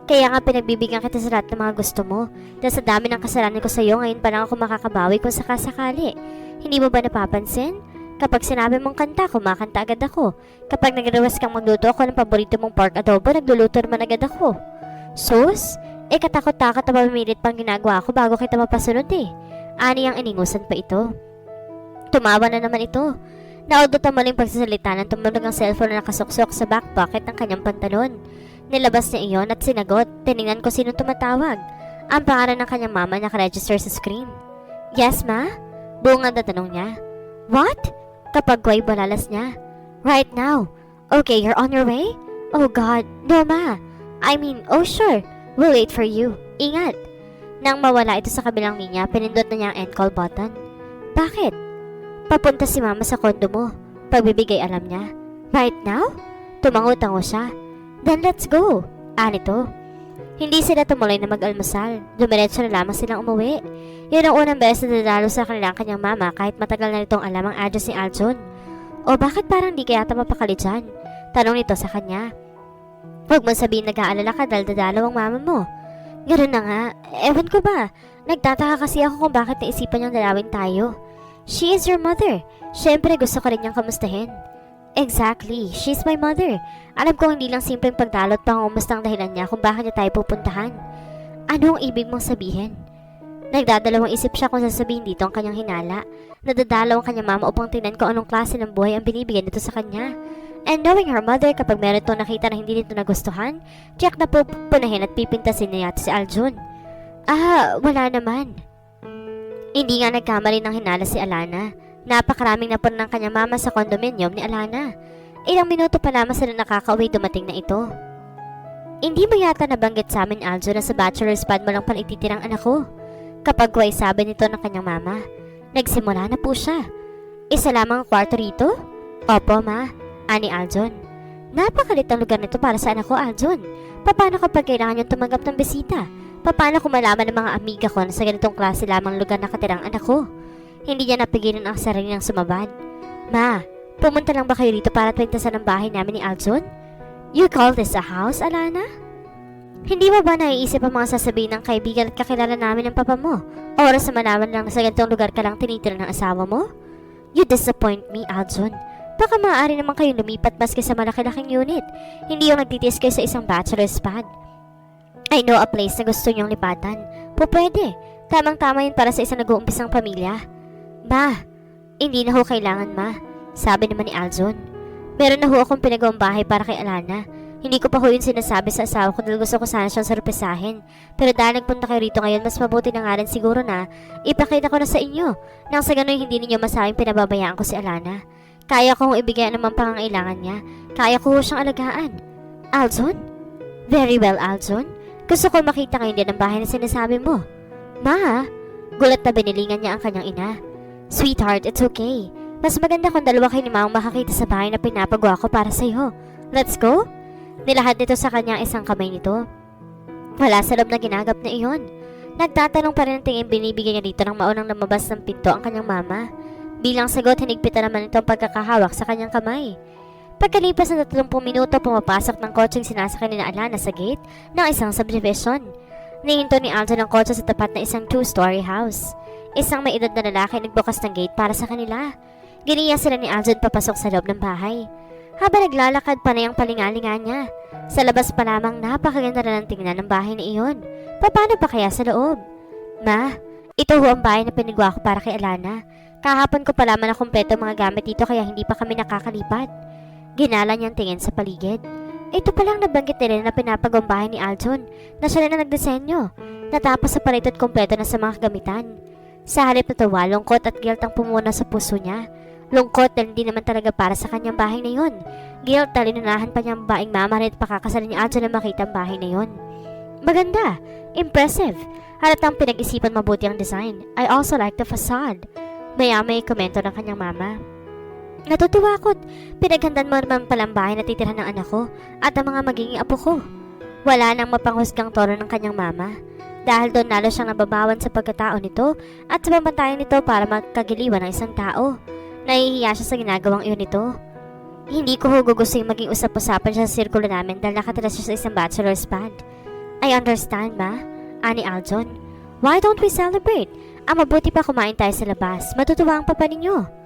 Kaya nga pinagbibigyan kita sa lahat ng mga gusto mo. Dahil sa dami ng kasalanan ko sa iyo, ngayon pa lang ako makakabawi kung sakasakali. Hindi mo ba napapansin? Kapag sinabi mong kanta, kumakanta agad ako. Kapag nag-request kang magluto ako ng paborito mong pork adobo, nagluluto naman agad ako. Sus? Katakot-takot na pamilit pang ginagawa ko bago kita mapasunod eh. Ani ang iningusan pa ito. Tumawa na naman ito. Naudot ang maling pagsasalita ng tumunog ang cellphone na nakasuksok sa back pocket ng kanyang pantalon. Nilabas niya iyon at sinagot. Tiningnan ko sino tumatawag. Ang pangalan ng kanyang mama nakaregister sa screen. Yes, ma? Buong ang tatanong niya. What? Kapag guway balalas niya. Right now. Okay, you're on your way? Oh God, no ma. I mean, oh sure. We'll wait for you. Ingat. Nang mawala ito sa kabilang linya, pinindot na niya ang end call button. Bakit? Papunta si mama sa kondo mo. Pagbibigay alam niya. Right now? Tumango-tango siya. Then let's go. Anito. Hindi sila tumuloy na mag-almusal. Dumiretso na lamang silang umuwi. Yun ang unang beses na dadalo sa kanyang mama kahit matagal na nitong alam ang address ni Aljon. O bakit parang di kaya mapakali dyan? Tanong nito sa kanya. Huwag mo sabihin nag-aalala ka dahil dadalo ang mama mo. Ganoon na nga. Ewan ko ba. Nagtataka kasi ako kung bakit naisipan niyang dalawin tayo. She is your mother. Siyempre gusto ko rin niyang kamustahin. Exactly. She's my mother. Alam ko hindi lang simpleng pagdalo at pangumustang dahilan niya kung bakit niya tayo pupuntahan. Ano ang ibig mong sabihin? Nagdadalawang isip siya kung sasabihin dito ang kanyang hinala. Nadadalaw ang kanyang mama upang tingnan kung anong klase ng buhay ang binibigyan nito sa kanya. And knowing her mother, kapag meron itong nakita na hindi nito nagustuhan, tiyak na pupunahin at pipintasin niya si Aljon. Wala naman. Hindi nga nagkamali ng hinala si Alana. Napakaraming napon ng kanyang mama sa condominium ni Alana. Ilang minuto pa lamang sila nakaka-uwi dumating na ito. Hindi mo yata nabanggit sa amin, Aljo, na sa bachelor's pad mo lang pala ititirang anak ko. Kapag guway sabi nito ng kanyang mama, nagsimula na po siya. Isa lamang ang kwarto rito? Opo, ma. Ani Aljon. Napakalit ang lugar nito para sa anak ko, Aljon. Paano kapag kailangan niyong tumanggap ng bisita? Paano kung malaman ng mga amiga ko na sa ganitong klase lamang lugar nakatirang anak ko? Hindi niya napigilan ang sarili niyang sumabad. Ma, pumunta lang ba kayo rito para twintasan ang bahay namin ni Aljon? You call this a house, Alana? Hindi mo ba naiisip ang mga sasabihin ng kaibigan at kakilala namin ng papa mo? Oras na malaman lang na sa ganitong lugar ka lang tinitira ng asawa mo? You disappoint me, Aljon. Baka maaari naman kayo lumipat maski sa malaki-laking unit. Hindi yung nagtitiis kayo sa isang bachelor's pad. I know a place na gusto niyong lipatan. Pwede. Tamang-tama yun para sa isang nag-uumpisang pamilya. Ma, hindi na ho kailangan, ma. Sabi naman ni Aljon. Meron na ho akong pinagawang bahay para kay Alana. Hindi ko pa ho yun sinasabi sa asawa ko dahil gusto ko sana siyang sorpresahin. Pero dahil nagpunta kayo rito ngayon, mas mabuti na nga rin siguro na ipakita ko na sa inyo. Nang sa ganun hindi ninyo masabing pinababayaan ko si Alana. Kaya ko hong ibigay ang naman pangangailangan niya. Kaya ko ho siyang alagaan. Aljon? Very well, Aljon. Gusto ko makita ngayon din ang bahay na sinasabi mo. Ma, gulat na binilingan niya ang kanyang ina. Sweetheart, it's okay. Mas maganda kung dalawa kayo ni Maong makakita sa bahay na pinapagawa ko para sa iyo. Let's go? Nilahad nito sa kanyang isang kamay nito. Wala sa loob na ginagap na iyon. Nagtatanong pa rin ang tingin binibigay niya dito nang maunang lumabas ng pinto ang kanyang mama. Bilang sagot, hinigpitan naman ito ang pagkakahawak sa kanyang kamay. Pagkalipas ng 30 minuto, pumapasok ng kotseng sinasakay ni Alana sa gate ng isang subdivision. Nihinto ni Aljon ang kotse sa tapat na isang 2-story house. Isang may edad na lalaki nagbukas ng gate para sa kanila. Giniya sila ni Aljon papasok sa loob ng bahay. Habang naglalakad, panay ang palingalingan niya. Sa labas pa lamang napakaganda na ng tingnan ng bahay na iyon. Paano pa kaya sa loob? Ma, Ito ho ang bahay na pinagawa ko para kay Alana. Kahapon ko pa lamang na kumpleto ang mga gamit dito kaya hindi pa kami nakakalipat. Ginala niyang tingin sa paligid. Ito palang nabanggit nila na pinapagumbahay ni Aljon na siya na nagdisenyo. Natapos sa palito at kumpleto na sa mga gamitan. Sa halip na tawa, lungkot at guilt ang pumuna sa puso niya. Lungkot dahil hindi naman talaga para sa kanyang bahay na yon. Guilt dahil inunahan pa niyang baing mama rin at pakakasalan ni Aljon na makita ang bahay na yon. Maganda. Impressive. Halatang pinag-isipan mabuti ang design. I also like the facade. May komento ng kanyang mama. Natutuwa ako't pinaghandan mo naman palang bahay na titirhan ng anak ko at ang mga magiging apo ko. Wala nang mapanghusgang tono ng kanyang mama. Dahil doon lalo siyang nababawan sa pagkatao nito at sa pamantayan nito para magkagiliwan ng isang tao. Nahihiya siya sa ginagawang iyon nito. Hindi ko gustong maging usap-usapan siya sa sirkulo namin dahil nakatira siya sa isang bachelor's pad. I understand, ma. Ani Aljon. Why don't we celebrate? Ang mabuti pa kumain tayo sa labas. Matutuwa ang papa ninyo.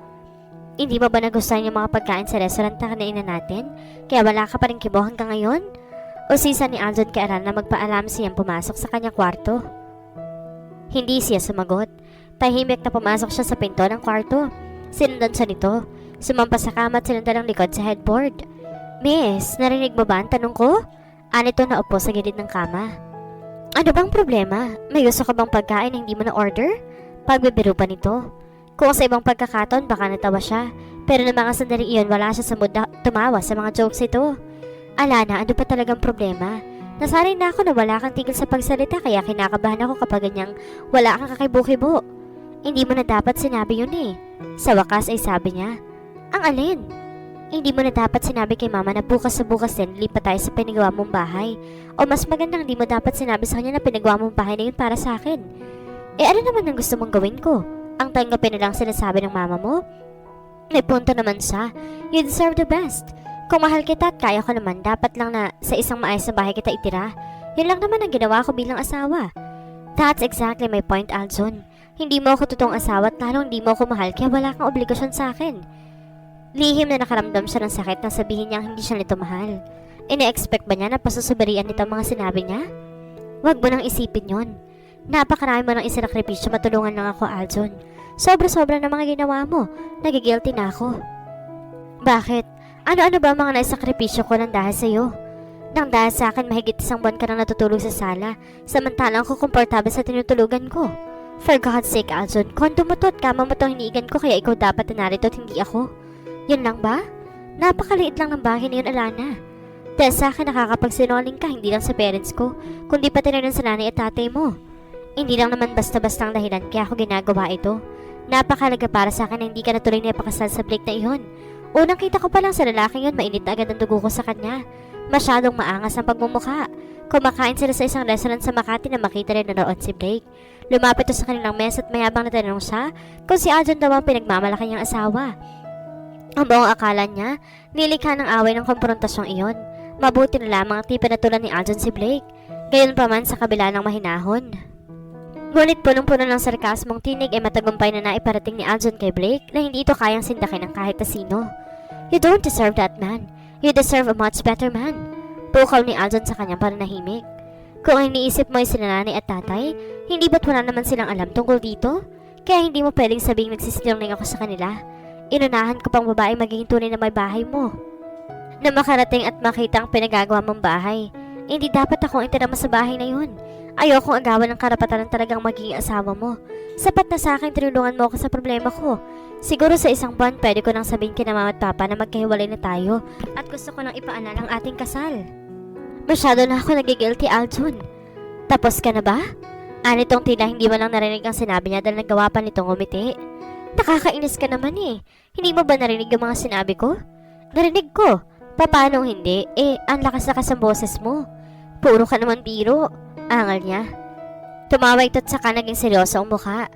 Hindi mo ba nagustuhan yung mga pagkain sa restaurant na kanainan natin? Kaya wala ka pa rin kibo hanggang ngayon? O sisa ni Aljon kay Aran na magpaalam siyang pumasok sa kanyang kwarto? Hindi siya sumagot. Tahimik na pumasok siya sa pinto ng kwarto. Sinundan siya nito. Sumampa sa kama at sinundan ang likod sa headboard. Miss, narinig mo ba ang tanong ko? Anito na upo sa gilid ng kama. Ano bang problema? May gusto ka bang pagkain na hindi mo na-order? Pagbibiro pa nito. Kung sa ibang pagkakataon baka natawa siya. Pero ng mga sandali iyon wala siya sa mood na tumawa sa mga jokes ito. Alana, ano pa talagang problema? Nasanay na ako na wala kang tigil sa pagsalita kaya kinakabahan ako kapag ganyang wala kang kakibo-kibo. Hindi mo na dapat sinabi yun eh. Sa wakas ay sabi niya. Ang alin? Hindi mo na dapat sinabi kay mama na bukas sa bukas din lipat tayo sa pinagawa mong bahay. O mas magandang hindi mo dapat sinabi sa kanya na pinagawa mong bahay na yun para sa akin. Eh ano naman ang gusto mong gawin ko? Ang tanggapin na lang sinasabi ng mama mo? May punto naman siya. You deserve the best. Kung mahal kita at kaya ko naman, dapat lang na sa isang maayos na bahay kita itira. Yun lang naman ang ginawa ko bilang asawa. That's exactly my point, Aljon. Hindi mo ako totoong asawa at lalong hindi mo ako mahal kaya wala kang obligasyon sa akin. Lihim na nakaramdam siya ng sakit nang sabihin niyang hindi siya nito mahal. Ine-expect ba niya na pasusubarian nito ang mga sinabi niya? Huwag mo nang isipin yon. Napakarami mo nang isinakripisyo matulungan lang ako, Aljon. Sobra-sobra na mga ginawa mo. Nagigilty na ako. Bakit? Ano-ano ba mga naisakripisyo ko nang dahil sa'yo? Nang dahil sa akin mahigit isang buwan ka nang natutulog sa sala, samantalang ako komportable sa tinutulugan ko. For God's sake, Aljon, kondo mo to at kama mo to hiniigan ko kaya ikaw dapat na narito at hindi ako. Yun lang ba? Napakaliit lang ng bahay na yun, Alana. Dahil sa akin nakakapagsinungaling ka hindi lang sa parents ko, kundi pati na rin sa nanay at tatay mo. Hindi lang naman basta-bastang dahilan kaya ako ginagawa ito. Napakalaga para sa akin na hindi ka natuloy na ipakasal sa Blake na iyon. Unang kita ko pa lang sa lalaking yun, mainit na agad ang dugo ko sa kanya. Masyadong maangas ang pagmumukha. Kumakain sila sa isang restaurant sa Makati na makita rin na noon si Blake. Lumapit to sa kanilang mesa at mayabang na tanong siya kung si Aljon daw ang pinagmamalaki niyang asawa. Ang buong akala niya, nilikha ng away ng konfrontasyong iyon. Mabuti na lamang at pinatulan ni Aljon si Blake. Gayon pa man sa kabila ng mahinahon. Ngunit punong-puno ng sarkasmong tinig ay matagumpay na naiparating ni Aljon kay Blake na hindi ito kayang sindakin ng kahit na sino. You don't deserve that man. You deserve a much better man. Pukaw ni Aljon sa kanyang pananahimik. Kung iniisip mo ay sila nanay at tatay, hindi ba't wala naman silang alam tungkol dito? Kaya hindi mo pwedeng sabing nagsisinungaling ako sa kanila. Inunahan ko pang babae magiging tunay na may bahay mo. Na makarating at makita ang pinagagawa mong bahay. Hindi dapat akong itinama sa bahay na yun. Ayokong agawan ng karapatan ng talagang magiging asawa mo. Sapat na sa akin tinulungan mo ako sa problema ko. Siguro sa isang buwan pwede ko nang sabihin kina mama at papa na magkahiwalay na tayo at gusto ko nang ipaanan ang ating kasal. Masyado na ako nagigilty, Aljon. Tapos ka na ba? Anitong tila hindi mo lang narinig ang sinabi niya dahil nagawa pa nitong umiti. Nakakainis ka naman eh. Hindi mo ba narinig ang mga sinabi ko? Narinig ko. Paano hindi? Ang lakas-lakas ang boses mo. Puro ka naman biro. Angal niya. Tumawa ito't saka naging seryoso ang mukha.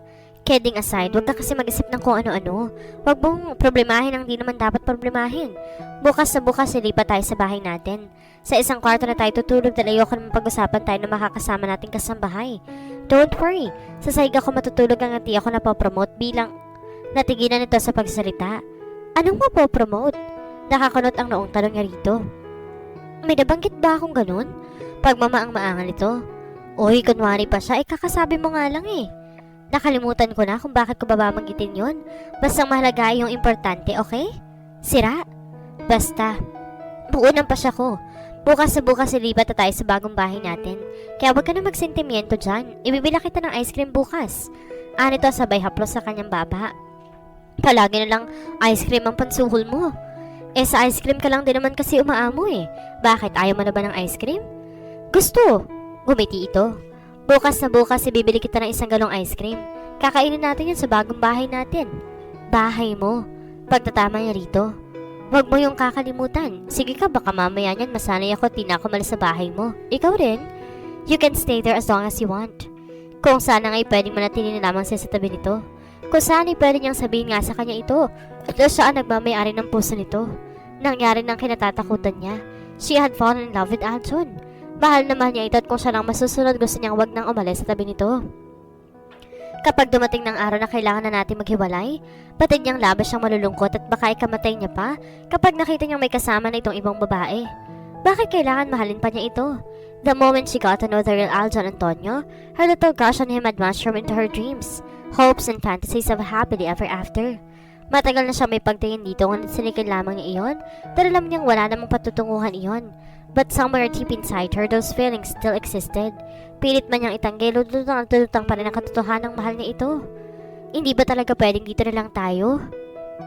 Kidding aside, huwag ka kasi mag-isip ng kung ano-ano. Huwag mong problemahin ang di naman dapat problemahin. Bukas na bukas, ilipat tayo sa bahay natin. Sa isang kwarto na tayo tutulog dahil ayoko naman pag-usapan tayo na makakasama nating kasambahay. Don't worry. Sa sahig ako matutulog ang ati ako napopromote bilang natigilan nito sa pagsalita. Anong mapopromote? Nakakunot ang noong tanong niya rito. May nabanggit ba akong ganun? Pagmamaang maangal ito. Oy, kunwari pa siya, kakasabi mo nga lang eh. Nakalimutan ko na kung bakit ko babanggitin yun. Basta mahalaga ay yung importante, okay? Sira? Basta. Buunan pa siya ko. Bukas sa bukas ilipat na tayo sa bagong bahay natin. Kaya huwag ka na magsentimiento dyan. Ibibila kita ng ice cream bukas. Nito sabay haplos sa kanyang baba. Palagi na lang ice cream ang pansuhol mo. Sa ice cream ka lang din naman kasi umaamo eh. Bakit? Ayaw mo na ba ng ice cream? Gusto. Gumiti ito. Bukas na bukas ibibili kita ng isang galong ice cream. Kakainin natin yan sa bagong bahay natin. Bahay mo. Pagtatama niya rito. Huwag mo yung kakalimutan. Sige ka, baka mamaya niyan masanay ako at di na ako malis sa bahay mo. Ikaw rin. You can stay there as long as you want. Kung sana nga'y pwedeng manatili na lamang siya sa tabi nito. Kung saan ay pwede niyang sabihin nga sa kanya ito. At siya ang nagmamayari ng puso nito. Nangyari ng kinatatakutan niya. She had fallen in love with Aljon. Mahal naman niya ito at kung siya lang masusunod gusto niyang wag nang umalis sa tabi nito. Kapag dumating ng araw na kailangan na natin maghiwalay, batid niyang labas siyang malulungkot at baka ikamatay niya pa kapag nakita niyang may kasama na itong ibang babae. Bakit kailangan mahalin pa niya ito? The moment she got to know the real Aljon Antonio, her little crush on him had mushroomed into her dreams, hopes and fantasies of a happily ever after. Matagal na siya may pagtingin dito ngunit sinikil lamang niya iyon dahil alam niyang wala namang patutunguhan iyon. But somewhere deep inside her, those feelings still existed. Pilit man niyang itanggi, lulutang pa rin ang katotohanang mahal niya ito. Hindi ba talaga pwedeng dito na lang tayo?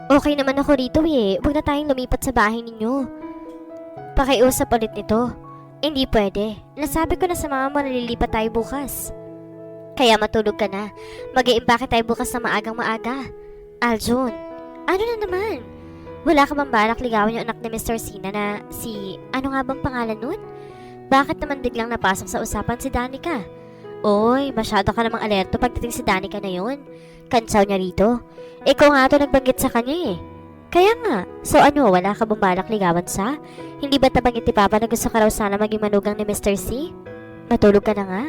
Okay naman ako rito eh, huwag na tayong lumipat sa bahay ninyo. Pakiusap ulit nito. Hindi pwede, nasabi ko na sa mama mo na lilipat tayo bukas. Kaya matulog ka na, mag-iimpake tayo bukas na maagang-maaga. Aljon, ano na naman? Wala ka bang balak ligawan yung anak ni Mr. Sina na ano nga bang pangalan nun? Bakit naman biglang napasok sa usapan si Danica? Oy, masyado ka namang alerto pagdating si Danica na yun. Kantsaw niya rito. Ikaw nga ito nagbanggit sa kanya eh. Kaya nga, so ano, wala ka bang balak ligawan sa? Hindi ba nabanggit ni Papa na gusto ka raw sana maging manugang ni Mr. C? Matulog ka na nga?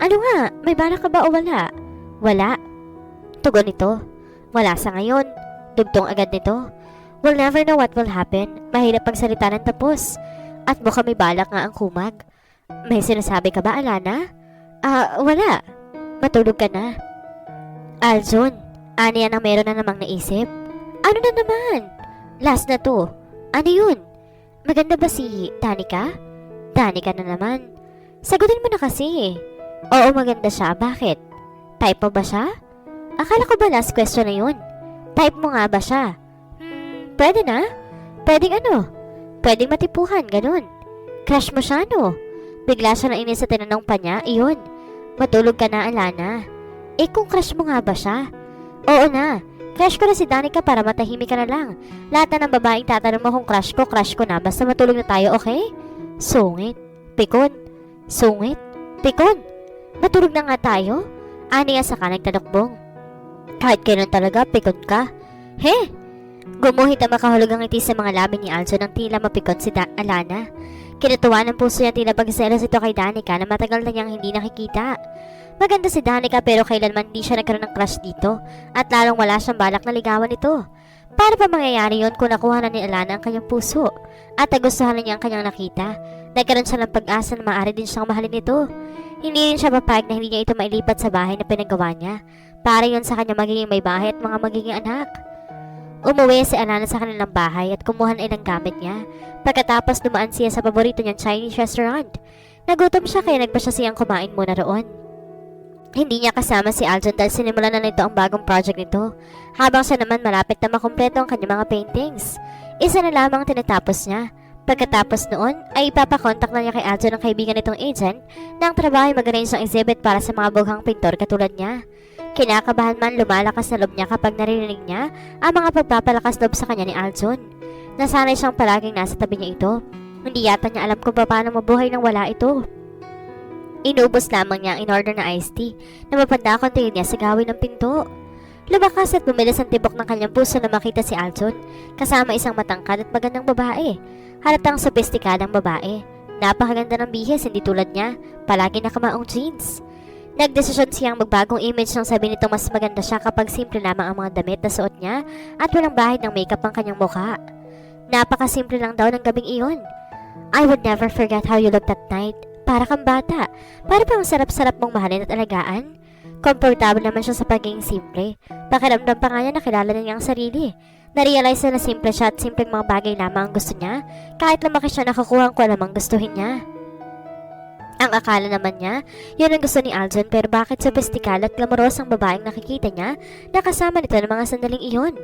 Ano nga, may balak ka ba o wala? Wala. Tugon nito. Wala sa ngayon. Dugtong agad nito. We'll never know what will happen. Mahirap pagsalita ng tapos. At mukhang may balak nga ang kumag. May sinasabi ka ba, Alana? Wala. Matulog ka na. Aljon, ano yan ang meron na namang naisip? Ano na naman? Last na to. Ano yun? Maganda ba si Danica? Danica na naman. Sagutin mo na kasi. Oo, maganda siya. Bakit? Type mo ba siya? Akala ko ba last question na yun? Type mo nga ba siya? Pwede na? Pwedeng ano? Pwedeng matipuhan, ganun. Crush mo siya, no? Bigla siya nainis sa tinanong pa niya, iyon. Matulog ka na, Alana. Kung crush mo nga ba siya? Oo na. Crush ko na si Danica para matahimik ka na lang. Lahat na ng babaeng tatanong mo kung crush ko na. Basta matulog na tayo, okay? Sungit. Pikon. Sungit. Pikon. Matulog na nga tayo? Aniya sa ka nagtanokbong. Kahit kailan talaga, pikon ka. He? Gumuhit ang makahulugang ngiti sa mga labi ni Aljon nang tila mapikon si Alana. Kinatuwa ng puso niya tila pagselos ito kay Danica na matagal na niyang hindi nakikita. Maganda si Danica pero kailanman hindi siya nagkaroon ng crush dito at lalong wala siyang balak na ligawan ito. Paano pa mangyayari yon kung nakuha na ni Alana ang kanyang puso at nagustuhan na niya ang kanyang nakita? Nagkaroon siya ng pag-asa na maaari din siyang mahalin ito. Hindi rin siya papayag na hindi niya ito mailipat sa bahay na pinagawa niya. Para yon sa kanya magiging may bahay at mga magiging anak. Umuwi si Alana sa kanilang bahay at kumuha na ilang gamit niya. Pagkatapos dumaan siya sa paborito niyang Chinese restaurant. Nagutom siya kaya nagpa siya siyang kumain muna roon. Hindi niya kasama si Aljon dahil sinimulan na nito ang bagong project nito. Habang siya naman malapit na makumpleto ang kanyang mga paintings. Isa na lamang tinatapos niya. Pagkatapos noon ay ipapakontak na niya kay Aljon ang kaibigan nitong agent na ang trabaho ay mag-arrange ng exhibit para sa mga bughang pintor katulad niya. Kinakabahan man lumalakas na loob niya kapag narinig niya ang mga pagpapalakas loob sa kanya ni Aljon. Nasanay siyang palaging nasa tabi niya ito. Hindi yata niya alam kung paano mabuhay nang wala ito. Inubos lamang niya ang in-order na iced tea na mapandakon tingin niya sa gawin ng pinto. Lumakas at bumilis ang tibok ng kanyang puso na makita si Aljon kasama isang matangkad at magandang babae. Halatang sopistikadang babae. Napakaganda ng bihis, hindi tulad niya. Palagi nakamaong jeans. Nagdesisyon siyang magbagong image nang sabi nitong mas maganda siya kapag simple lamang ang mga damit na suot niya at walang bahid ng makeup ang kanyang mukha. Napakasimple lang daw ng gabing iyon. I would never forget how you looked that night. Para kang bata. Para pang sarap-sarap mong mahalin at alagaan. Komportable naman siya sa pagiging simple. Pakiramdam pa nga niya nakilala niya ang sarili. Narealize na simple siya at simpleng mga bagay lamang ang gusto niya, kahit lumaki siya nakukuha ko namang gustuhin niya. Ang akala naman niya, yun ang gusto ni Aljon, pero bakit sophistikal at glamorous ang babaeng nakikita niya na kasama nito ng mga sandaling iyon?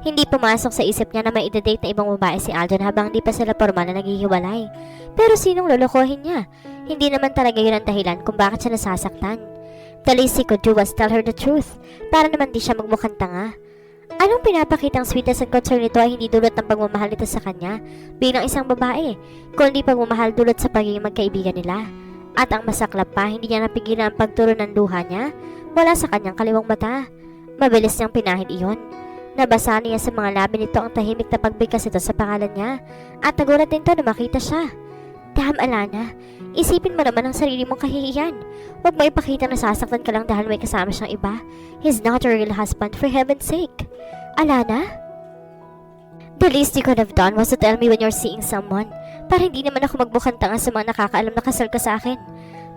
Hindi pumasok sa isip niya na may idadate na ibang babae si Aljon habang di pa sila formal na naghihiwalay. Pero sinong lolokohin niya? Hindi naman talaga yun ang dahilan kung bakit siya nasasaktan. The least he could do was tell her the truth, para naman di siya magmukhang tanga. Anong pinapakitang sweetness at concern nito ay hindi dulot ng pagmamahal nito sa kanya bilang isang babae, kundi pagmamahal dulot sa pagiging magkaibigan nila. At ang masaklap pa, hindi niya napigilan ang pagturo ng luha niya wala sa kanyang kaliwang mata. Mabilis niyang pinahid iyon. Nabasa niya sa mga labi nito ang tahimik na pagbigkas ito sa pangalan niya at nagulat din ito na makita siya. Damn, Alana, isipin mo naman ang sarili mong kahihiyan. Huwag mo ipakita na sasaktan ka lang dahil may kasama siyang iba. He's not a real husband, for heaven's sake. Alana? The least you could have done was to tell me when you're seeing someone, para hindi naman ako magmukhang tanga sa mga nakakaalam na kasal ka sa akin.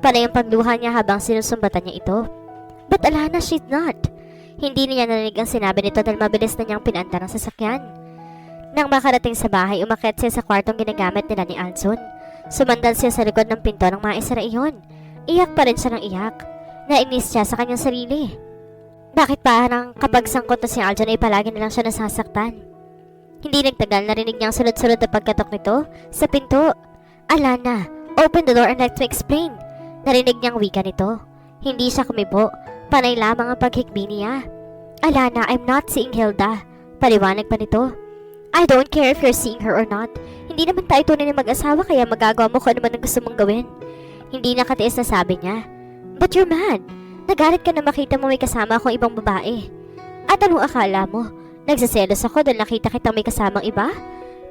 Panay ang pagluha niya habang sinusumbatan niya ito. But Alana, she's not. Hindi niya narinig ang sinabi nito dahil mabilis na niyang pinanda ng sasakyan. Nang makarating sa bahay, umakyat siya sa kwartong ginagamit nila ni Aljon. Sumandal siya sa likod ng pinto ng maisara iyon. Iyak pa rin siya ng iyak. Nainis siya sa kanyang sarili. Bakit parang kapag sangkot na si Aljon ay palagi na lang siya nasasaktan? Hindi nagtagal, narinig niya ang sunod-sunod na pagkatok nito sa pinto. Alana, open the door and let me explain. Narinig niyang wika nito. Hindi siya kumibo. Panay lamang ang paghikbi niya. Alana, I'm not seeing Hilda. Paliwanag pa nito. I don't care if you're seeing her or not. Hindi naman tayo tunay na mag-asawa kaya magagawa mo kung ano man ang gusto mong gawin. Hindi nakatiis na sabi niya. But you're mad. Nagalit ka na makita mo may kasama akong ibang babae. At anong akala mo? Nagsaselos ako dahil nakita kitang may kasamang iba?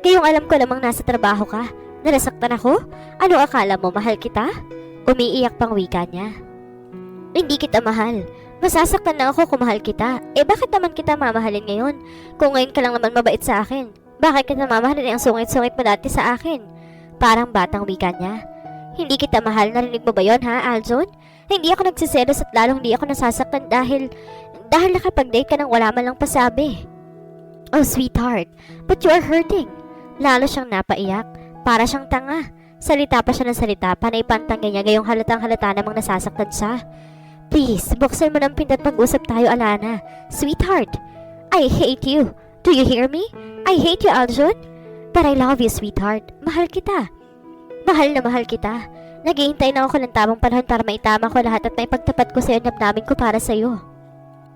Gayong alam ko lamang nasa trabaho ka. Narasaktan ako? Ano akala mo, mahal kita? Umiiyak pang wika niya. Hindi kita mahal. Masasaktan na ako kung mahal kita. Eh bakit naman kita mamahalin ngayon? Kung ngayon ka lang naman mabait sa akin. Bakit kita mamahalin ang sungit-sungit mo dati sa akin? Parang batang wika niya. Hindi kita mahal, narinig mo ba yon ha, Aljon? Hindi ako nagsiselos at lalong hindi ako nasasaktan dahil nakapag-date ka nang wala man lang pasabi. Oh sweetheart, but you are hurting. Lalo siyang napaiyak. Para siyang tanga. Salita pa siya ng salita, panay pantangga niya gayong halatang halata namang nasasaktan siya. Please, buksan mo ng pinto at pag-usap tayo, Alana. Sweetheart, I hate you. Do you hear me? I hate you, Aljon. But I love you, sweetheart. Mahal kita. Mahal na mahal kita. Naghihintay na ako ng tamang panahon para maitama ko lahat at maipagtapat ko sa iyo ang damdamin ko para sa iyo.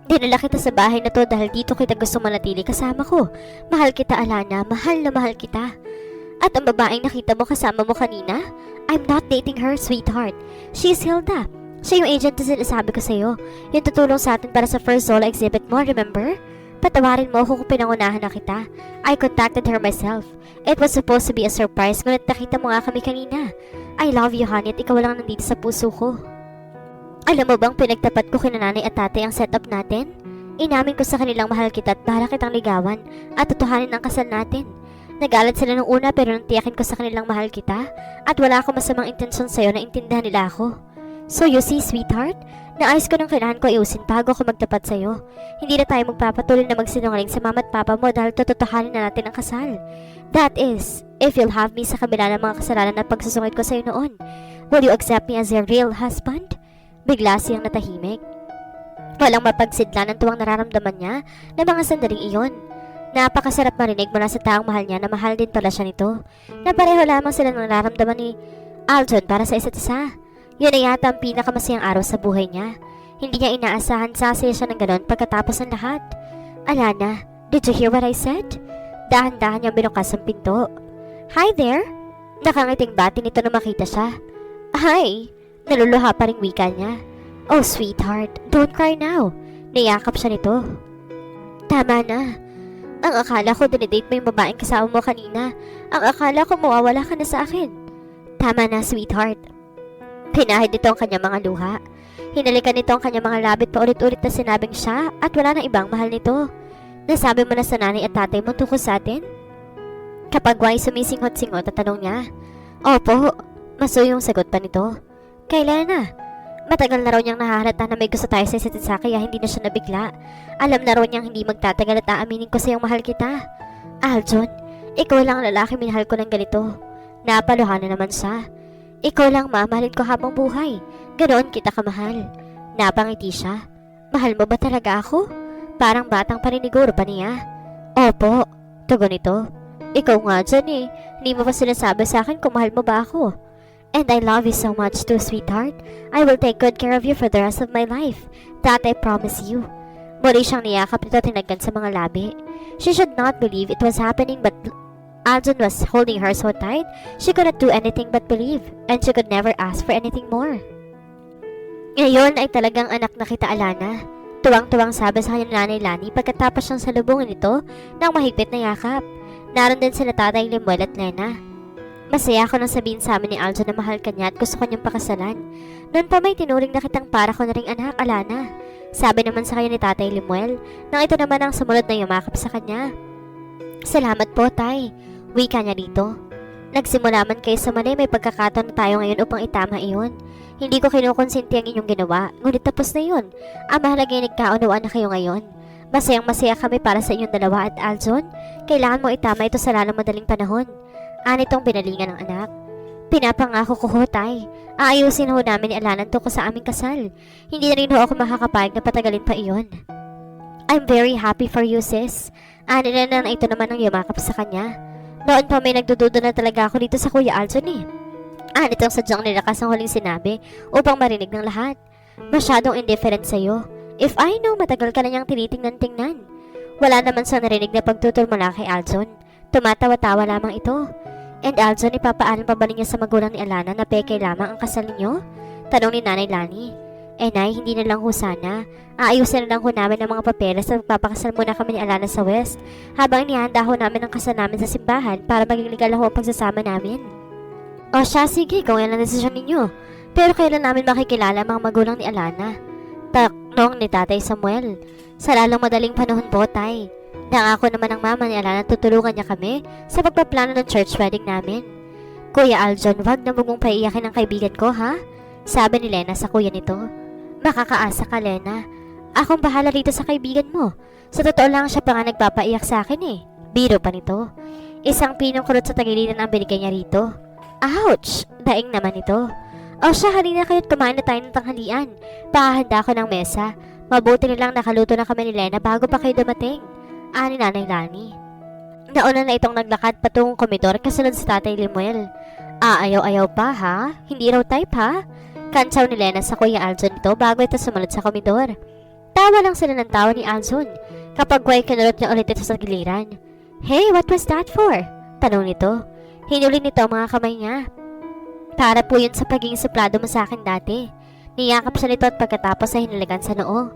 Dinala kita sa bahay na to dahil dito kita gusto manatili kasama ko. Mahal kita, Alana. Mahal na mahal kita. At ang babaeng nakita mo kasama mo kanina? I'm not dating her, sweetheart. She's Hilda. Siya yung agent na sinasabi ko sa'yo. Yung tutulong sa atin para sa first solo exhibit mo, remember? Patawarin mo ako kung pinangunahan na kita. I contacted her myself. It was supposed to be a surprise, ngunit nakita mo nga kami kanina. I love you, honey, at ikaw lang nandito sa puso ko. Alam mo bang pinagtapat ko kina nanay at tatay ang setup natin? Inamin ko sa kanilang mahal kita at bahala kitang ligawan at tutuhanin ang kasal natin. Nagalit sila nung una pero nang tiyakin ko sa kanilang mahal kita at wala akong masamang intensyon sa'yo na intindihan nila ako. So you see, sweetheart, naayos ko nung kailangan ko iusin bago ako magtapat sa'yo. Hindi na tayo magpapatuloy na magsinungaling sa mama at papa mo dahil tututuhanin na natin ang kasal. That is, if you'll have me sa kabila ng mga kasalanan at pagsusungit ko sa'yo noon. Will you accept me as your real husband? Bigla siyang natahimik. Walang mapagsidla ng tuwang nararamdaman niya na mga sandaling iyon. Napakasarap marinig mula sa taong mahal niya na mahal din pala siya nito. Na pareho lamang sila ng nararamdaman ni Aljon para sa isa't isa. Yun ay yata ang pinakamasayang araw sa buhay niya. Hindi niya inaasahan sasaya siya ng ganon pagkatapos ng lahat. Alana, did you hear what I said? Dahan-dahan niyang binukas ang pinto. Hi there! Nakangiting bati nito na makita siya. Hi! Naluluha pa ring wika niya. Oh sweetheart, don't cry now. Niyakap siya nito. Tama na. Ang akala ko dinidate mo yung babaeng kasama mo kanina. Ang akala ko mawawala ka na sa akin. Tama na, sweetheart. Pinahid nito ang kanyang mga luha. Hinalikan nito ang kanyang mga labit pa ulit-ulit na sinabing siya at wala nang ibang mahal nito. Nasabi mo na sa nanay at tatay mo tungkol sa atin? Kapag Wai sumisinghot-singhot at tanong niya. Opo, masuyong sagot pa nito. Kailan na? Matagal na raw niyang nahahalata na may gusto tayo sa isa't isa kaya hindi na siya nabigla. Alam na raw niyang hindi magtatagal at aaminin ko sa iyong mahal kita. Aljon, ikaw lang ang lalaki minahal ko ng ganito. Napaluhan na naman siya. Ikaw lang mamahalin ko habang buhay. Ganoon kita kamahal. Napangiti siya. Mahal mo ba talaga ako? Parang batang paniniguro pa niya. Opo, tugon ito. Ikaw nga dyan eh. Hindi mo ba sinasabi sa akin kung mahal mo ba ako? And I love you so much too, sweetheart. I will take good care of you for the rest of my life. That I promise you. Muli siyang niyakap nito tinagkan sa mga labi. She should not believe it was happening but Aljon was holding her so tight, she couldn't do anything but believe, and she could never ask for anything more. Ngayon ay talagang anak na kita, Alana. Tuwang-tuwang sabi sa kanya ni Nanay Lani pagkatapos siyang salubungin ito ng mahigpit na yakap. Naroon din sila Tatay Lemuel at Lena. Masaya ako nang sabihin sa amin ni Aljon na mahal ka niya at gusto ko niyang pakasalan. Noon pa may tinuring na kitang para ko na ring anak, Alana. Sabi naman sa kanya ni Tatay Lemuel nang ito naman ang sumunod na yumakap sa kanya. Salamat po, Tay. Wika niya dito. Nagsimula man kayo sa mali, may pagkakataon na tayo ngayon upang itama iyon. Hindi ko kinukonsinti ang inyong ginawa, ngunit tapos na yun. Ang mahalaga ay nagkaunawaan na kayo ngayon. Masayang masaya kami para sa inyong dalawa at Aljon, kailangan mo itama ito sa lalong madaling panahon. Anitong binalingan ng anak. Pinapangako ko ho, Tay. Aayusin ho namin ni Alana tungkol sa aming kasal. Hindi na rin ho ako makakapayag na patagalin pa iyon. I'm very happy for you, sis. Anila na ito naman ang yumakap sa kanya. Noon pa may nagdududa na talaga ako dito sa Kuya Aljon eh. Anitong sadyang nilakas ang huling sinabi upang marinig ng lahat. Masyadong indifferent sa'yo. If I know, matagal ka na niyang tinitingnan-tingnan. Wala naman sa narinig na pagtutol mula kay Aljon. Tumatawa-tawa lamang ito. And Aljon, ipapaalam pa ba niya sa magulang ni Alana na peke lamang ang kasal ninyo? Tanong ni Nanay Lani. Nay, hindi na lang ho sana. Aayusin na lang ho namin ang mga papeles at magpapakasal muna kami ni Alana sa West habang inihanda ho namin ang kasal namin sa simbahan para maging legal ho ang pagsasama namin. O siya, sige, kung yan ang desisyon ninyo. Pero kailan namin makikilala ang mga magulang ni Alana? Tanong ni Tatay Samuel. Sa lalong madaling panahon po, Tay. Nangako naman ang mama ni Alana tutulungan niya kami sa pagpaplano ng church wedding namin. Kuya Aljon, wag na mong paiyakin ang kaibigan ko, ha? Sabi ni Lena sa kuya nito. Makakaasa ka, Lena. Akong bahala rito sa kaibigan mo. Sa totoo lang siya pa nga nagpapaiyak sa akin eh. Biro pa nito. Isang pinong kurot sa tagiliran ang binigay niya rito. Ouch! Daing naman ito. O siya, halina kayo't kumain na tayo ng tanghalian. Pakahanda ko ng mesa. Mabuti nilang nakaluto na kami ni Lena bago pa kayo dumating. Ani Nanay Lani. Nauna na itong naglakad patungong komedor kasunod si Tatay Lemuel. Ayaw-ayaw pa ha? Hindi raw type ha? Kantsaw ni Lena sa Kuya Aljon ito bago ito sumunod sa komedor. Tawa lang sila ng tawa ni Aljon kapag kuwa'y kinulot niya ulit ito sa giliran. Hey, what was that for? Tanong nito. Hinuli nito ang mga kamay niya. Para po yun sa pagiging suplado mo sa akin dati. Niyakap siya nito at pagkatapos ay hinalagan sa noo.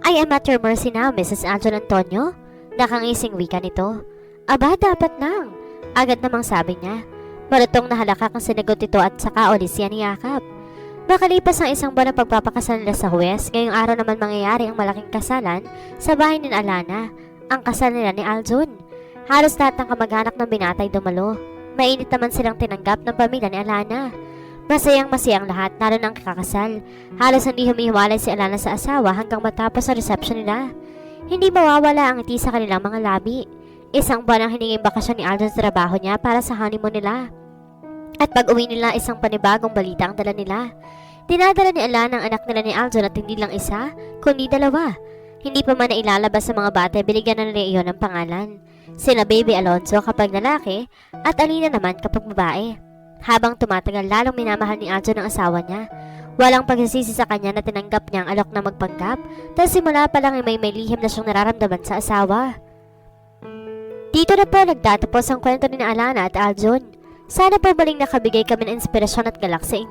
I am at your mercy now, Mrs. Aljon Antonio. Nakangising wika nito. Aba, dapat nang. Agad namang sabi niya. Malutong na halakak ang sinagot ito at saka ulit siya niyakap. Makalipas ang isang buwan ng pagpapakasal nila sa West, ngayong araw naman mangyayari ang malaking kasalan sa bahay ni Alana, ang kasal nila ni Aljon. Halos lahat ng kamag-anak ng binatay dumalo. Mainit naman silang tinanggap ng pamilya ni Alana. Masayang-masayang lahat, naroon ang kakasal. Halos hindi humihiwalay si Alana sa asawa hanggang matapos ang reception nila. Hindi mawawala ang ngiti sa kanilang mga labi. Isang buwan ang hininging bakasyon ni Aljon sa trabaho niya para sa honeymoon nila. At pag uwi nila, isang panibagong balita ang dala nila. Dinadala ni Alana ang anak nila ni Aljon at hindi lang isa, kundi dalawa. Hindi pa man na ilalabas sa mga bata, binigyan na nila iyon ng pangalan. Sina Baby Alonso kapag lalaki at Alina naman kapag babae. Habang tumatagal, lalong minamahal ni Aljon ang asawa niya. Walang pagsisisi sa kanya na tinanggap niya ang alok na magpanggap, dahil simula pa lang ay may lihim na siyang nararamdaman sa asawa. Dito na po nagtatapos ang kwento ni Alana at Aljon. Sana po baling nakabigay kami ng inspirasyon at galak sa inyo.